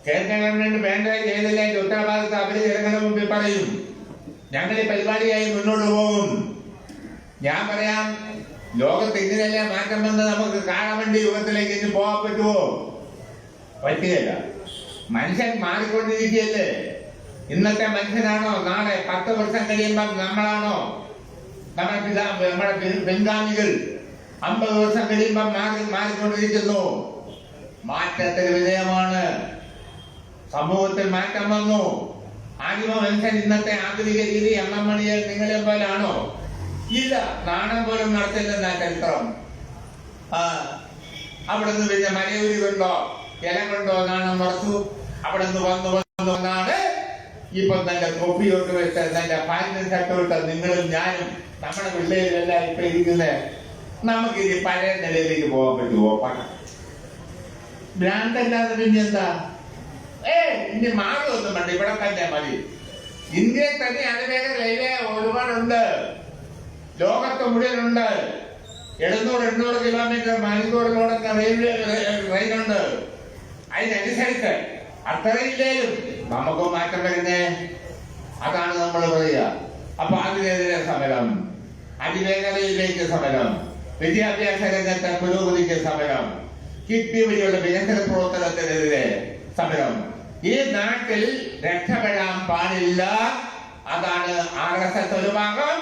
കേന്ദ്ര ഗവൺമെന്റ് വേണ്ടത് ചെയ്തില്ല ഉത്തരവാദിത്തം അവര് ജനങ്ങളുടെ മുമ്പിൽ പറയും. ഞങ്ങൾ ഈ പരിപാടിയായി മുന്നോട്ട് പോകും. ഞാൻ പറയാം, ലോകത്ത് ഇങ്ങനെയല്ലേ മാറ്റം വന്ന് നമുക്ക് കാണാൻ വേണ്ടി യുഗത്തിലേക്ക് ഇനി പോകാൻ പറ്റുമോ? പറ്റുകയില്ല. മനുഷ്യൻ മാറിക്കൊണ്ടിരിക്കുകയല്ലേ. ഇന്നത്തെ മനുഷ്യനാണോ നാളെ 10 വർഷം കഴിയുമ്പം നമ്മളാണോ? നമ്മുടെ പിൻഗാമികൾ 50 വർഷം കഴിയുമ്പം മാറിക്കൊണ്ടിരിക്കുന്നു. മാറ്റത്തിന് വിധേയമാണ്. സമൂഹത്തിൽ മാറ്റം വന്നു. ആദിമ മനുഷ്യൻ ഇന്നത്തെ ആധുനിക രീതി എണ്ണമണിയെ നിങ്ങളെ പോലാണോ? ഇല്ല. നാണം പോലും നടത്തില്ലെന്ന ചരിത്രം. അവിടെ നിന്ന് പിന്നെ മലയൂരി കൊണ്ടോ ഇല കൊണ്ടോ നാണം മറച്ചു. അവിടെ നിന്ന് വന്നാണ് ഇപ്പൊ തന്റെ തൊപ്പിയോട്ട് വെച്ച് തന്റെ പാലിനും ചട്ടോട്ട് നിങ്ങളും ഞാനും നമ്മുടെ പിള്ളേരെല്ലാം ഇപ്പൊ ഇരിക്കുന്നത്. നമുക്കിനി പഴയ നിലയിലേക്ക് പോകാൻ പറ്റുമോ? ഭ്രാന്തല്ലാതെ പിന്നെ എന്താ? ഇനി മാറുമൊന്നും വേണ്ട, ഇവിടെ തന്നെ മതി. ഇന്ത്യയിൽ തന്നെ അതിവേഗ റെയിൽവേ ഒരുപാടുണ്ട്. ലോകത്ത് മുഴുവനുണ്ട്. 700-800 കിലോമീറ്റർ മണിക്കൂറിലോടൊക്കെ റെയിലുണ്ട്. അതിനനുസരിച്ച് അത്രയില്ലേലും നമുക്ക് മാറ്റം വരുന്നേ. അതാണ് നമ്മൾ പറയുക. അപ്പൊ അതിനെതിരെ സമരം, അതിവേഗതയിലേക്ക് സമരം, വിദ്യാഭ്യാസ രംഗത്തെ പുരോഗതിക്ക് സമരം, കിഫ്ബി വഴിയുള്ള വികസന പ്രവർത്തനത്തിനെതിരെ സമരം. ഈ നാട്ടിൽ രക്ഷപ്പെടാൻ പാടില്ല. അതാണ് RSS ഒരു ഭാഗം.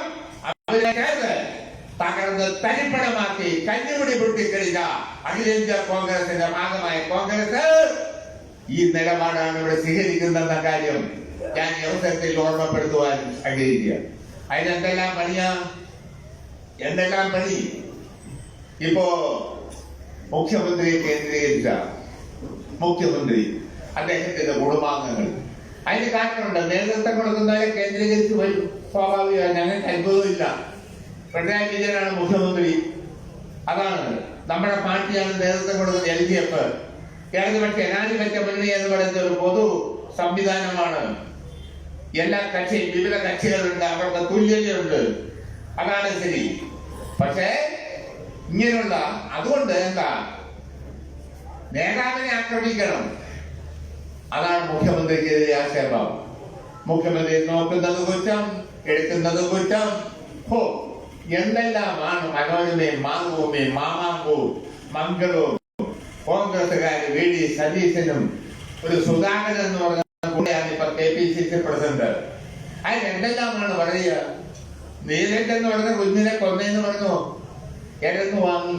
തകർന്ന് തരിപ്പണമാക്കി കഞ്ഞുപിടി പൊട്ടിക്കഴിഞ്ഞ അഖിലേന്ത്യാ കോൺഗ്രസിന്റെ ഭാഗമായ കോൺഗ്രസ് ഈ നിലപാടാണ് ഇവിടെ സ്വീകരിക്കുന്നെന്ന കാര്യം ഞാൻ ഈ അവസരത്തിൽ ഓർമ്മപ്പെടുത്തുവാൻ ആഗ്രഹിക്കുക. അതിനെന്തെല്ലാം പണിയാ, എന്തെല്ലാം പണി? ഇപ്പോ മുഖ്യമന്ത്രിയെ കേന്ദ്രീകരിച്ച മുഖ്യമന്ത്രി, അദ്ദേഹത്തിന്റെ കുടുംബാംഗങ്ങൾ, അതിന് കാരണമുണ്ട്. നേതൃത്വം കൊടുക്കുന്നവരെ കേന്ദ്രീകരിച്ച് വരും. സ്വാഭാവികമായി ഞങ്ങൾക്ക് അത്ഭുതമില്ല. പിണറായി വിജയനാണ് മുഖ്യമന്ത്രി. അതാണ് നമ്മുടെ പാർട്ടിയാണ് നേതൃത്വം കൊടുക്കുന്നത്. LDF ഇടതുപക്ഷ ജനാധിപത്യ മുന്നണി എന്ന് പറയുന്ന ഒരു പൊതു സംവിധാനമാണ്. എല്ലാ കക്ഷിയും വിവിധ കക്ഷികളുണ്ട്, അവർക്ക് തുല്യതയുണ്ട്. അതാണ് ശരി. പക്ഷേ ഇങ്ങനെയുള്ള അതുകൊണ്ട് എന്താ നേതാവിനെ ആക്രമിക്കണം. അതാണ് മുഖ്യമന്ത്രിക്കെതിരെ ആക്ഷേപം. മുഖ്യമന്ത്രി നോക്കുന്നത് കുറ്റം, എടുക്കുന്നത് കുറ്റം. എന്തെല്ലാമാണ് മനോരമയും മാതൃഭൂമിയും മാമാങ്കവും മംഗളവും കോൺഗ്രസുകാര് VD സതീശനും ഒരു സുധാകരൻ എന്ന് പറഞ്ഞ കൂടെയാണ് ഇപ്പൊ KPCC പ്രസിഡന്റ്. അതിന് എന്തെല്ലാമാണ് പറയുക? നീലറ്റ് എന്ന് പറഞ്ഞ കുഞ്ഞിനെ കൊന്നേന്ന് പറഞ്ഞു, കിഴന്ന് വാങ്ങി.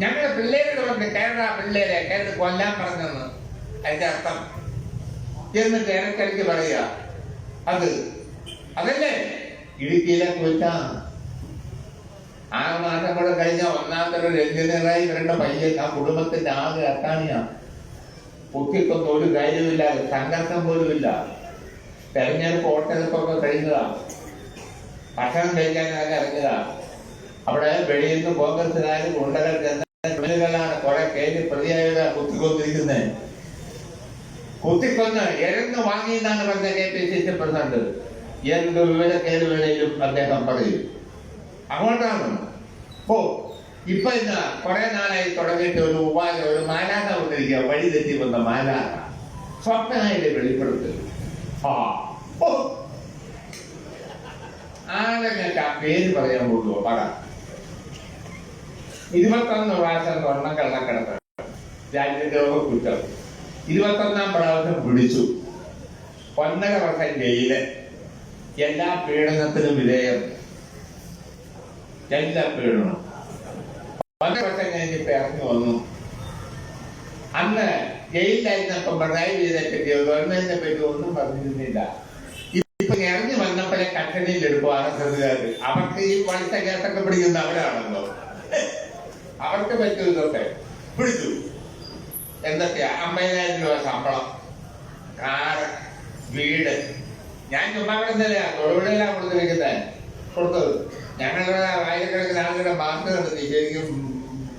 ഞങ്ങളുടെ പിള്ളേരോട് പറഞ്ഞു കേരള പിള്ളേരെ കേരള കൊല്ലാൻ പറഞ്ഞെന്ന്. അതിന്റെ അർത്ഥം എന്നിട്ട് ഇടയ്ക്കിടയ്ക്ക് പറയുക അതല്ലേ ഇടുക്കിയിലെ കുറ്റ 6 മാസം കൂടെ കഴിഞ്ഞ 1-ാമത്തെ ഒരു എഞ്ചിനീയറായി വരേണ്ട പയ്യൻ ആ കുടുംബത്തിന്റെ ആകെ അത്താണിയാ. കുത്തിക്കൊന്നും ഒരു കാര്യമില്ല, സംഘർഷം പോലുമില്ല. തെരഞ്ഞെടുപ്പ് വോട്ടെടുപ്പൊക്കെ കഴിഞ്ഞതാ, ഭക്ഷണം കഴിക്കാനൊക്കെ ഇറങ്ങിയതാ. അവിടെ വെളിയിൽ നിന്ന് കോൺഗ്രസുകാരും ഗുണ്ടകൾ ചെന്നാണ് കുറെ കേസ് പ്രതിയായത് കുത്തിക്കൊന്നിരിക്കുന്നത്. കുത്തിക്കൊന്ന് എരന്ന് വാങ്ങിയെന്നാണ് പറഞ്ഞ KPCC പ്രസിഡന്റ്. എന്ത് വിവിധ കേടുകളിലും അദ്ദേഹം പറയും. അങ്ങോട്ടാണ് ഇപ്പൊ ഇന്ന് കുറെ നാളായി തുടങ്ങിയിട്ട് ഒരു ഉപാധി, ഒരു മാലാഖ വന്നിരിക്കുക. വഴി തെറ്റി വന്ന മാലാഖ സ്വപ്നമായിട്ട് വെളിപ്പെടുത്തൽ. ആളുകൾക്ക് ആ പേര് പറയാൻ പോകുമോ? പറ. 21 പ്രാവശ്യം സ്വർണ്ണം കള്ളക്കടത്ത് രാജ്യദ്രോഹ കുറ്റം. 21-ാം പ്രാവശ്യം പിടിച്ചു. 1.5 വർഷം ജയില്. എല്ലാ പീഡനത്തിനും വിധേയം. എല്ലാ പീഡനം 1.5 വർഷം കഴിഞ്ഞിട്ട് ഇറങ്ങി വന്നു. അന്ന് ജയിലിലായിരുന്നപ്പം പിണറായി വിജയനെ പറ്റിയോ ഗവൺമെന്റിനെ പറ്റിയോ ഒന്നും പറഞ്ഞിരുന്നില്ല. ഇപ്പൊ ഇറങ്ങി വന്നപ്പോഴേ കസ്റ്റഡിയിൽ എടുക്കും RSSകാര്. അവർക്ക് ഈ പലിശ കേസൊക്കെ പിടിക്കുന്ന അവരാണല്ലോ. അവർക്ക് പറ്റും ഇതൊക്കെ. പിടിച്ചു. എന്തൊക്കെയാ? 50,000 രൂപ ശമ്പളം, കാറ്, വീട്. ഞാൻ ചുമ്മാ കിടന്നില്ല, തൊഴിലെല്ലാം കൊടുത്തിരിക്കുന്നത് കൊടുത്തത്. ഞങ്ങളുടെ ആയിരക്കണക്കിന് ആളുകളുടെ മാർക്ക് നടത്തി. ശരിക്കും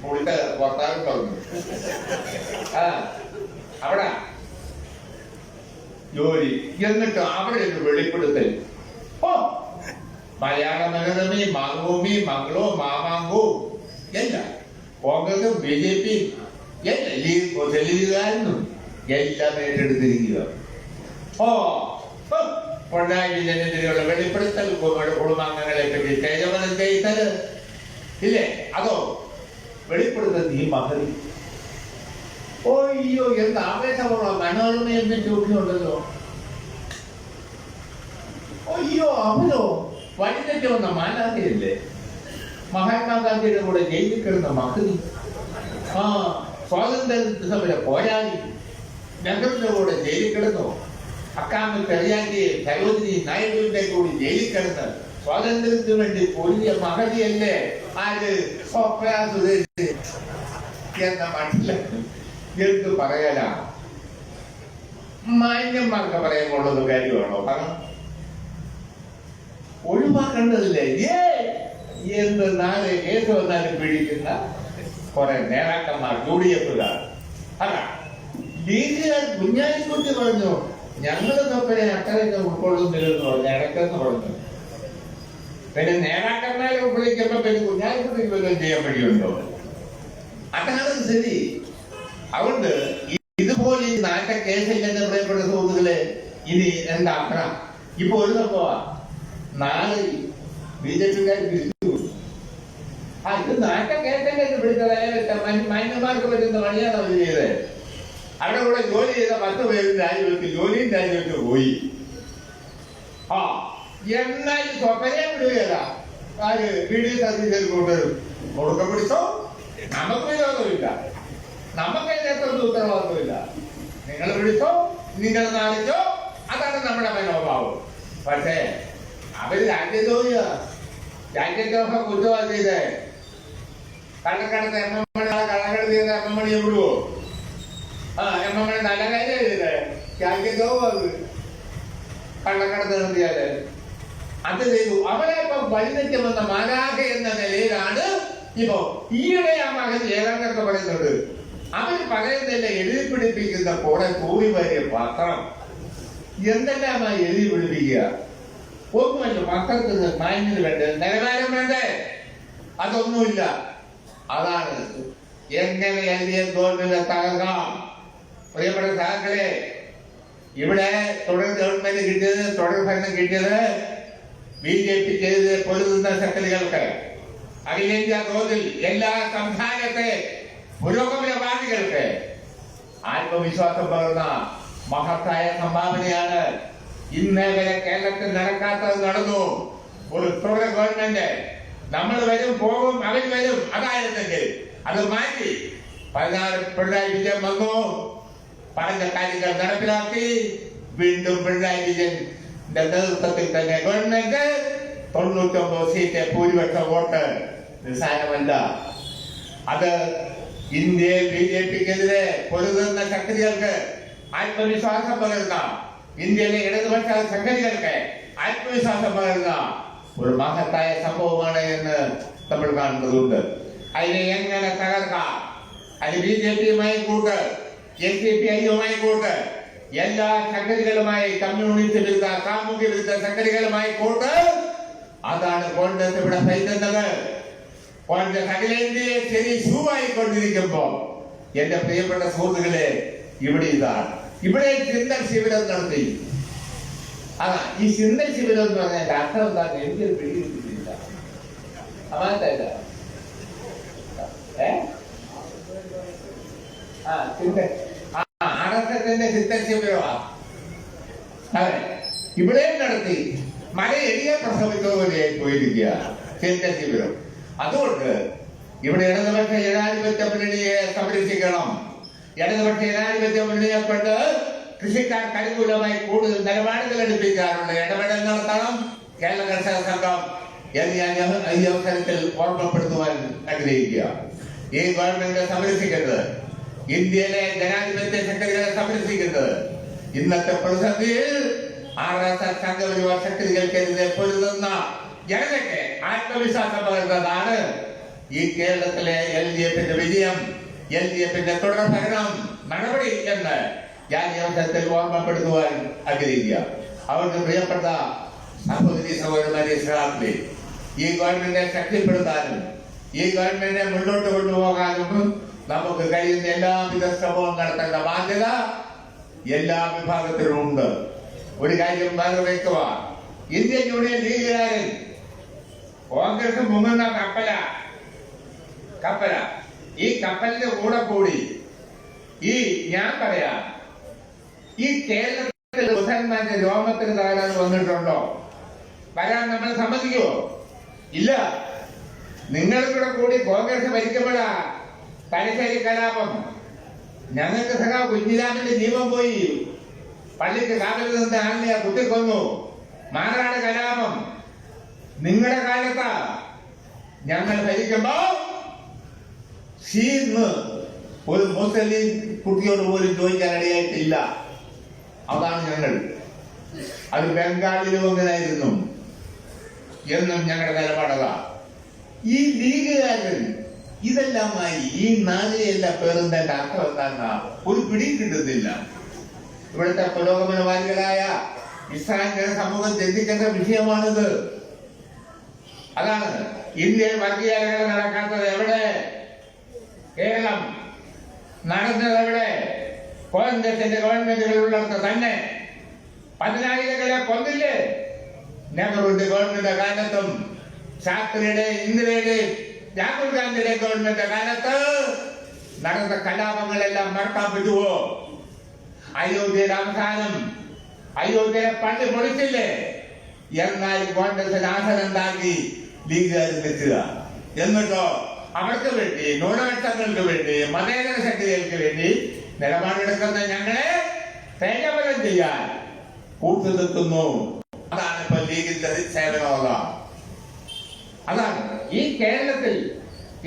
പുള്ളിന്റെ ഭർത്താവ് പറഞ്ഞു ആ അവിടെ ജോലി എന്നിട്ട് അവിടെ ഒരു വെളിപ്പെടുത്തൽ ഓ മലയാള മനോരമ മാങ്ങൂമി മംഗളോ മാമാങ്കോ എല്ലാം കോൺഗ്രസും BJP തെലുങ്കാരനും എല്ലാം ഏറ്റെടുത്തിരിക്കുക ഓ പിണറായി വിജയനെതിരെയുള്ള വെളിപ്പെടുത്തൽ കുടുംബാംഗങ്ങളെ പറ്റി തേജവനം ചെയ്തത് ഇല്ലേ അതോ വെളിപ്പെടുത്തൽ ഈ മഹതി ഓ അയ്യോ എന്ത് ആവേശമുള്ള മനോരമയെ പറ്റി ഒക്കെ ഉണ്ടല്ലോ അയ്യോ അവനോ വഴിതെറ്റി വന്ന മാലാഖയല്ലേ മഹാത്മാഗാന്ധിയുടെ കൂടെ ജയിലിൽ കിടന്ന മഹതി ആ സ്വാതന്ത്ര്യ സമര പോരാളി നെഹ്റുവിന്റെ കൂടെ ജയിലിൽ കിടന്നു അക്കാമി പെരിയാന്റി സരോജിനി നായിഡുവിന്റെ കൂടി ജയിലിൽ കിടന്ന് സ്വാതന്ത്ര്യത്തിന് വേണ്ടി പൊരിയ മഹതിയല്ലേ ആര് സ്വപ്ന എന്ന മട്ടില്ല എന്ത് പറയാനാ മാന്യന്മാർക്ക് പറയാനുള്ളത് കാര്യമാണോ പറഞ്ഞു ഒഴിവാക്കേണ്ടതില്ലേ എന്ത് നാളെ കേസ് വന്നാലും പിടിക്കുന്ന കുറെ നേതാക്കന്മാർ UDF-കാർ അതാ ലീഗുകാർ കുഞ്ഞാലിക്കുട്ടി പറഞ്ഞു ഞങ്ങള് തപ്പനെ അക്കരയൊക്കെ ഉൾക്കൊള്ളുന്നില്ലെന്ന് പറഞ്ഞു ഇടക്കെന്ന് പറഞ്ഞു പിന്നെ നേതാക്കന്മാരെ വിളിക്കുമ്പോ പിന്നെ കുഞ്ഞാലിക്കുട്ടിക്ക് വല്ലതും ചെയ്യാൻ വഴിയുണ്ടോ അതാണ് സ്ഥിതി അതുകൊണ്ട് ഇതുപോലെ ഈ നാട്ട കേസില്ലെന്ന് പറയപ്പെട്ട സുഹൃത്തുക്കളെ ഇനി എന്താക്കണം ഇപ്പൊ ഒരു സംഭവ നാളെ BJP-കാർ പിരിച്ചു ആ ഇത് നാട്ട കേസല്ലേ പിടിച്ചത് മാന്യന്മാർക്ക് പറ്റുന്ന പണിയാണ് അവർ ചെയ്തത് അവിടെ കൂടെ ജോലി ചെയ്ത 10 പേരും രാജിവെച്ച് ജോലിയും രാജിവെച്ച് പോയി ആ എന്നാൽ സ്വപ്നയെ വിടുകയല്ല ആര് VD സതീശൻ കൊണ്ടുവരും കൊടുക്ക പിടിച്ചോ നമുക്ക് വിരോധമില്ല നമുക്ക് അതിനകത്തൊന്നും ഉത്തരവാദിത്വമില്ല നിങ്ങൾ പിടിച്ചോ നിങ്ങൾ നാണിച്ചോ അതാണ് നമ്മുടെ മനോഭാവം പക്ഷേ അവര് രാജ്യദ്രോഹിയാ രാജ്യദ്രോഹ കുറ്റമാണ് ചെയ്തേ കള്ളക്കടത്ത് MM കള്ളക്കടത്ത് ചെയ്ത MM വിടുവോ ആ MM നല്ല കാര്യം ചെയ്തേ രാജ്യദ്രോഹം അത് കള്ളക്കടത്ത് നടത്തിയാല് അത് ചെയ്തു അവരെ ഇപ്പൊ വഴിതെറ്റി വന്ന മാലാഖ എന്ന നിലയിലാണ് ഇപ്പൊ ഈയിടെ ആ മകൻ ഏതാണ്ടൊക്കെ പറയുന്നുണ്ട് അവര് പറയുന്നില്ല എഴുതി പിടിപ്പിക്കുന്ന കുറെ കൂടി വലിയ പത്രം എന്തെല്ലാമാ എഴുതി പിടിപ്പിക്കുക ഒന്നുമല്ല പത്രത്തിന് മാന്യത വേണ്ടേ നിലവാരം വേണ്ടേ അതൊന്നുമില്ല അതാണ് എങ്ങനെ എഴുതിയ ഗവൺമെന്റ് തകർക്കാം പ്രിയപ്പെട്ട സഹാക്കളെ ഇവിടെ തുടർ ഗവൺമെന്റ് കിട്ടിയത് തുടർ ഭരണം കിട്ടിയത് BJP ചെയ്ത് പൊരുതുന്ന ശക്തികൾക്ക് അഖിലേന്ത്യാ തോതിൽ എല്ലാ സംസ്ഥാനത്തെ പുരോഗമനവാദികൾക്ക് ആത്മവിശ്വാസം പകർന്ന മഹത്തായ സംഭാവനയാണ് ഇന്നേ വരെ കേരളത്തിൽ നടക്കാത്തത് നടന്നു ഒരു തുടർ ഗവൺമെന്റ് നമ്മൾ വരും പോകും അവർ വരും അതായിരുന്നെങ്കിൽ അത് മാറ്റി 16 പിണറായി വിജയൻ വന്നു പറഞ്ഞ കാര്യങ്ങൾ നടപ്പിലാക്കി വീണ്ടും പിണറായി വിജയന്റെ നേതൃത്വത്തിൽ തന്നെ ഗവൺമെന്റ് 99 സീറ്റ് ഭൂരിപക്ഷ വോട്ട് നിസ്സാരമല്ല അത് ഇന്ത്യയിൽ BJP-ക്കെതിരെ പൊരുതുന്ന ശക്തികൾക്ക് ആത്മവിശ്വാസം പകരുന്ന ഇന്ത്യയിലെ ഇടതുപക്ഷ സംഘടനകൾക്ക് ആത്മവിശ്വാസം പകരുന്ന ഒരു മഹത്തായ സംഭവമാണ് എന്ന് നമ്മൾ കാണുന്നതുണ്ട് അതിനെ എങ്ങനെ തകർക്കാം അതിന് BJP-യുമായി കൂട്ട് NCPI-യുമായി കൂട്ട് എല്ലാ സംഘടനകളുമായി കമ്മ്യൂണിസ്റ്റ് വിരുദ്ധ സാമൂഹ്യ വിരുദ്ധ സംഘടനകളുമായി കൂട്ട് അതാണ് കോൺഗ്രസ് ഇവിടെ ഭരിക്കുന്നത് കോൺഗ്രസ് അഖിലേന്ത്യയെ ശരി ഷൂവായിക്കൊണ്ടിരിക്കുമ്പോ എന്റെ പ്രിയപ്പെട്ട സുഹൃത്തുക്കളെ ഇവിടെ ഇതാണ് ഇവിടെ ചിന്തൽ ശിബിരം നടത്തി അതാ ഈ ചിന്തൽ ശിബിരം എന്ന് പറഞ്ഞാൽ അർത്ഥം എന്താണെന്ന് എനിക്കൊരു പിടികിട്ടില്ല അമാനത്തല്ല RSSന്റെ ചിന്തൽ ശിബിരമാ അതെ ഇവിടെയും നടത്തി മല എളിയ പ്രസവിച്ചതുപോലെയായി പോയിരിക്കുക ചിന്തൽ ശിബിരം അതുകൊണ്ട് ഇവിടെ ഇടതുപക്ഷ ജനാധിപത്യ മുന്നണിയെ സംരക്ഷിക്കണം ഇടതുപക്ഷ ജനാധിപത്യ മുന്നണിയെ കൊണ്ട് കൃഷിക്കാർക്ക് അനുകൂലമായി കൂടുതൽ നിലപാടുകൾ എടുപ്പിക്കാറുണ്ട് ഇടപെടൽ നടത്തണം കേരള കർഷക സംഘം എന്ന് ഞാൻ ഈ അവസരത്തിൽ ഓർമ്മപ്പെടുത്തുവാൻ ആഗ്രഹിക്കുക ഈ ഗവൺമെന്റ് സംരക്ഷിക്കുന്നത് ഇന്ത്യയിലെ ജനാധിപത്യ ശക്തികളെ സംരക്ഷിക്കുന്നത് ഇന്നത്തെ പ്രതിസന്ധിയിൽ RSS സംഘപരിവാർ ശക്തികൾക്കെതിരെ പൊരുതുന്ന ജനതയ്ക്ക് ആത്മവിശ്വാസം പകരുന്നതാണ് ഈ കേരളത്തിലെ LDF-ന്റെ വിജയം, LDF-ന്റെ തുടർ ഭരണം നടപടി എന്ന് ഞാൻ ഈ അവസരത്തിൽ ഓർമ്മപ്പെടുത്തുവാൻ ആഗ്രഹിക്കുക. അവർക്ക് പ്രിയപ്പെട്ട സഹോദരി സഹോദരന്മാരെ സഹാക്കളെ, ഈ ഗവൺമെന്റിനെ ശക്തിപ്പെടുത്താനും ഈ ഗവൺമെന്റിനെ മുന്നോട്ട് കൊണ്ടുപോകാനും നമുക്ക് കഴിയുന്ന എല്ലാവിധ ശ്രമവും നടത്തേണ്ട ബാധ്യത എല്ലാ വിഭാഗത്തിലും ഉണ്ട്. ഒരു കാര്യം പറഞ്ഞു വയ്ക്കുക, ഇന്ത്യൻ യൂണിയൻ ലീഗുകാരൻ കോൺഗ്രസ് മുങ്ങുന്ന കപ്പല ഈ കപ്പലിന്റെ കൂടെ കൂടി ഞാൻ പറയാം, ഈ കേരളത്തിൽ ബുധന്മാരുടെ രോമത്തിന് തകരാൻ വന്നിട്ടുണ്ടോ? വരാൻ നമ്മൾ സമ്മതിക്കുമോ? ഇല്ല. നിങ്ങളും കൂടി കോൺഗ്രസ് ഭരിക്കുമ്പോഴാ തലശ്ശേരി കലാപം. ഞങ്ങൾക്ക് സഖാ കുഞ്ഞിരാമന്റെ ജീവൻ പോയി. പള്ളിക്ക് കാവലിൽ നിന്ന് ആളിനെ കുത്തിക്കൊന്നു. മാറാട് കലാപം നിങ്ങളുടെ കാലത്താ. ഞങ്ങൾ ഭരിക്കുമ്പോ സീന്ന് ഒരു മുസ്ലിം കുട്ടിയോട് പോലും ചോദിക്കാൻ ഇടയായിട്ടില്ല. അതാണ് ഞങ്ങൾ. അത് ബംഗാളിലും അങ്ങനായിരുന്നു എന്നും ഞങ്ങളുടെ നിലപാടതാ. ഈ ലീഗുകാരൻ ഇതെല്ലാമായി ഈ നാലെല്ലാം പേരുന്നതിന്റെ അർത്ഥം എന്താ ഒരു പിടിയും കിട്ടുന്നില്ല. ഇവിടുത്തെ പുരോഗമനവാദികളായ ഇസ്ലാമിക സമൂഹം ചിന്തിക്കേണ്ട വിഷയമാണിത്. അതാണ് ഇന്ത്യയിൽ വർഗീയതകൾ നടക്കാത്തത് എവിടെ? കേരളം. നടന്നത് എവിടെ? കോൺഗ്രസിന്റെ ഗവൺമെന്റുകളുള്ളിടത്ത് തന്നെ. 10,000 കൊന്നില്ലേ? നെഹ്റുവിന്റെ ഗവൺമെന്റ് കാലത്തും ശാസ്ത്രിയുടെ, ഇന്ദിരയുടെ, രാഹുൽ ഗാന്ധിയുടെ ഗവൺമെന്റ് കാലത്ത് നടന്ന കലാപങ്ങളെല്ലാം മറക്കാൻ പറ്റുമോ? അയോധ്യയുടെ അവസാനം അയോധ്യയിലെ പള്ളി പൊളിച്ചില്ലേ? എന്നാൽ കോൺഗ്രസിന് ആസനമുണ്ടാക്കി ലീഗുകാർ വെക്കുക. എന്നിട്ടോ അവർക്ക് വേണ്ടി, ന്യൂനപക്ഷങ്ങൾക്ക് വേണ്ടി, മതേതര ശക്തികൾക്ക് വേണ്ടി നിലപാടെടുക്കുന്ന ഞങ്ങളെ തേജബലം ചെയ്യാൻ കൂട്ടുനിൽക്കുന്നു. അതാണ് ഇപ്പൊ ലീഗിന്റെ സേവനമല്ല. അതാണ് ഈ കേരളത്തിൽ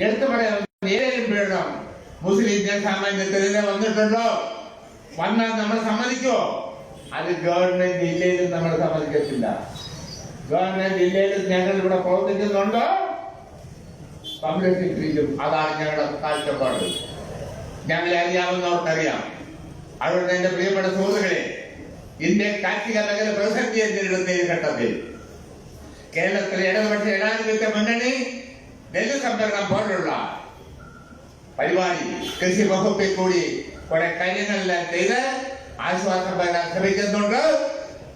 എടുത്തു പറയാൻ ഏതെങ്കിലും പീഡനം മുസ്ലിം ജനസാമാന്യത്തിനെതിരെ വന്നിട്ടുണ്ടോ? വന്നാൽ നമ്മൾ സമ്മതിക്കോ? അത് ഗവൺമെന്റ് ജില്ലയിലും നമ്മൾ സമ്മതിക്കത്തില്ല. ഗവൺമെന്റ് ജില്ലയിലും ഞങ്ങൾ ഇവിടെ പ്രവർത്തിക്കുന്നുണ്ടോ? സംരക്ഷിക്കും. അതാണ് ഞങ്ങളുടെ കാഴ്ചപ്പാട്. ഞങ്ങളെ അറിയാവുന്നവർക്കറിയാം. അതുകൊണ്ട് എന്റെ പ്രിയപ്പെട്ട സുഹൃത്തുക്കളെ, ഇന്ത്യ കാർഷിക മേഖല പ്രതിസന്ധിയെ നേരിടുന്ന ഈ ഘട്ടത്തിൽ കേരളത്തിലെ ഇടതുപക്ഷ ജനാധിപത്യ മുന്നണി നെല്ല് സംഭരണം പോലുള്ള പരിപാടി കൃഷി വകുപ്പിൽ കൂടി കുറെ കാര്യങ്ങളെല്ലാം ചെയ്ത് ആശ്വാസം പകരാൻ ശ്രമിക്കുന്നുണ്ട്.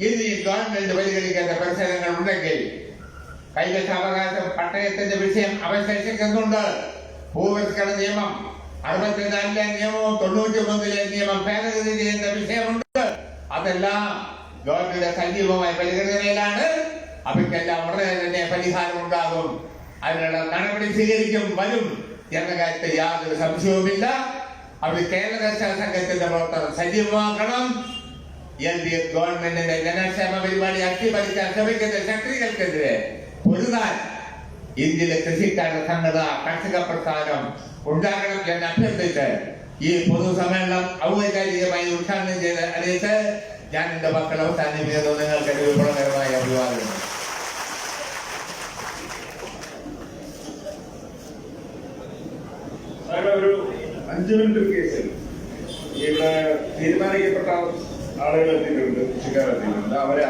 ഇനി ഗവൺമെന്റ് പരിഗണിക്കേണ്ട പ്രശ്നങ്ങൾ ഉണ്ടെങ്കിൽ കൈവശാവകാശം പട്ടയത്തിന്റെ വിഷയം അവശേഷിക്കുന്നുണ്ട്. ഭൂപരിഷ്കരണ നിയമം 64-ലെ നിയമവും 93-ലെ നിയമം ഭേദഗതി ചെയ്യുന്ന വിഷയമുണ്ട്. അതെല്ലാം ഗവൺമെന്റ് സജീവമായ പരിഗണനയിലാണ്. അവയ്ക്കെല്ലാം ഉടനെ തന്നെ പരിഹാരം ഉണ്ടാകും. അതിനുള്ള നടപടി വരും എന്ന കാര്യത്തിൽ യാതൊരു സംശയവുമില്ല. അവർ കേരള കർഷക സംഘത്തിന്റെ പ്രവർത്തനം സജീവമാക്കണം. LDF ഗവൺമെന്റിന്റെ ജനക്ഷേമ പരിപാടി അട്ടിമറിക്കാൻ ശ്രമിക്കുന്ന ശക്തികൾക്കെതിരെ പൊരുതാൻ ഇന്ത്യയിലെ കൃഷിക്കാരുടെ സംഘടന, കർഷക പ്രസ്ഥാനം ഉണ്ടാകണം എന്ന് അഭ്യർത്ഥിച്ച് ഈ പൊതുസമ്മേളനം ഔപചാരികമായി ഉദ്ഘാടനം ചെയ്ത് അറിയിച്ച് ഞാൻ എന്റെ മക്കൾ അവസാനിപ്പിക്കുന്നത് നിങ്ങൾക്ക് വിപ്ലവകരമായ അഭിവാദനം. ഒരു 5 മിനിറ്റ് കേസിൽ ഇവിടെ തീരുമാനിക്കപ്പെട്ട ആളുകൾ എത്തിയിട്ടുണ്ട്, കൃഷിക്കാരെത്തിയിട്ടുണ്ട്. അവരെ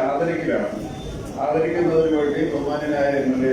ആദരിക്കുന്നതിന് വേണ്ടി ബഹുമാന്യനായ MLA